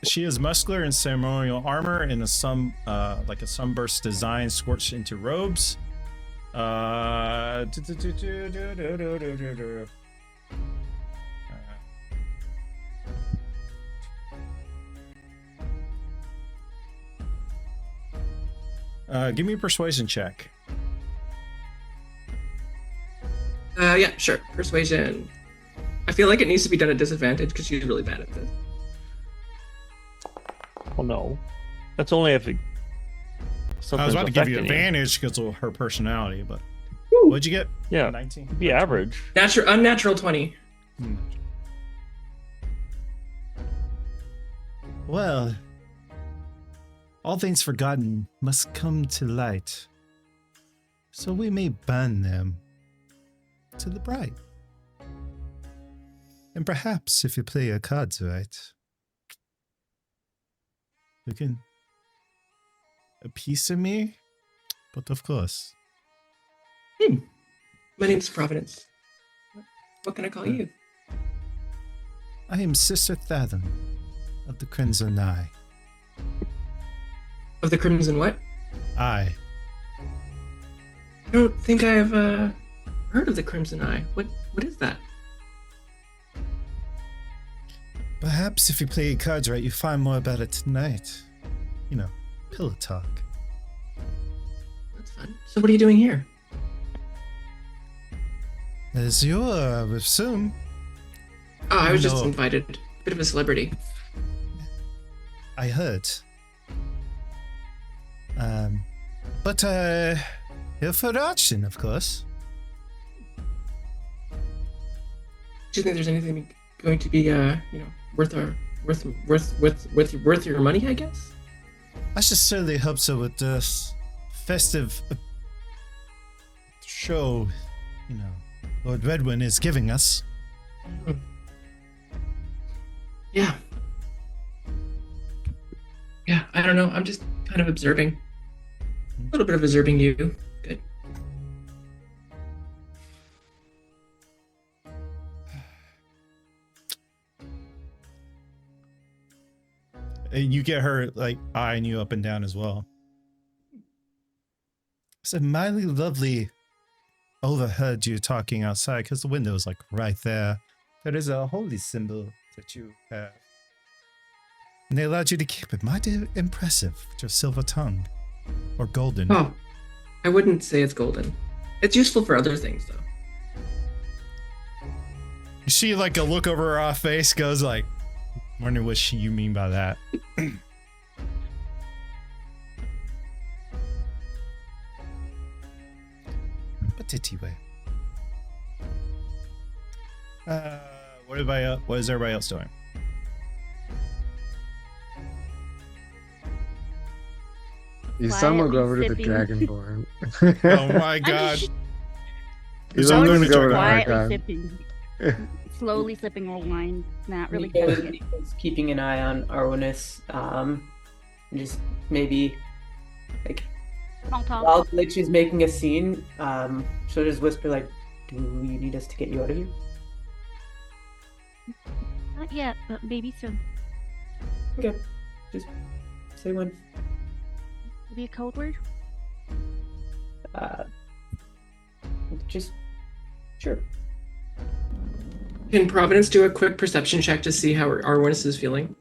She is muscular in ceremonial armor in a like a sunburst design scorched into robes. Give me a persuasion check. Yeah, sure. Persuasion. I feel like it needs to be done at disadvantage because she's really bad at this. Well, no, that's only if it. I was about to give you affecting advantage because of her personality, but what'd you get? Yeah, 19. be average. Unnatural 20. Well, all things forgotten must come to light, so we may burn them to the bright. And perhaps if you play your cards right, you can a piece of me, but of course. My name's Providence. What can I call you? I am Sister Fathom of the Crimson Eye. Of the Crimson what? Eye. I don't think I've heard of the Crimson Eye. What is that? Perhaps if you play your cards right, you find more about it tonight. You know, pillow talk. That's fun. So what are you doing here? As you will soon. Oh, I was just No. invited. Bit of a celebrity. I heard. But here for the auction, of course. Do you think there's anything going to be, you know, worth your money? I guess. I should certainly hope so with this festive show, you know, Lord Redwin is giving us. Yeah. Yeah, I don't know. I'm just kind of observing. A little bit of observing you. Good. And you get her like eyeing you up and down as well. I said, Miley Lovely overheard you talking outside because the window is like right there. There is a holy symbol that you have. And they allowed you to keep it. Mighty impressive with your silver tongue. Or golden. Oh, I wouldn't say it's golden. It's useful for other things, though. You see like a look over her off face goes like, wonder what you mean by that. But anyway. What is everybody else doing? Isam will go over to the Quietly Dragonborn. Oh my god. Isam going to go over to quietly Archon. sipping, slowly sipping her wine, not really Nico touching it. Nico's keeping an eye on Arwanis. Just maybe like Small talk. while Glitch is making a scene, she'll just whisper like, "Do you need us to get you out of here?" Not yet, but maybe soon. Okay, just say when. Maybe a code word. Just sure. Can Providence do a quick perception check to see how Arwanis is feeling?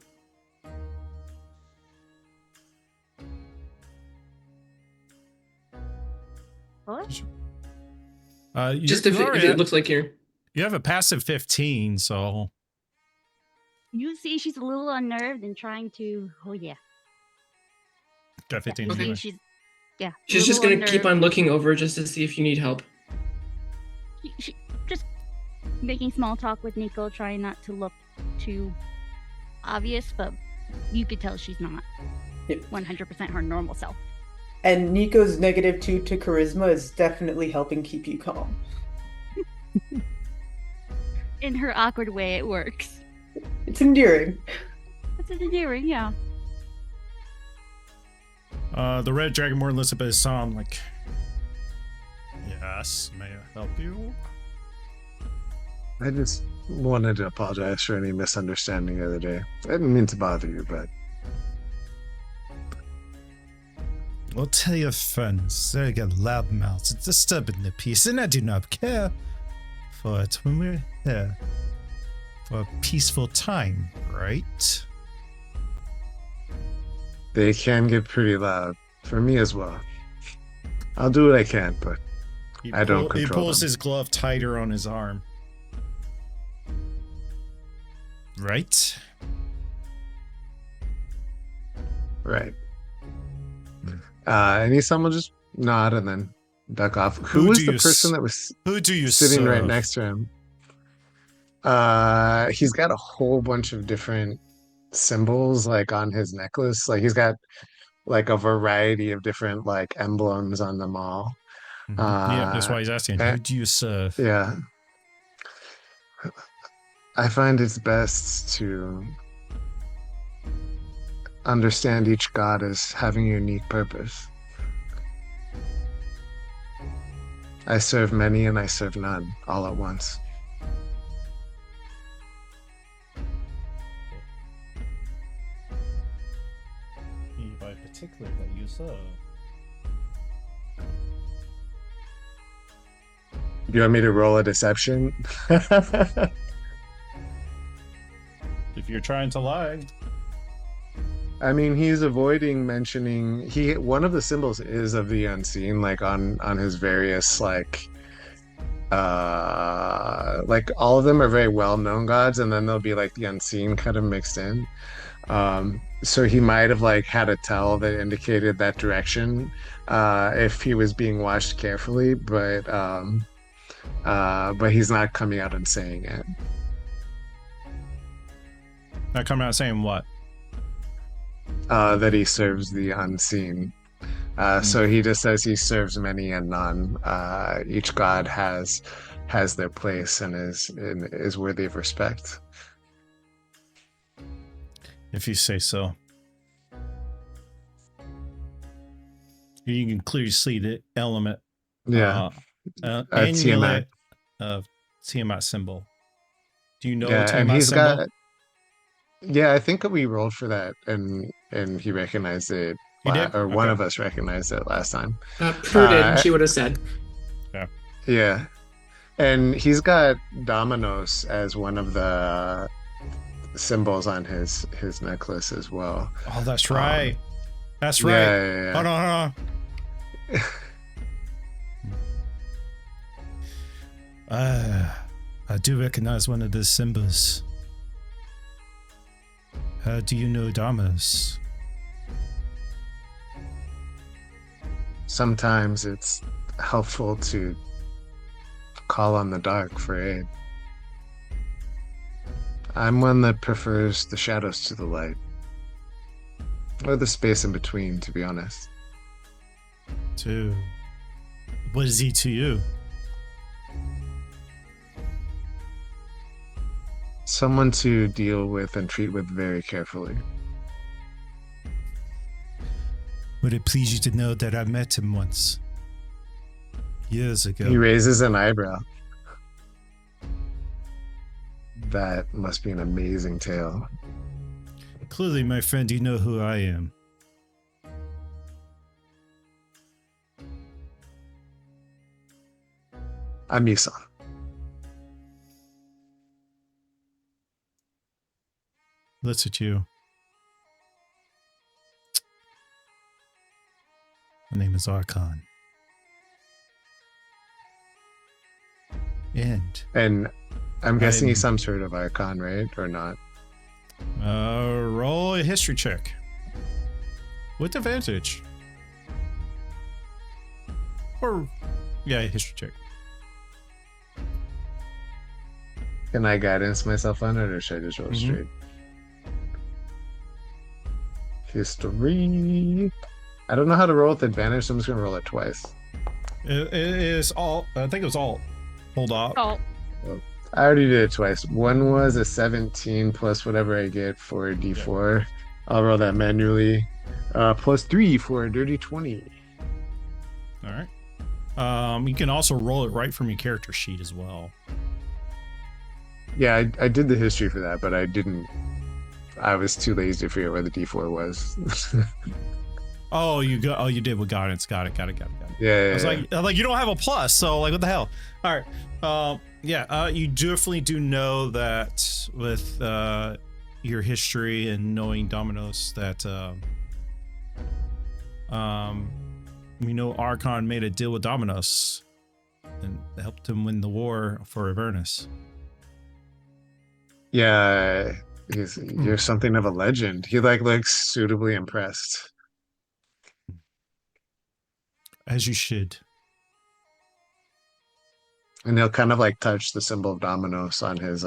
What? Just if it looks like you're... You have a passive 15, so You see, she's a little unnerved and trying to. Oh yeah. got 15 Okay. anyway. She's. Yeah. She's a just little going to keep unnerved. on looking over just to see if you need help. She just making small talk with Nico, trying not to look too obvious, but you could tell she's not Yep. 100% her normal self. And Nico's -2 to charisma is definitely helping keep you calm. In her awkward way, it works. It's endearing. It's endearing, yeah. The red dragonborn looks up at his song like, yes, may I help you? I just wanted to apologize for any misunderstanding the other day. I didn't mean to bother you, but Well, tell your friends, they get loudmouths, it's disturbing the peace, and I do not care for it when we're here for a peaceful time, right? they can get pretty loud for me as well. I'll do what I can, but I don't He control pulls them. his glove tighter on his arm. Right? right. And Isam will just nod and then duck off. Who was do the you person s- that was Who do you sitting right serve? next to him? He's got a whole bunch of different symbols like on his necklace. Like he's got like a variety of different like emblems on them all. Yeah, that's why he's asking. uh, Who do you serve? Yeah. I find it's best to understand each god as having a unique purpose. I serve many and I serve none all at once. By particular that you serve. Do you want me to roll a deception? If you're trying to lie. I mean, he's avoiding mentioning one of the symbols is of the unseen, like on his various like all of them are very well known gods, and then there'll be like the unseen kind of mixed in. So he might have like had a tell that indicated that direction if he was being watched carefully, but he's not coming out and saying it. Not coming out saying what? That he serves the unseen. So he just says he serves many and none. Each god has their place and is worthy of respect. If you say so. You can clearly see the element. Yeah. Amulet of Tiamat symbol. Do you know Yeah, and Tiamat he's symbol? got. Yeah, I think we rolled for that, and he recognized it, You did? or one Okay. of us recognized it last time. Prudent, she would have said. Yeah, and he's got Dominoes as one of the symbols on his necklace as well. Oh, that's right. That's Yeah, right. yeah, yeah. Hold on. I do recognize one of the symbols. How do you know Damas? Sometimes it's helpful to call on the dark for aid. I'm one that prefers the shadows to the light. Or the space in between, to be honest. What is he to you? Someone to deal with and treat with very carefully. Would it please you to know that I met him once? Years ago. He raises an eyebrow. That must be an amazing tale. Clearly, my friend, you know who I am. I'm Misa. Looks at you. My name is Archon. And I'm guessing he's I'm- some sort of icon, right? Or not? Roll a history check. With advantage. Or, yeah, a history check. Can I guidance myself on it, or should I just roll straight? History. I don't know how to roll with advantage, so I'm just gonna roll it twice. It is all. I think it was all. Hold up. Oh, I already did it twice. One was a 17 plus whatever I get for a D4. I'll roll that manually. Plus 3 for a dirty 20. All right. You can also roll it right from your character sheet as well. Yeah, I did the history for that, but I didn't. I was too lazy to figure out where the D4 was. Oh, you did with guidance. Got it. Yeah. I was like, you don't have a plus, so like, what the hell? All right. You definitely do know that with your history and knowing Dominoes that we know Archon made a deal with Dominoes and helped him win the war for Avernus. Yeah, you're something of a legend. He looks suitably impressed. As you should. And he'll kind of touch the symbol of Dominoes on his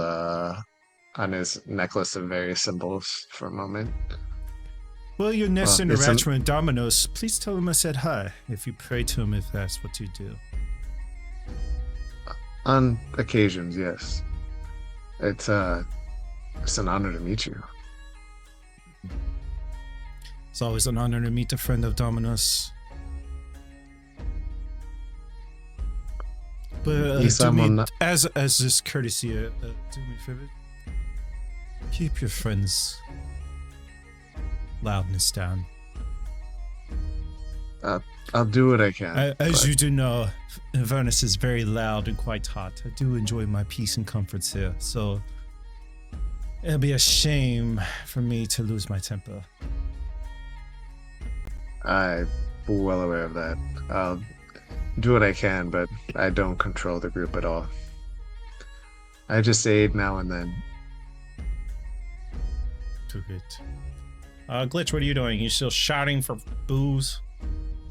necklace of various symbols for a moment. Well, your next Well, it's interaction with Dominoes, please tell him I said hi if you pray to him, if that's what you do. On occasions, yes. It's an honor to meet you. It's always an honor to meet a friend of Dominoes. But as this courtesy, do me a favor. Keep your friends' loudness down. I'll do what I can. As you do know, Avernus is very loud and quite hot. I do enjoy my peace and comforts here, so it'll be a shame for me to lose my temper. I'm well aware of that. I'll do what I can, but I don't control the group at all. I just aid now and then. Too good. Glitch, what are you doing? You still shouting for booze?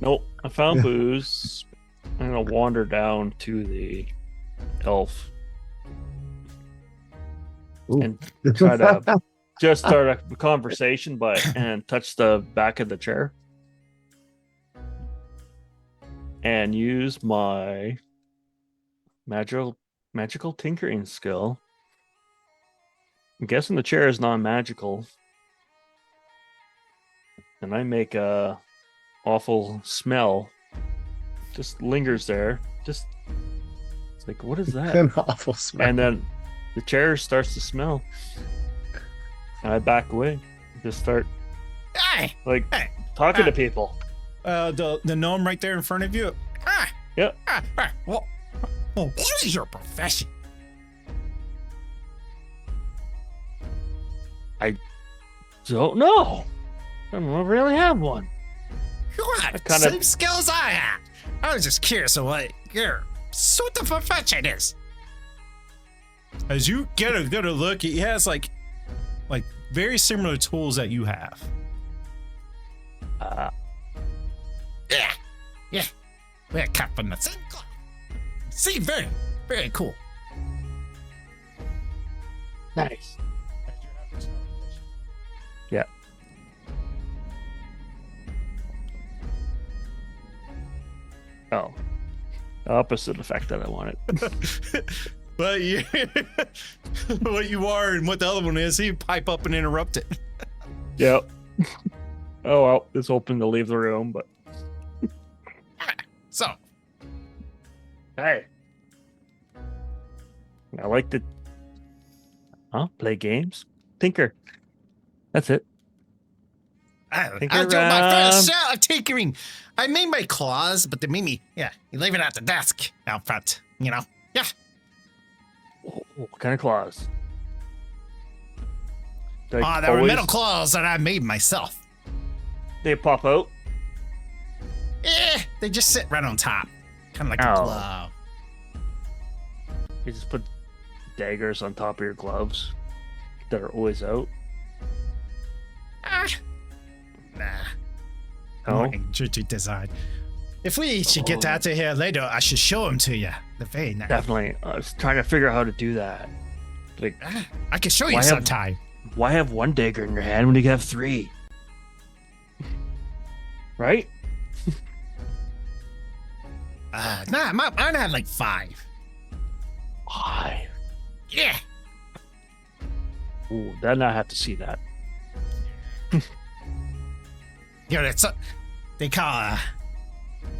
Nope, I found booze. I'm gonna wander down to the elf Ooh. and try to just start a conversation, and touch the back of the chair and use my magical tinkering skill. I'm guessing the chair is non-magical, and I make a awful smell just lingers there. It's like, what is that? An awful smell. And then the chair starts to smell. And I back away. Just start Hey, talking to people. the gnome right there in front of you. Yep. Well, what is your profession? Don't know. I don't really have one. You have I kinda- same skills I have. I was just curious of what your sort of profession is. As you get a good look, he has like very similar tools that you have. Yeah. We're cut from the same cloth. See, very cool. Nice. Yeah. Oh. The opposite effect that I wanted. But you, what you are and what the other one is, he pipe up and interrupt it. Yep. Oh well, it's open to leave the room, but So, hey. I like to play games. Tinker. That's it. I Tinker do my first around. shot of tinkering. I made my claws, but they made me, you leave it at the desk out front, Yeah. Oh, what kind of claws? They were metal claws that I made myself. They pop out. They just sit right on top. Kind of like Oh. a glove. You just put daggers on top of your gloves that are always out. Nah. Oh, More intricate design. If we should get out of here later, I should show them to you. They're very nice. definitely. I was trying to figure out how to do that. Like, I can show you Why have- sometime. why have one dagger in your hand when you can have three? Right? Mine had like 5. Why? Yeah. Ooh, then I have to see that. That's they call.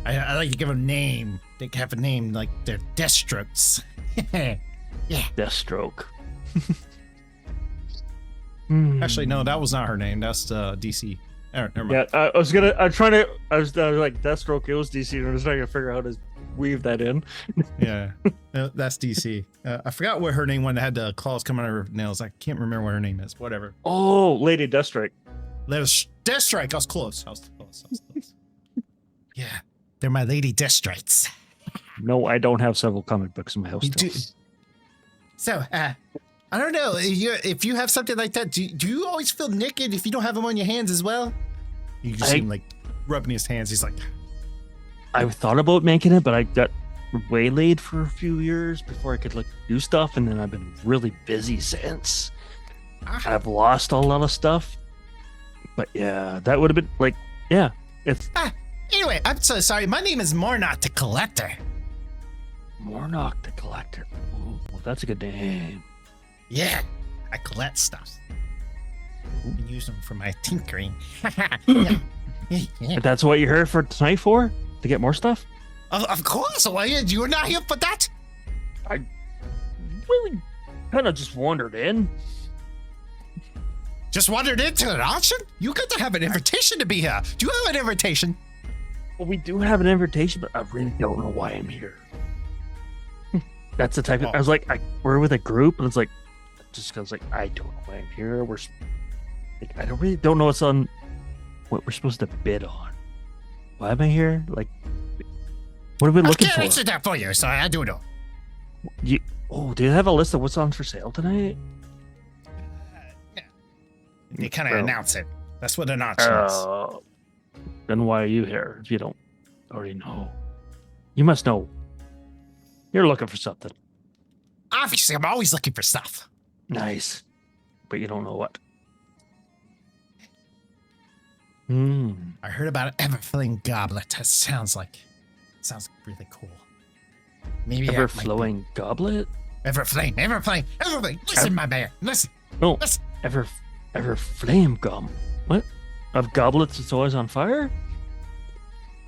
I like to give them a name. They have a name like they're Deathstrokes. Deathstroke. Actually, no, that was not her name. That's DC. Never mind. Yeah, I was like, Deathstroke, it was DC, and I was trying to figure out how to weave that in. Yeah, that's DC. I forgot what her name when it had the claws coming out of her nails. I can't remember what her name is. Whatever. Oh, Lady Deathstrike. That was Deathstrike. I was close. Yeah, they're my Lady Deathstrikes. No, I don't have several comic books in my house. You do- Still. So, I don't know. If you have something like that, do you always feel naked if you don't have them on your hands as well? You just see him like rubbing his hands. He's like, I thought about making it, but I got waylaid for a few years before I could do stuff, and then I've been really busy since. I've lost a lot of stuff. But yeah, that would have been it's Anyway, I'm so sorry. My name is Mornok the Collector. Mornok the Collector. Ooh, that's a good name. Yeah, I collect stuff. And use them for my tinkering. Yeah. But that's what you're here for tonight for? To get more stuff? Of course, Wyatt. You were not here for that. Really kind of just wandered in. Just wandered into an auction? You got to have an invitation to be here. Do you have an invitation? Well, we do have an invitation, but I really don't know why I'm here. That's the type of. I was like, we're with a group, and it's like, just because I don't know why I'm here. I don't know what's on, what we're supposed to bid on. Why am I here? What are we looking I can't for? answer that for you. Sorry, I do know. Do you have a list of what's on for sale tonight? They kind of Oh. announce it. That's what an auction is. Then why are you here if you don't already know? You must know. You're looking for something. Obviously, I'm always looking for stuff. Nice. But you don't know what. I heard about an ever-flowing goblet. That sounds really cool. Maybe that might be- Ever-flowing goblet? Ever-flame. Listen, my man. Listen. No. Listen. Ever flame gum. What? Of goblets that's always on fire?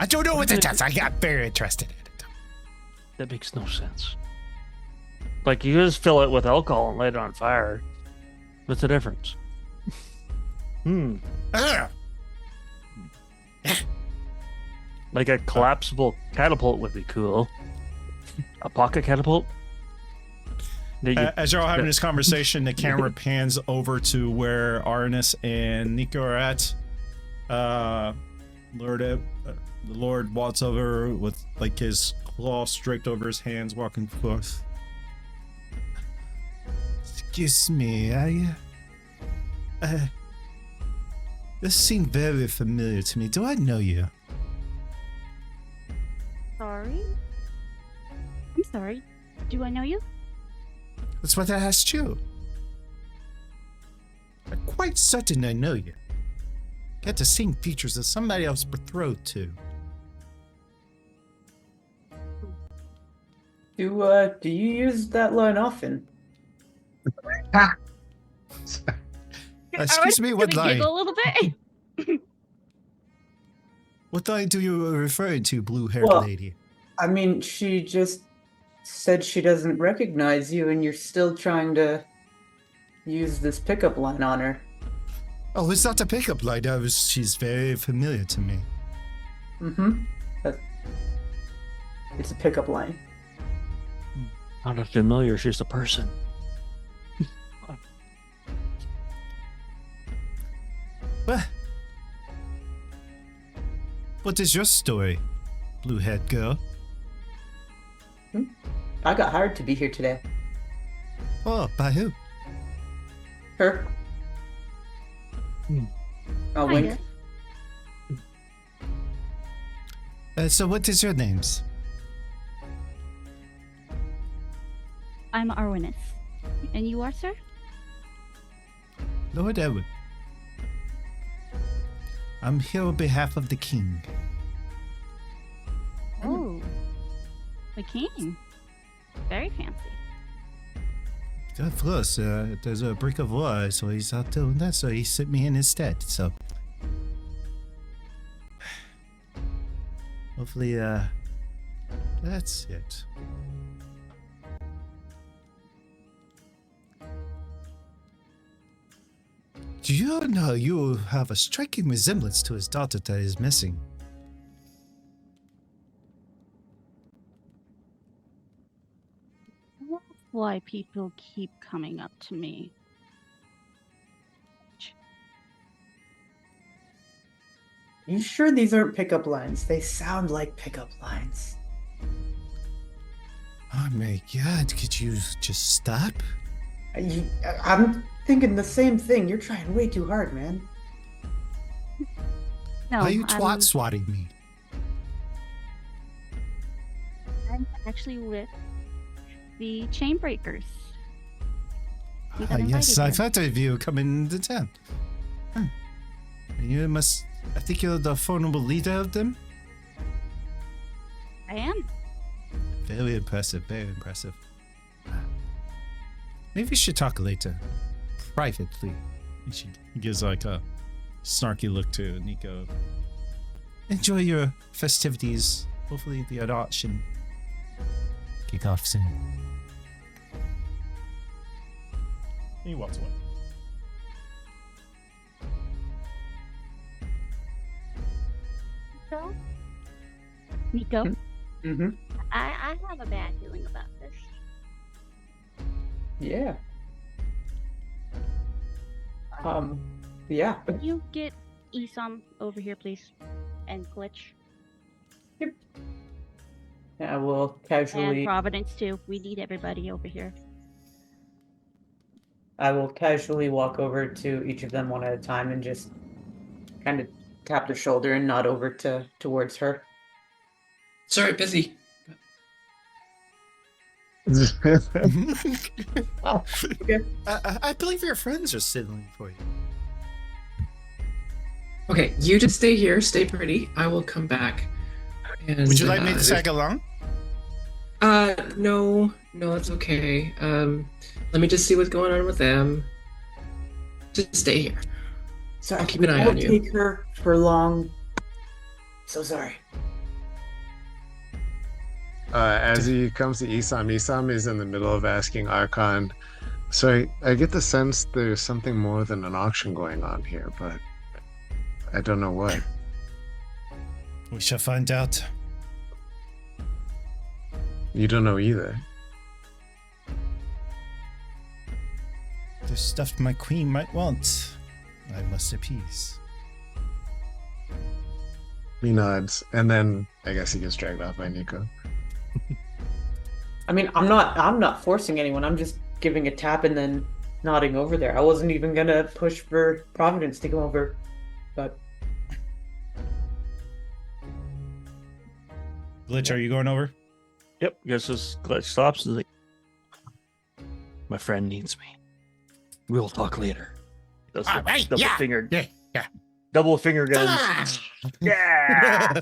I don't know what it does. I got very interested in it. That makes no sense. Like, you just fill it with alcohol and light it on fire. What's the difference? Like a collapsible catapult would be cool. A pocket catapult? As you're all having this conversation, the camera pans over to where Arnis and Nico are at. The Lord walks over with like his claw draped over his hands, walking forth. Excuse me, this seemed very familiar to me. Do I know you? Sorry? I'm sorry. Do I know you? That's what I asked you. I'm quite certain I know you. Got the same features as somebody else betrothed to. Do you use that line often? Excuse me, what line? Giggle a little bit. What line do you referring to, blue-haired Well, lady? I mean, she just said she doesn't recognize you, and you're still trying to use this pickup line on her. Oh, it's not a pickup line. She's very familiar to me. Mm-hmm. It's a pickup line. Not a familiar, she's a person. What is your story, blue-haired girl? I got hired to be here today. Oh, by who? Her. I'll wink. So what is your names? I'm Arwinis. And you are, sir? Lord Edward. I'm here on behalf of the king. Oh. The king. Very fancy. Of course, there's a break of war, so he's out doing that, so he sent me in instead, so... Hopefully, that's it. Do you know you have a striking resemblance to his daughter that is missing? That's why people keep coming up to me. You sure these aren't pickup lines? They sound like pickup lines. Oh my god, could you just stop? I'm thinking the same thing. You're trying way too hard, man. No, Are you twat swatting me? I'm actually with the Chainbreakers. We got Yes, invited I here. thought of you coming to town. You must... I think you're the formidable leader of them? I am. Very impressive, very impressive. Maybe we should talk later. Privately. And she gives like a snarky look to Nico. Enjoy your festivities. Hopefully the adoption kick off soon. He walks away. Nico, Mm-hmm. I have a bad feeling about this. Yeah. Yeah. Can you get Isom over here, please? And Glitch. Yeah, we'll And casually. Providence, too. We need everybody over here. I will casually walk over to each of them one at a time and just kind of tap their shoulder and nod over towards her. Sorry, busy. I believe your friends are signaling for you. Okay, you just stay here, stay pretty. I will come back. And, Would you like me to tag along? No, it's okay. Let me just see what's going on with them. Just stay here. So I'll keep an eye I won't on you. take her for long. So sorry. As he comes to Isam is in the middle of asking Archon. So I get the sense there's something more than an auction going on here, but I don't know what. We shall find out. You don't know either. There's stuff my queen might want. I must appease. He nods, and then I guess he gets dragged off by Nico. I mean, I'm not forcing anyone. I'm just giving a tap and then nodding over there. I wasn't even gonna push for Providence to go over, but Glitch, are you going over? Yep. Guess this glitch stops and is like, my friend needs me. We'll talk later. That's All right, double yeah. finger. Yeah. Double finger guns. Yeah.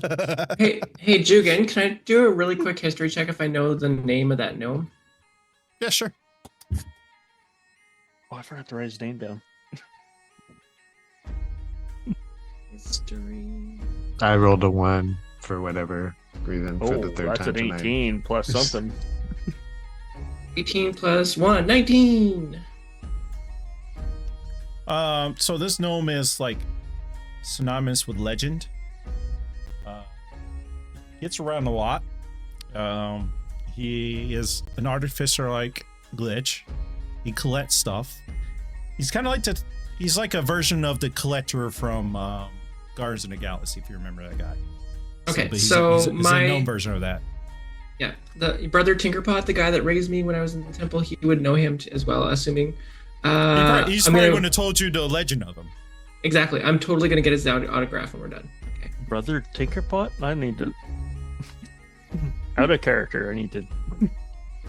Hey, Jugan, can I do a really quick history check if I know the name of that gnome? Yeah, sure. Oh, I forgot to write his name down. History. I rolled a 1 for whatever reason for Oh, the third that's time an tonight. 18 plus something. 18 plus 1, 19. So this gnome is like synonymous with legend. Gets around a lot. He is an artificer like Glitch. He collects stuff. He's kind of like he's like a version of the collector from Guardians of the Galaxy, if you remember that guy. Okay, but he's so a my gnome version of that. yeah, the brother Tinkerpot, the guy that raised me when I was in the temple, he would know him as well, assuming. He's I'm probably gonna- going to told you the legend of him. Exactly. I'm totally gonna get his autograph when we're done. Okay. Brother Tinkerpot? I need to. Out of character. I need to.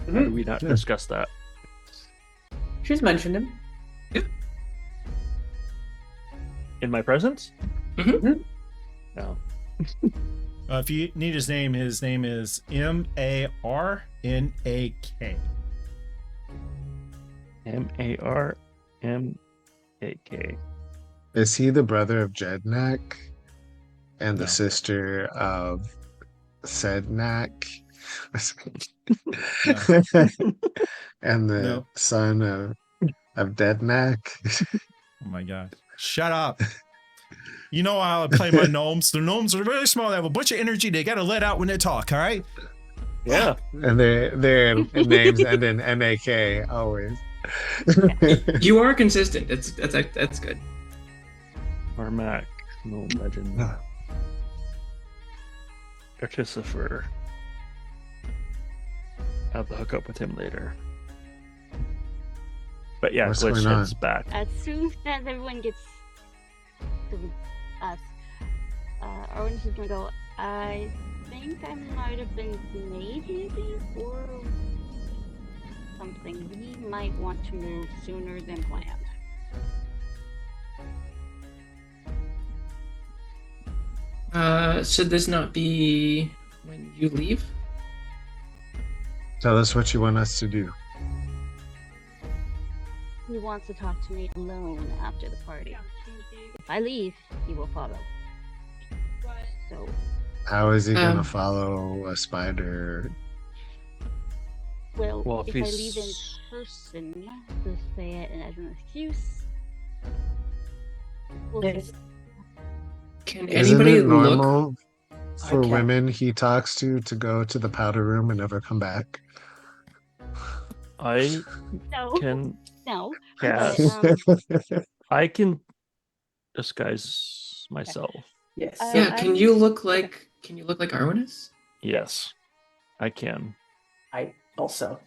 How do we not discuss that? she's mentioned him. In my presence? Mhm. No. If you need his name is Marnak. Marnak. Is he the brother of Jednak and the No. sister of Sednak? And the No. son of Deadnak? Oh my god. Shut up. You know how I play my gnomes. The gnomes are really small. They have a bunch of energy they gotta let out when they talk, all right? Yeah. And their names end in MAK always. You are consistent. That's good. Marnak. No legend. Artificer. I'll have to hook up with him later. But yeah, What's Glitch going heads on? back. As soon as everyone gets to us, Orange is gonna go, I think I might have been made maybe, or something. We might want to move sooner than planned. Should this not be when you leave? Tell us what you want us to do. He wants to talk to me alone after the party. If I leave, he will follow. So, How is he gonna Um, follow a spider? Well, if if I leave in he's- person, to say it as an excuse, we'll Yes. Can Isn't anybody it look? normal for can't- women he talks to go to the powder room and never come back? I no, can no. cast. But, I can disguise myself. Yes. Yeah, I- can you look like Arwanis? Yes, I can. I also.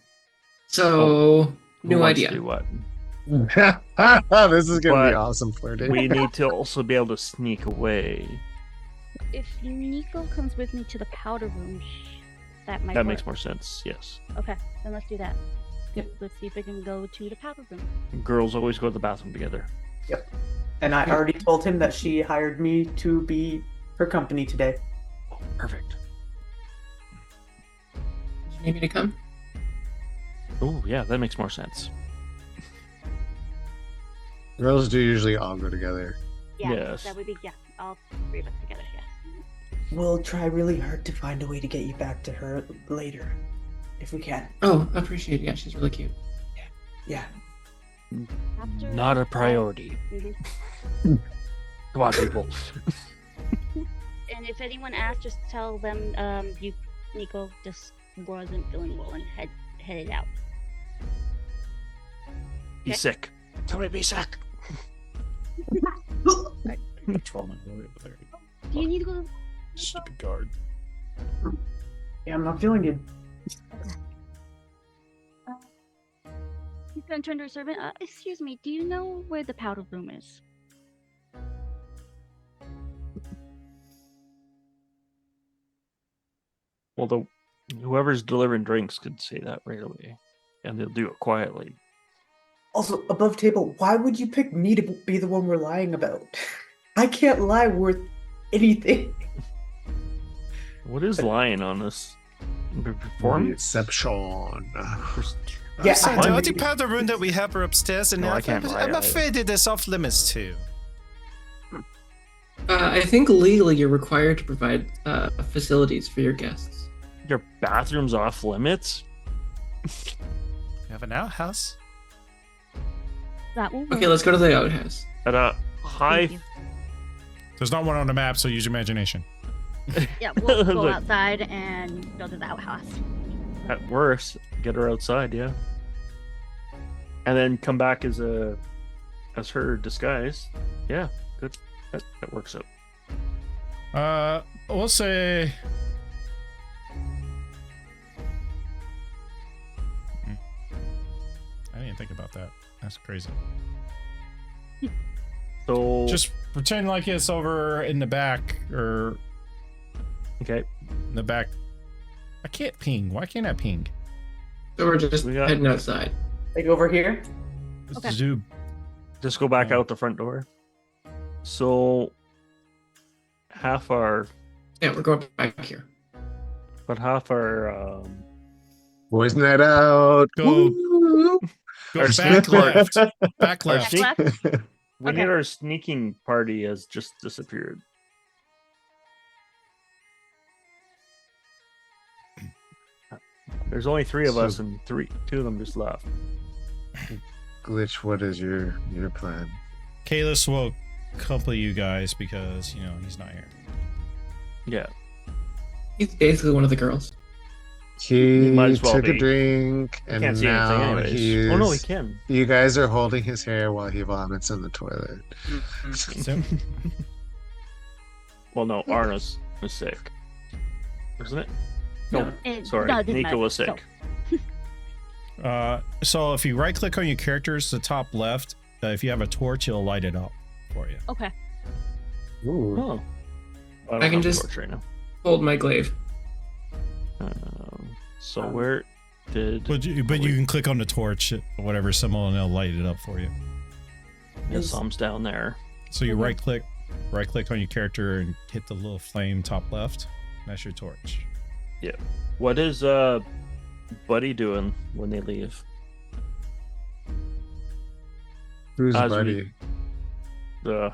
So Who new wants to idea. do what? This is gonna But be awesome flirting. We need to also be able to sneak away. if Nico comes with me to the powder room, that might That work. makes more sense. Yes. Okay, then let's do that. Yep. Let's see if we can go to the powder room. Girls always go to the bathroom together. And I already told him that she hired me to be her company today. Oh, perfect. Do you need me to come? Oh, yeah, that makes more sense. Girls do usually all go together. Yeah, Yes. that would be all three of us together. Yes. we'll try really hard to find a way to get you back to her later, if we can. Oh, appreciate it. Yeah, she's really cute. Yeah. After Not a priority. Mhm. Come on, people. And if anyone asks, just tell them Nico just wasn't feeling well and headed out. Be Okay. sick. Tell me to be sick. Control my boy over there. Do you need to go? Stupid guard. Yeah, I'm not feeling good. He's gonna turn to a servant. Excuse me. Do you know where the powder room is? Well, whoever's delivering drinks could say that right away, and they'll do it quietly. Also, above table, why would you pick me to be the one we're lying about? I can't lie worth anything. What is lying on this performance? Deception. Yeah, So I- the only powder room that we have are upstairs, and No, I can't lie, I'm I- afraid it is off limits too. I think legally you're required to provide facilities for your guests. Your bathroom's off limits? We have an outhouse. That will work. Okay, let's go to the outhouse. At a high. Thank you. There's not one on the map, so use your imagination. Yeah, we'll go Look. outside and go to the outhouse. At worst, get her outside, yeah. And then come back as her disguise. Yeah, good. That works out. We'll say. I didn't think about that. That's crazy. So Just pretend like it's over in the back, or okay. in the back. I can't ping. Why can't I ping? So we're just We got- heading outside. Like over here? Okay. Zoom. Just go back Yeah. out the front door. So half our Yeah, we're going back here. Boys night out. Go- Woo! Go Our back sneak part. left. Back Our left. sneak- Left? we Okay. need our sneaking party has just disappeared. There's only three of us, and two of them just left. Glitch, what is your plan? Kalis will accompany you guys because, he's not here. Yeah. He's basically one of the girls. He might as well took be. a drink, and Can't see anything, now anyways. he's. Oh no, he can. You guys are holding his hair while he vomits in the toilet. So, Well, no, Arna's was sick, wasn't it? No, sorry, No, it didn't Nico matter. was sick. so if you right click on your characters, the top left, if you have a torch, it'll light it up for you. Okay. Ooh. Oh, don't I can have a just- torch right now. Hold my glaive. So where did But you can click on the torch, whatever symbol, and it'll light it up for you. Isom's down there? So you right click on your character and hit the little flame top left. That's your torch. What is Buddy doing when they leave? Who's As we- buddy?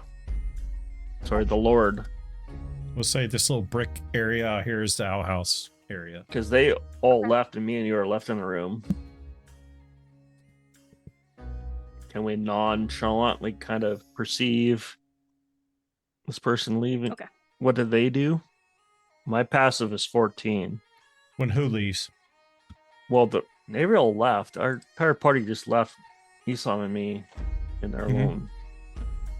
The Lord, We'll say this little brick area out here is the outhouse area. because they all left, and me and you are left in the room. Can we nonchalantly kind of perceive this person leaving? Okay. What did they do? My passive is 14. When who leaves? Well, they all left. Our entire party just left Isom and me in there Mhm. alone.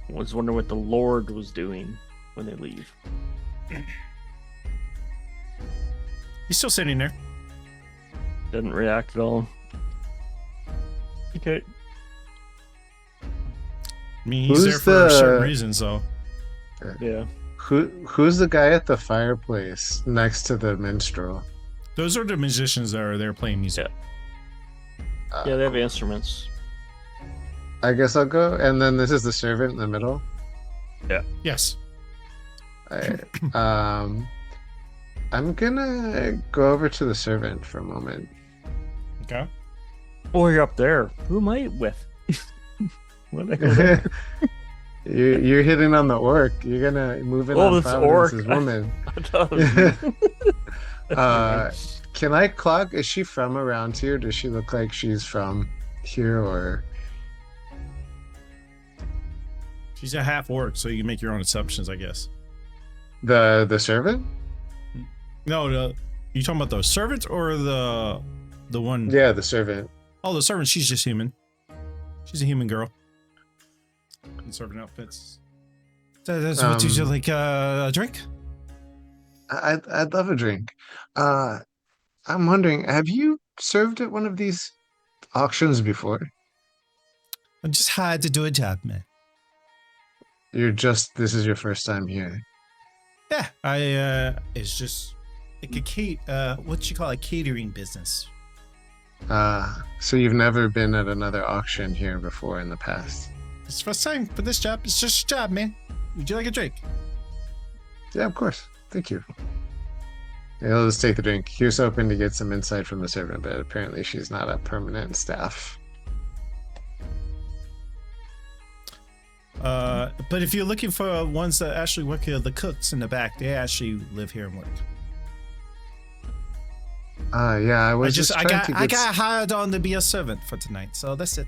I was wondering what the Lord was doing when they leave. He's still sitting there. Didn't react at all. Okay. I mean, he's there Who's for the- certain reasons, though. Yeah. Who's the guy at the fireplace next to the minstrel? Those are the musicians that are there playing music. Yeah, they have instruments. I guess I'll go. And then this is the servant in the middle. Yes. I'm gonna go over to the servant for a moment. Okay. Oh, you're up there. Who am I with? What the heck? You're hitting on the orc. You're gonna move in Oh, on this Providence's orc. woman. I thought it was- Can I clock? Is she from around here? Does she look like she's from here or? She's a half orc, so you can make your own assumptions, I guess. The servant? No, you talking about the servant or the one? Yeah, the servant. Oh, the servant. She's just human. She's a human girl. In servant outfits. That's what you like a drink? I'd love a drink. I'm wondering, have you served at one of these auctions before? I just had to do a job, man. This is your first time here. Yeah, it's just like what you call a catering business. So you've never been at another auction here before in the past? It's the first time for this job. It's just a job, man. Would you like a drink? Yeah, of course. Thank you. Yeah, let's take the drink. He was hoping to get some insight from the servant, but apparently she's not a permanent staff. But if you're looking for ones that actually work here, the cooks in the back, they actually live here and work. Yeah, I got hired on to be a servant for tonight, so that's it.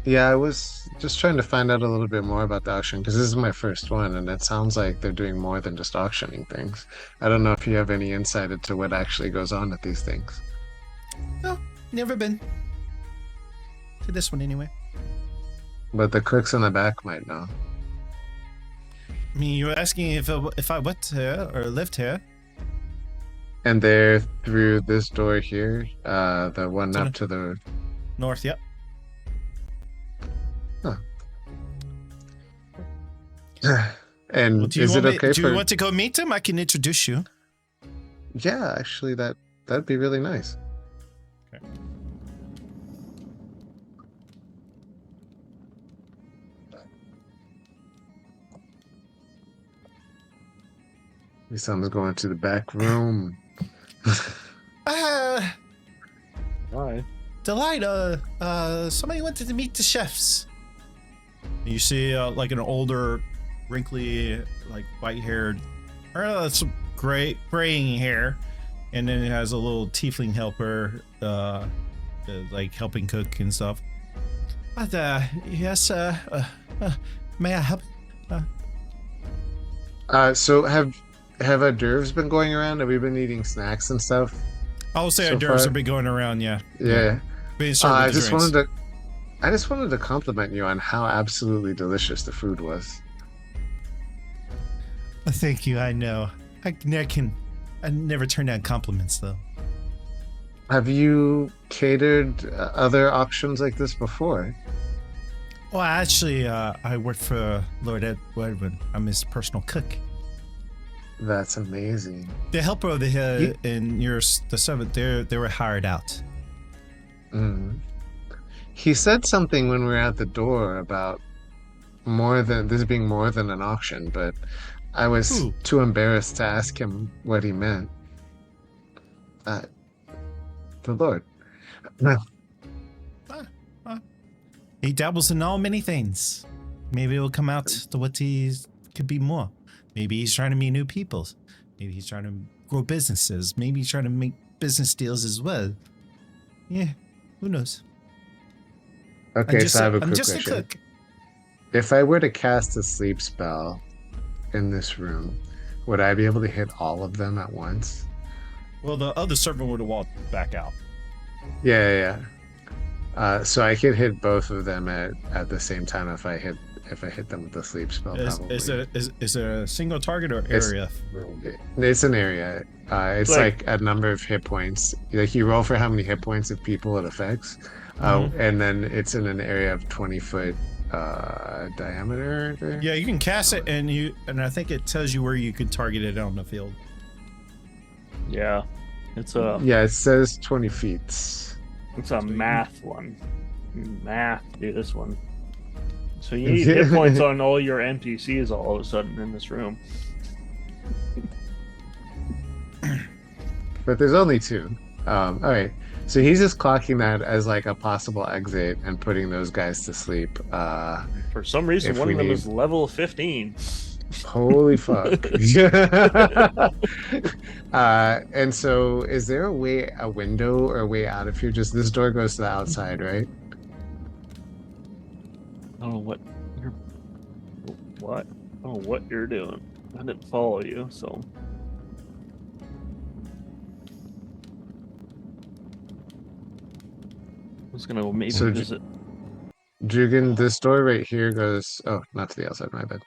Yeah, I was just trying to find out a little bit more about the auction because this is my first one, and it sounds like they're doing more than just auctioning things. I don't know if you have any insight into what actually goes on at these things. No, never been to this one anyway. But the cooks in the back might know. I mean, you were asking if I went here or lived here. And they're through this door here, the one up to the north. Yep. And Well, is it okay do you want to go meet him? I can introduce you. Yeah, actually, that'd be really nice. Okay. Someone's going to the back room. Why? Delight, somebody wanted to meet the chefs. You see, like an older, wrinkly, like white-haired, or some graying hair, and then it has a little tiefling helper, like helping cook and stuff. But yes, may I help? So have our dervs been going around? Have we been eating snacks and stuff? I will say so our dervs far? have been going around. Yeah. Yeah. Being served I with just drinks. wanted to compliment you on how absolutely delicious the food was. Thank you. I know. I never turn down compliments though. Have you catered other auctions like this before? Well, actually, I work for Lord Edwin. I'm his personal cook. That's amazing. The helper over here and the servant, they were hired out. Mm. He said something when we were at the door about this being more than an auction, but I was too embarrassed to ask him what he meant. The Lord. He dabbles in all many things. Maybe it will come out to what he could be more. Maybe he's trying to meet new people. Maybe he's trying to grow businesses. Maybe he's trying to make business deals as well. Yeah, who knows? Okay, so I have a quick I'm just question. a cook. If I were to cast a sleep spell in this room, would I be able to hit all of them at once? Well, the other servant would have walked back out. Yeah. So I could hit both of them at the same time if I hit them with the sleep spell. Probably. Is it a single target or area? It's an area. It's like a number of hit points. Like you roll for how many hit points of people it affects, and then it's in an area of 20-foot diameter. Yeah, you can cast it, and I think it tells you where you can target it on the field. Yeah, it's Yeah, it says 20 feet. It's a math one. Math, do this one. So you need hit points on all your NPCs all of a sudden in this room. But there's only two. All right. So he's just clocking that as like a possible exit and putting those guys to sleep. For some reason, If one we of them need- is level 15. Holy fuck. And so is there a window or a way out of here? Just this door goes to the outside, right? I don't know what you're. What? I don't know what you're doing. I didn't follow you, so. I was gonna maybe So visit. Jugan, this door right here goes. Oh, not to the outside, my bad.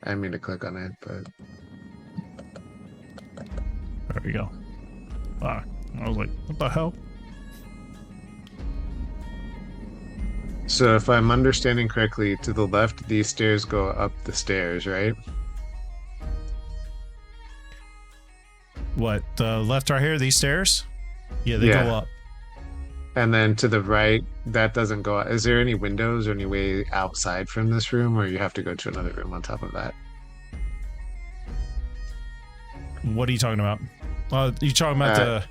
I didn't mean to click on it, but There we go. I was like, what the hell? so if I'm understanding correctly, to the left, these stairs go up the stairs, right? What, the left right here, these stairs? Yeah, they Yeah. go up. And then to the right, that doesn't go. Is there any windows or any way outside from this room, or you have to go to another room on top of that? What are you talking about? You talking about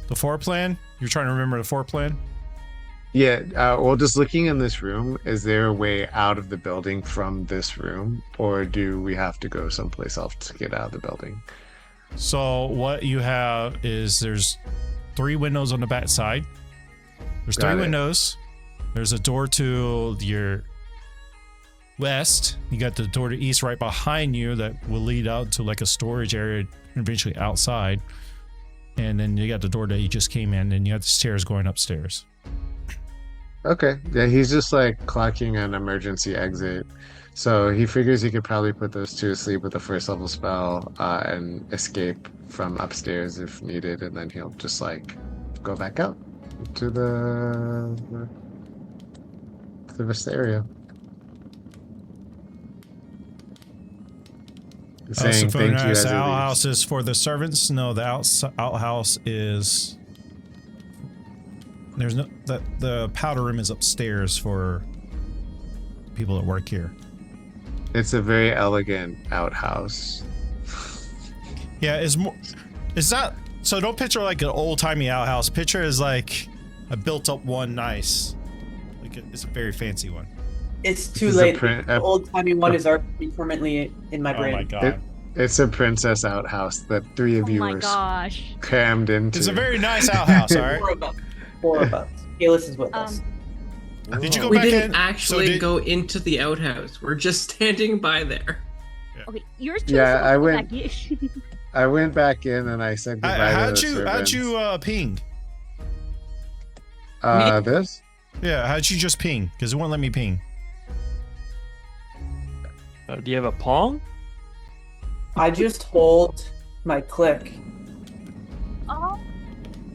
the floor plan? You're trying to remember the floor plan? Yeah, well, just looking in this room, is there a way out of the building from this room, or do we have to go someplace else to get out of the building? So what you have is there's 3 windows on the back side. There's Got 3 it. windows. There's a door to your west. You got the door to east right behind you that will lead out to like a storage area eventually outside. And then you got the door that you just came in, and you got the stairs going upstairs. Okay, yeah, he's just like clocking an emergency exit. So he figures he could probably put those 2 to sleep with a first level spell and escape from upstairs if needed, and then he'll just like go back out to the rest of the area. Saying So thank you nice. as The he leaves. outhouse is for the servants. No, the outhouse is. There's no the powder room is upstairs for people that work here. It's a very elegant outhouse. Yeah, it's more. It's not. So don't picture like an old timey outhouse. Picture is like a built up one, nice. Like it's a very fancy one. It's too This is a late. print- The old timey one is already permanently in my Oh brain. my god. It's a princess outhouse that 3 of Oh you my were gosh. crammed into. It's a very nice outhouse. All right. 4 of us. 4 of us. Kalis is with us. Did you go We back didn't in? actually So did- go into the outhouse. We're just standing by there. Okay, yours too. Yeah, so I go went- back. I went back in and I said goodbye How'd to the you servants. ping? This? Yeah, how'd you just ping? Because it won't let me ping. Do you have a Pong? I just hold my click. Oh,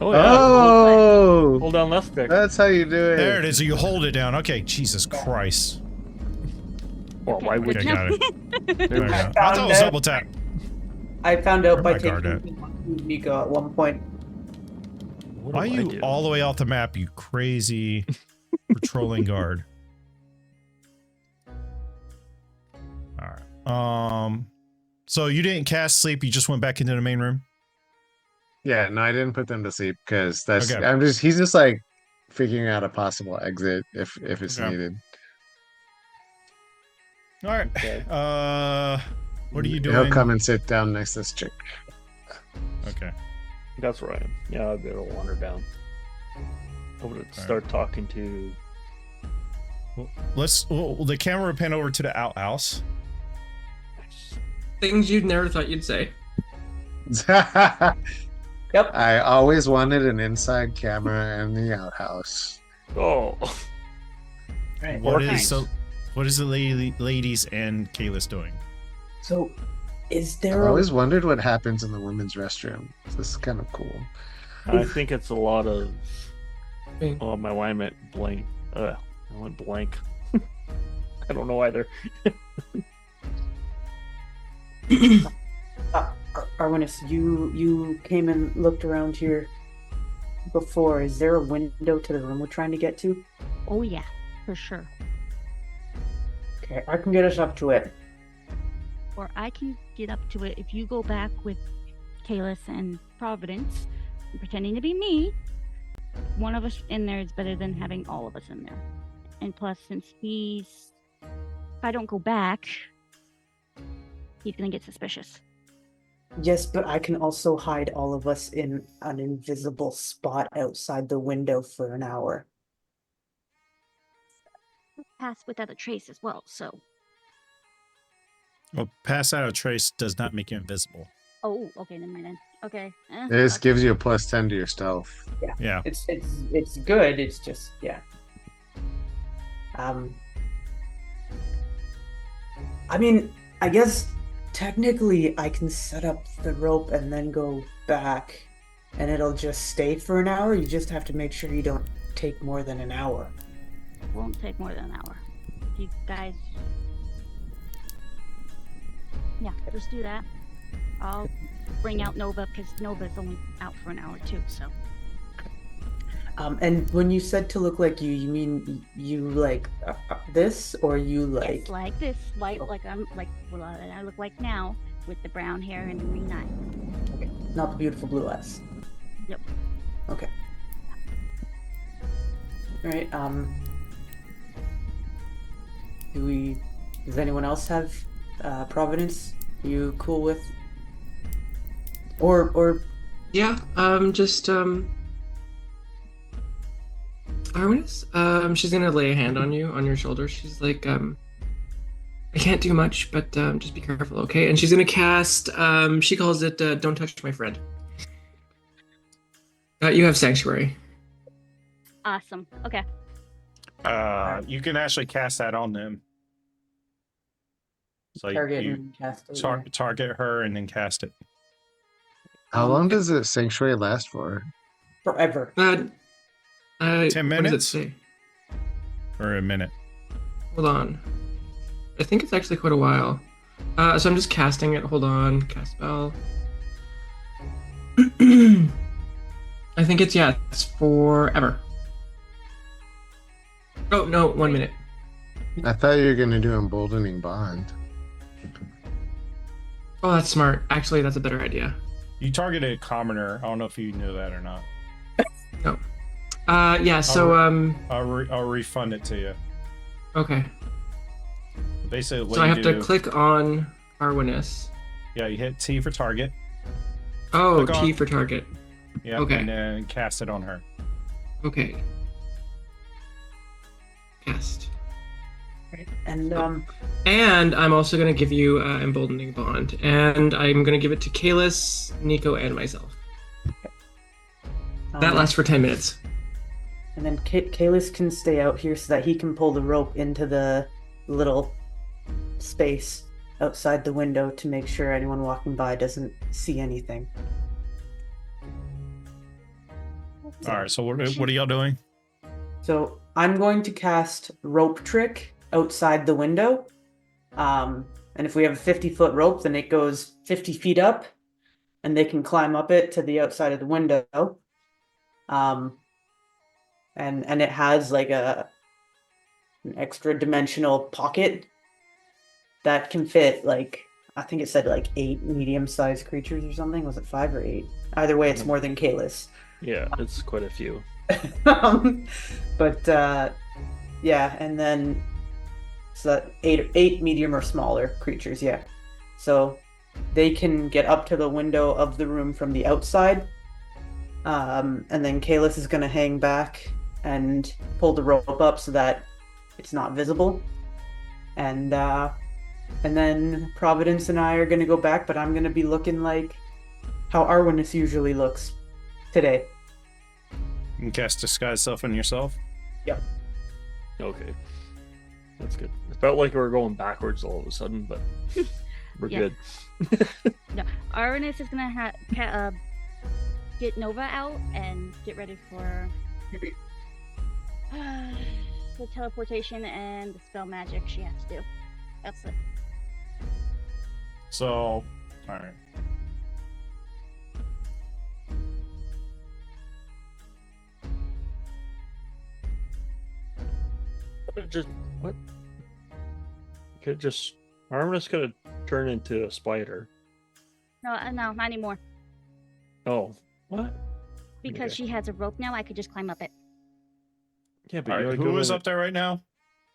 Oh yeah. Oh, Hold down left click. that's how you do it. There it is. You hold it down. Okay, Jesus Christ. Well, why would Okay, you? got it. There we I go. thought it was it. double tap. I found out Where by my guard at? taking Nico at one point. What Why are do I you do? all the way off the map, you crazy patrolling guard? All right. So you didn't cast sleep. You just went back into the main room. Yeah, no, I didn't put them to sleep because that's. Okay. He's just like figuring out a possible exit if it's Okay. needed. All right. Okay. What are you doing? He'll come and sit down next to this chick. Okay. That's where I am. Yeah, I'll be able to wander down. I would start talking to. Well, the camera will pan over to the outhouse. Things you'd never thought you'd say. Yep. I always wanted an inside camera in the outhouse. Oh, Right. What Okay. is the ladies and Kalis doing? So, is I've there a always wondered what happens in the women's restroom. This is kind of cool. I think it's a lot of. Bing. Oh, my mind went blank. I went blank. I don't know either. Arwinis, you came and looked around here before. Is there a window to the room we're trying to get to? oh yeah, for sure. Okay, I can get us up to it. Or I can get up to it if you go back with Kalis and Providence. pretending to be me. One of us in there is better than having all of us in there. And plus, since if I don't go back, he's gonna get suspicious. Yes, but I can also hide all of us in an invisible spot outside the window for an hour. Pass without a trace as well, so. Well, pass out a trace does not make you invisible. Oh, okay, never mind then. Okay. This okay. gives you a +10 to your stealth. Yeah. It's good. It's just I mean, I guess technically I can set up the rope and then go back, and it'll just stay for an hour. You just have to make sure you don't take more than an hour. Won't take more than an hour. If you guys. Yeah, just do that. I'll bring out Nova because Nova's only out for an hour too, so. And when you said to look like you mean you like this, or you like? It's like this, like I'm like what I look like now with the brown hair and the green eyes. Okay, not the beautiful blue eyes. Yep. Okay. All right. Does anyone else have Providence? You cool with? Or Yeah, Artemis, she's gonna lay a hand on you, on your shoulder. She's like, I can't do much, but just be careful, okay? And she's gonna cast, she calls it, Don't Touch My Friend. You have Sanctuary. Awesome. Okay. You can actually cast that on them. So target you and cast it. target her and then cast it. How long does the sanctuary last for? Forever. 10 What does it minutes? say? Or a minute. Hold on. I think it's actually quite a while. So I'm just casting it. Hold on. Cast spell. I think it's forever. Oh, no, 1 minute. I thought you were gonna do emboldening bond. Oh, that's smart. Actually, that's a better idea. You targeted a commoner. I don't know if you knew that or not. No. Yeah, so, I'll refund it to you. okay. Basically, what So I you have do, to click on Arwinus. Yeah, you hit T for target. Oh, Click T on- for target. Yeah, Okay. and then cast it on her. Okay. Cast. And And I'm also going to give you Emboldening Bond. And I'm going to give it to Kalis, Nico, and myself. That lasts for 10 minutes. And then Kalis can stay out here so that he can pull the rope into the little space outside the window to make sure anyone walking by doesn't see anything. All right, so what are y'all doing? So I'm going to cast Rope Trick outside the window. And if we have a 50-foot rope, then it goes 50 feet up, and they can climb up it to the outside of the window. And it has like an extra dimensional pocket that can fit like, I think it said like 8 medium-sized creatures or something. Was it 5 or 8? Either way, it's more than Kalis. Yeah, it's quite a few. But yeah, and then so that eight medium or smaller creatures, yeah. So they can get up to the window of the room from the outside. And then Kalis is gonna hang back and pull the rope up so that it's not visible. And then Providence and I are gonna go back, but I'm gonna be looking like how Arwinus usually looks today. You can cast Disguise Self on yourself. Yep. Okay. That's good. It felt like we were going backwards all of a sudden, but we're Yeah. good. No, Arnis is gonna get Nova out and get ready for the teleportation and the spell magic she has to do. That's it. So, all right. What? Could just Arminus could have turned into a spider. No, not anymore. Oh, what? Because she has a rope now, I could just climb up it. Yeah, but All you right, gotta who go is in up there right now?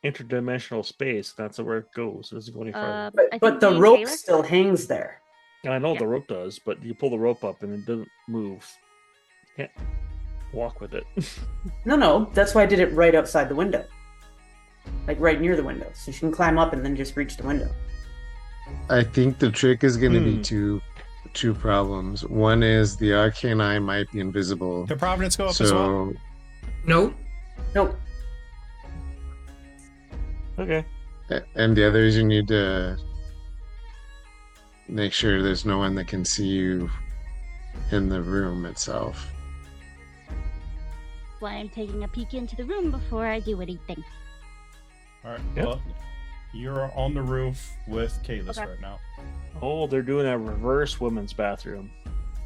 interdimensional space. That's where it goes. It doesn't go any farther. But, I but think the me and rope Taylor? still hangs there. I know Yeah. the rope does, but you pull the rope up and it doesn't move. You can't walk with it. No, that's why I did it right outside the window. Like right near the window. So she can climb up and then just reach the window. I think the trick is going to be Hmm. two problems. One is the arcane eye might be invisible. Can Providence go up as well? So Nope. Nope. Okay. and the other is you need to make sure there's no one that can see you in the room itself. That's why I'm taking a peek into the room before I do anything. All right. Yep. Well, you're on the roof with Kalis Okay. right now. Oh, they're doing a reverse women's bathroom.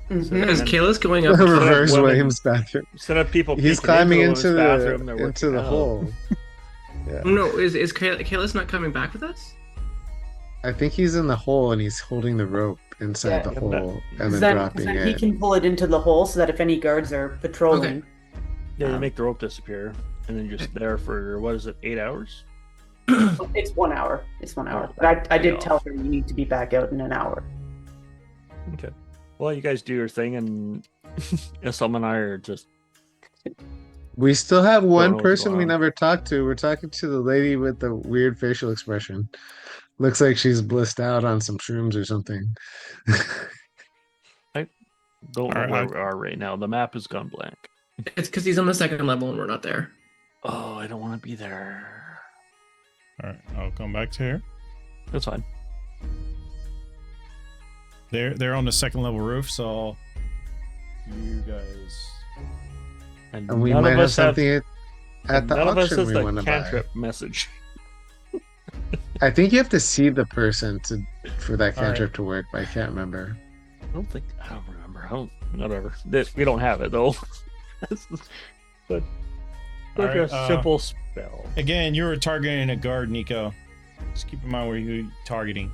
Mhm. Is And- Kayla's going up? Reverse women- William's bathroom. Instead of people He's peeking climbing into into the women's bathroom, they're the working out. hole. Yeah. No, is Kayla's not coming back with us? I think he's in the hole and he's holding the rope inside Yeah. the Yeah, hole and then Then dropping he it. can pull it into the hole so that if any guards are patrolling. Yeah, you Um, make the rope disappear, and then just there for what is it, 8 hours? It's 1 hour. It's 1 hour. Oh, But I did off. tell her you need to be back out in an hour. Okay. Well, you guys do your thing, and Isom and I are just We still have know one what's person we going on. never talked to. We're talking to the lady with the weird facial expression. Looks like she's blissed out on some shrooms or something. don't know Alright, where we are right now. The map has gone blank. It's because he's on the second level and we're not there. Oh, I don't want to be there. All right, I'll come back to here. That's fine. They're on the second level roof, so you guys. And, And we none might of have us have something at the none of us auction has we the want to buy. cantrip message. I think you have to see the person for that All right. cantrip to work, but I can't remember. I don't remember. Whatever. We don't have it though. But All like right, a simple spell. Again, you were targeting a guard, Nico. Just keep in mind where you're targeting.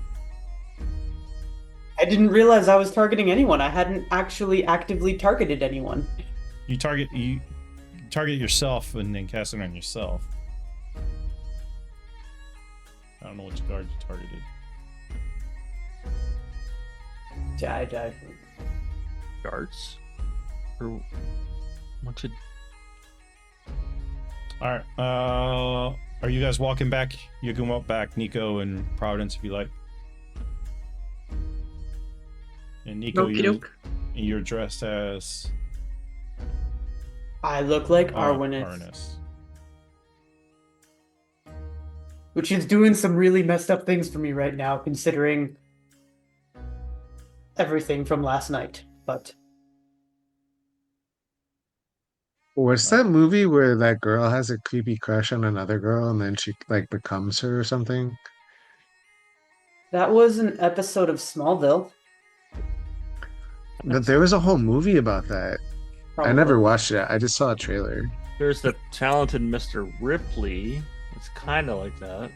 I didn't realize I was targeting anyone. I hadn't actually actively targeted anyone. You target yourself and then cast it on yourself. I don't know which guard you targeted. I Darts. Or what should All right. Are you guys walking back? You can walk back, Nico and Providence, if you like. And Nico, Okie doke. you're dressed as I look like Arwinus, Arnis. which is doing some really messed up things for me right now, considering everything from last night. But What's that movie where that girl has a creepy crush on another girl and then she like becomes her or something? that was an episode of Smallville. But there was a whole movie about that. I probably. never watched it. I just saw a trailer. There's the talented Mr. Ripley. It's kind of like that.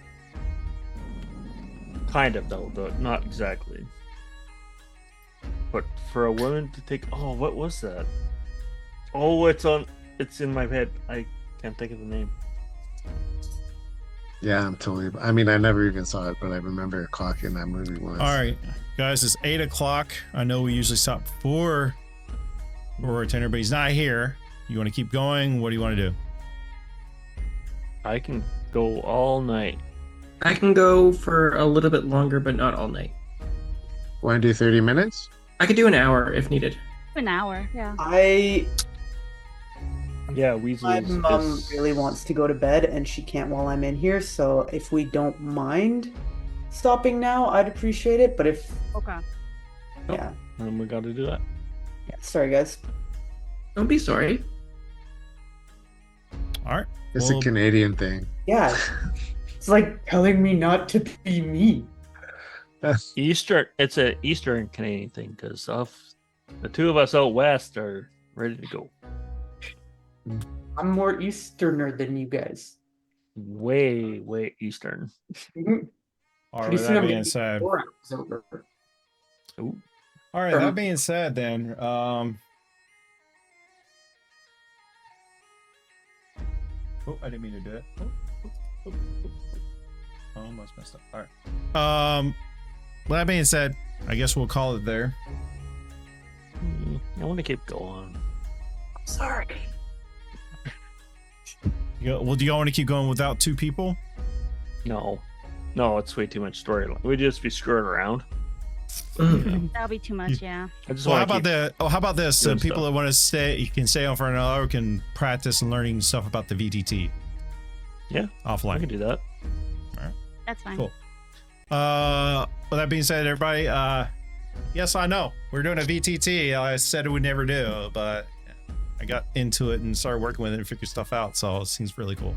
Kind of though, but not exactly. But for a woman to take, oh, what was that? Oh, it's in my head. I can't think of the name. Yeah, I'm totally. I mean, I never even saw it, but I remember clocking that movie once. All right, guys, it's 8 o'clock. I know we usually stop before our tender, but he's not here. You want to keep going? What do you want to do? I can go all night. I can go for a little bit longer, but not all night. Want to do 30 minutes? I could do an hour if needed. An hour, yeah. Yeah, Weasel My is, mom really wants to go to bed, and she can't while I'm in here. So if we don't mind stopping now, I'd appreciate it. But if Okay. yeah, and we got to do that. sorry guys. Don't be sorry. All right. It's Well, a Canadian thing. Yeah, it's like telling me not to be me. Eastern. It's a Eastern Canadian thing because the two of us out west are ready to go. I'm more Easterner than you guys. Way Eastern. all right. Pretty With soon that I'm being gonna be said, 4 hours over. Ooh. all right. That being said, then, Oh, I didn't mean to do it. Almost messed up. All right. With that being said, I guess we'll call it there. I want to keep going. Sorry. Well, do y'all want to keep going without 2 people? No, it's way too much storyline. We'd just be screwing around. That'll be too much, yeah. I just Well, want how about this? doing People stuff. that want to stay, you can stay on for an hour, can practice and learning stuff about the VTT. Yeah, I Offline. can do that. That's fine. Cool. With that being said, everybody, yes, I know we're doing a VTT. I said we would never do, but I got into it and started working with it and figured stuff out. So it seems really cool.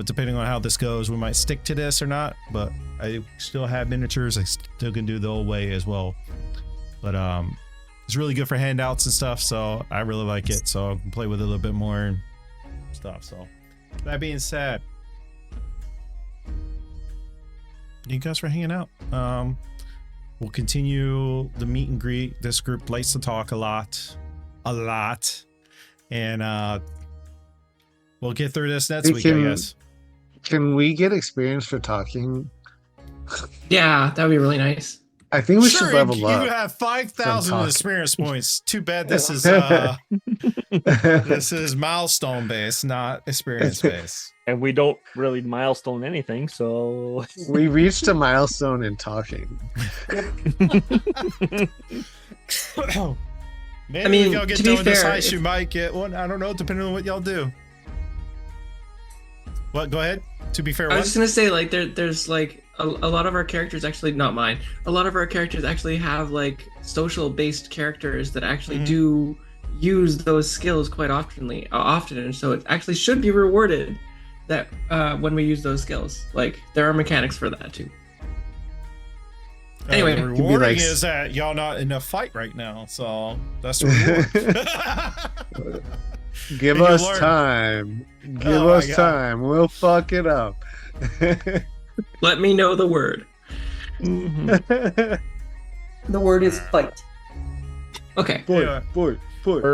Depending on how this goes, we might stick to this or not, but I still have miniatures. I still can do the old way as well. But it's really good for handouts and stuff, so I really like it. So I can play with it a little bit more and stuff. So that being said, thank you guys for hanging out. We'll continue the meet and greet. This group likes to talk a lot, and we'll get through this next week, I guess. Can we get experience for talking? Yeah, that would be really nice. I think we Sure, should level you up. have 5,000 talking. experience points. Too bad this is this is milestone based, not experience based. And we don't really milestone anything, so We reached a milestone in talking. Maybe I mean, if y'all get to be done with this fair, heist, if- you might get one. I don't know, depending on what y'all do. What? Go ahead. To be fair, I was what? just gonna say, like, there's like a lot of our characters, actually not mine. A lot of our characters actually have like social-based characters that actually do use those skills quite often, and so it actually should be rewarded that when we use those skills. Like, there are mechanics for that too. Anyway, the You'd be rewarding like- is that y'all not in a fight right now, so that's the reward. Give And you us learn. time. Give Oh my us God. time. We'll fuck it up. let me know the word. The word is fight. Okay. Anyway. Bird.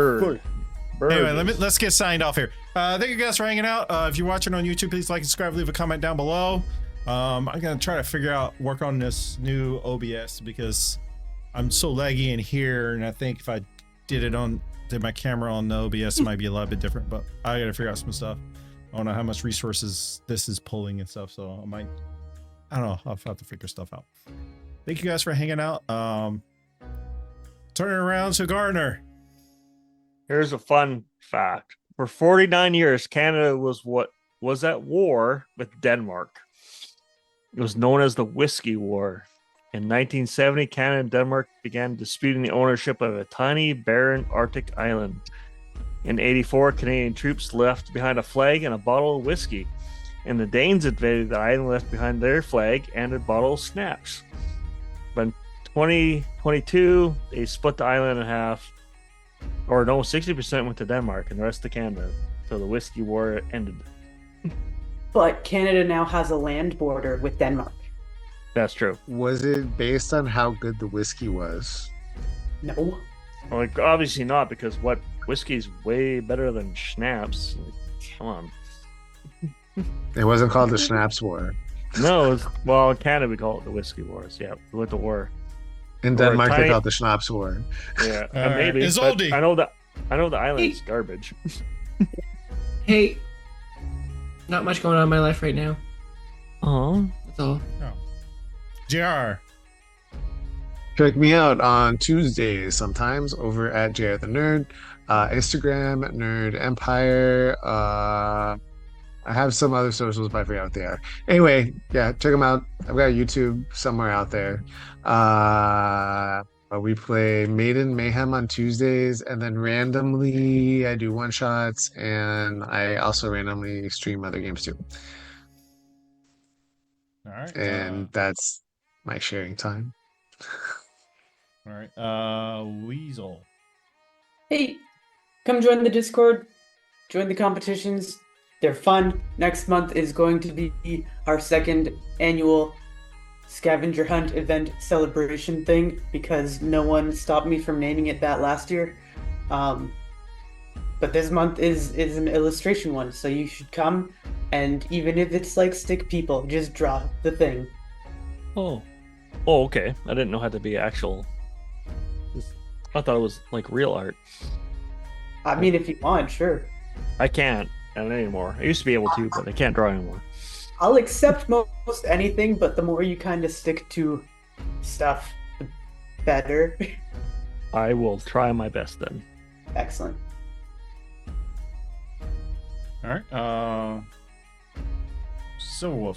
Anyway, let's get signed off here. Thank you guys for hanging out. If you're watching on YouTube, please like and subscribe, leave a comment down below. I'm gonna try to work on this new OBS because I'm so laggy in here, and I think if I did my camera on the OBS, it might be a lot bit different. But I gotta figure out some stuff. I don't know how much resources this is pulling and stuff, so I don't know. I'll have to figure stuff out. Thank you guys for hanging out. Turning around to Gardner. Here's a fun fact. For 49 years, Canada was at war with Denmark. It was known as the Whiskey War. In 1970, Canada and Denmark began disputing the ownership of a tiny, barren Arctic island. In 84, Canadian troops left behind a flag and a bottle of whiskey, and the Danes invaded the island, left behind their flag and a bottle of schnapps. But in 2022, they split the island in half. Or no, 60% went to Denmark and the rest to Canada. So the Whiskey War ended. But Canada now has a land border with Denmark. That's true. Was it based on how good the whiskey was? No. Like, obviously not, because whiskey's way better than schnapps. Like, come on. It wasn't called the Schnapps War. No, well, in Canada we call it the Whiskey Wars. Yeah, we went to war. In Or Denmark, tiny- they called it the Schnapps War. Yeah, All right. maybe. but Isolde. I know the island's garbage. Hey, not much going on in my life right now. Oh, That's all. JR. Check me out on Tuesdays sometimes over at JR the Nerd, Instagram, Nerd Empire. I have some other socials, but I forget what they are. Anyway, yeah, check them out. I've got YouTube somewhere out there. We play Maiden Mayhem on Tuesdays, and then randomly I do one shots, and I also randomly stream other games too. All right. And that's my sharing time. all right. Weasel. Hey, come join the Discord. Join the competitions. They're fun. Next month is going to be our second annual scavenger hunt event celebration thing because no one stopped me from naming it that last year. But but this month is an illustration one, so you should come, and even if it's like stick people, just draw the thing. Oh, okay. I didn't know how to be actual. I thought it was like real art. I mean, if you want, sure. I can't anymore. I used to be able to, but I can't draw anymore. I'll accept most anything, but the more you kind of stick to stuff, the better. I will try my best then. Excellent. All right. Silverwolf.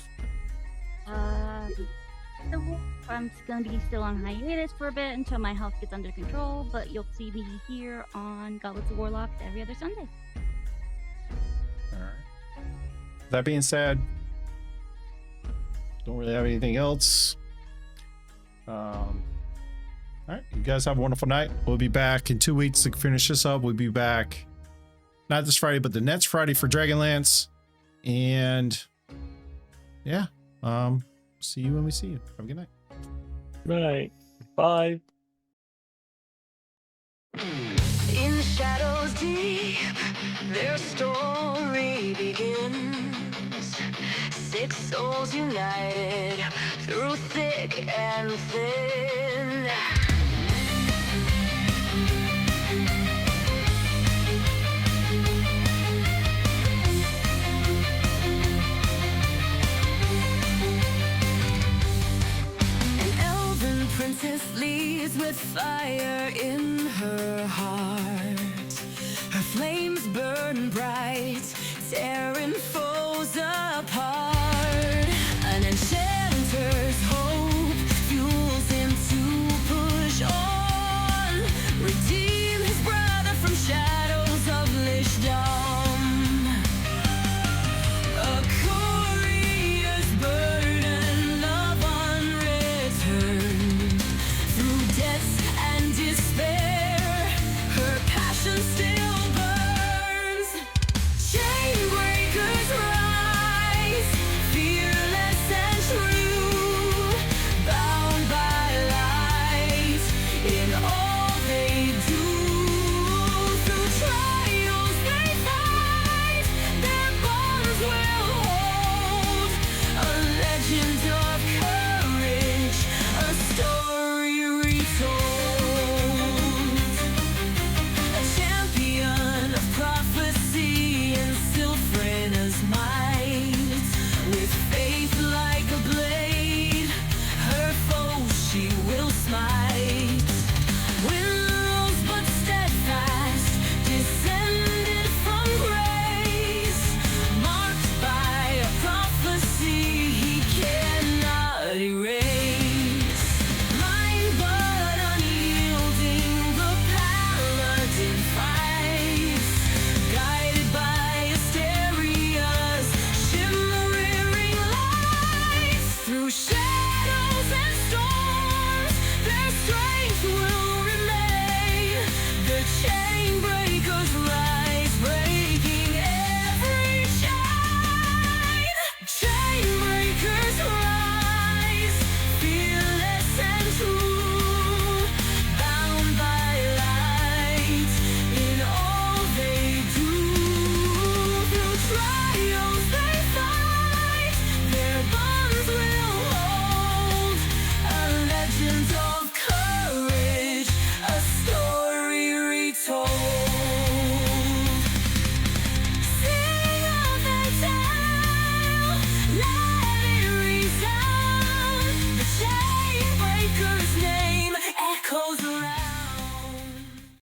So I'm going to be still on hiatus for a bit until my health gets under control, but you'll see me here on Goblets and Warlocks every other Sunday. All right. That being said, don't really have anything else. All right, you guys have a wonderful night. We'll be back in 2 weeks to finish this up. We'll be back not this Friday, but the next Friday for Dragonlance. And yeah, see you when we see you. Have a good night. Good night. Bye. In shadows deep, their story begins. 6 souls united through thick and thin. An elven princess leads with fire in her heart. Her flames burn bright, tearing for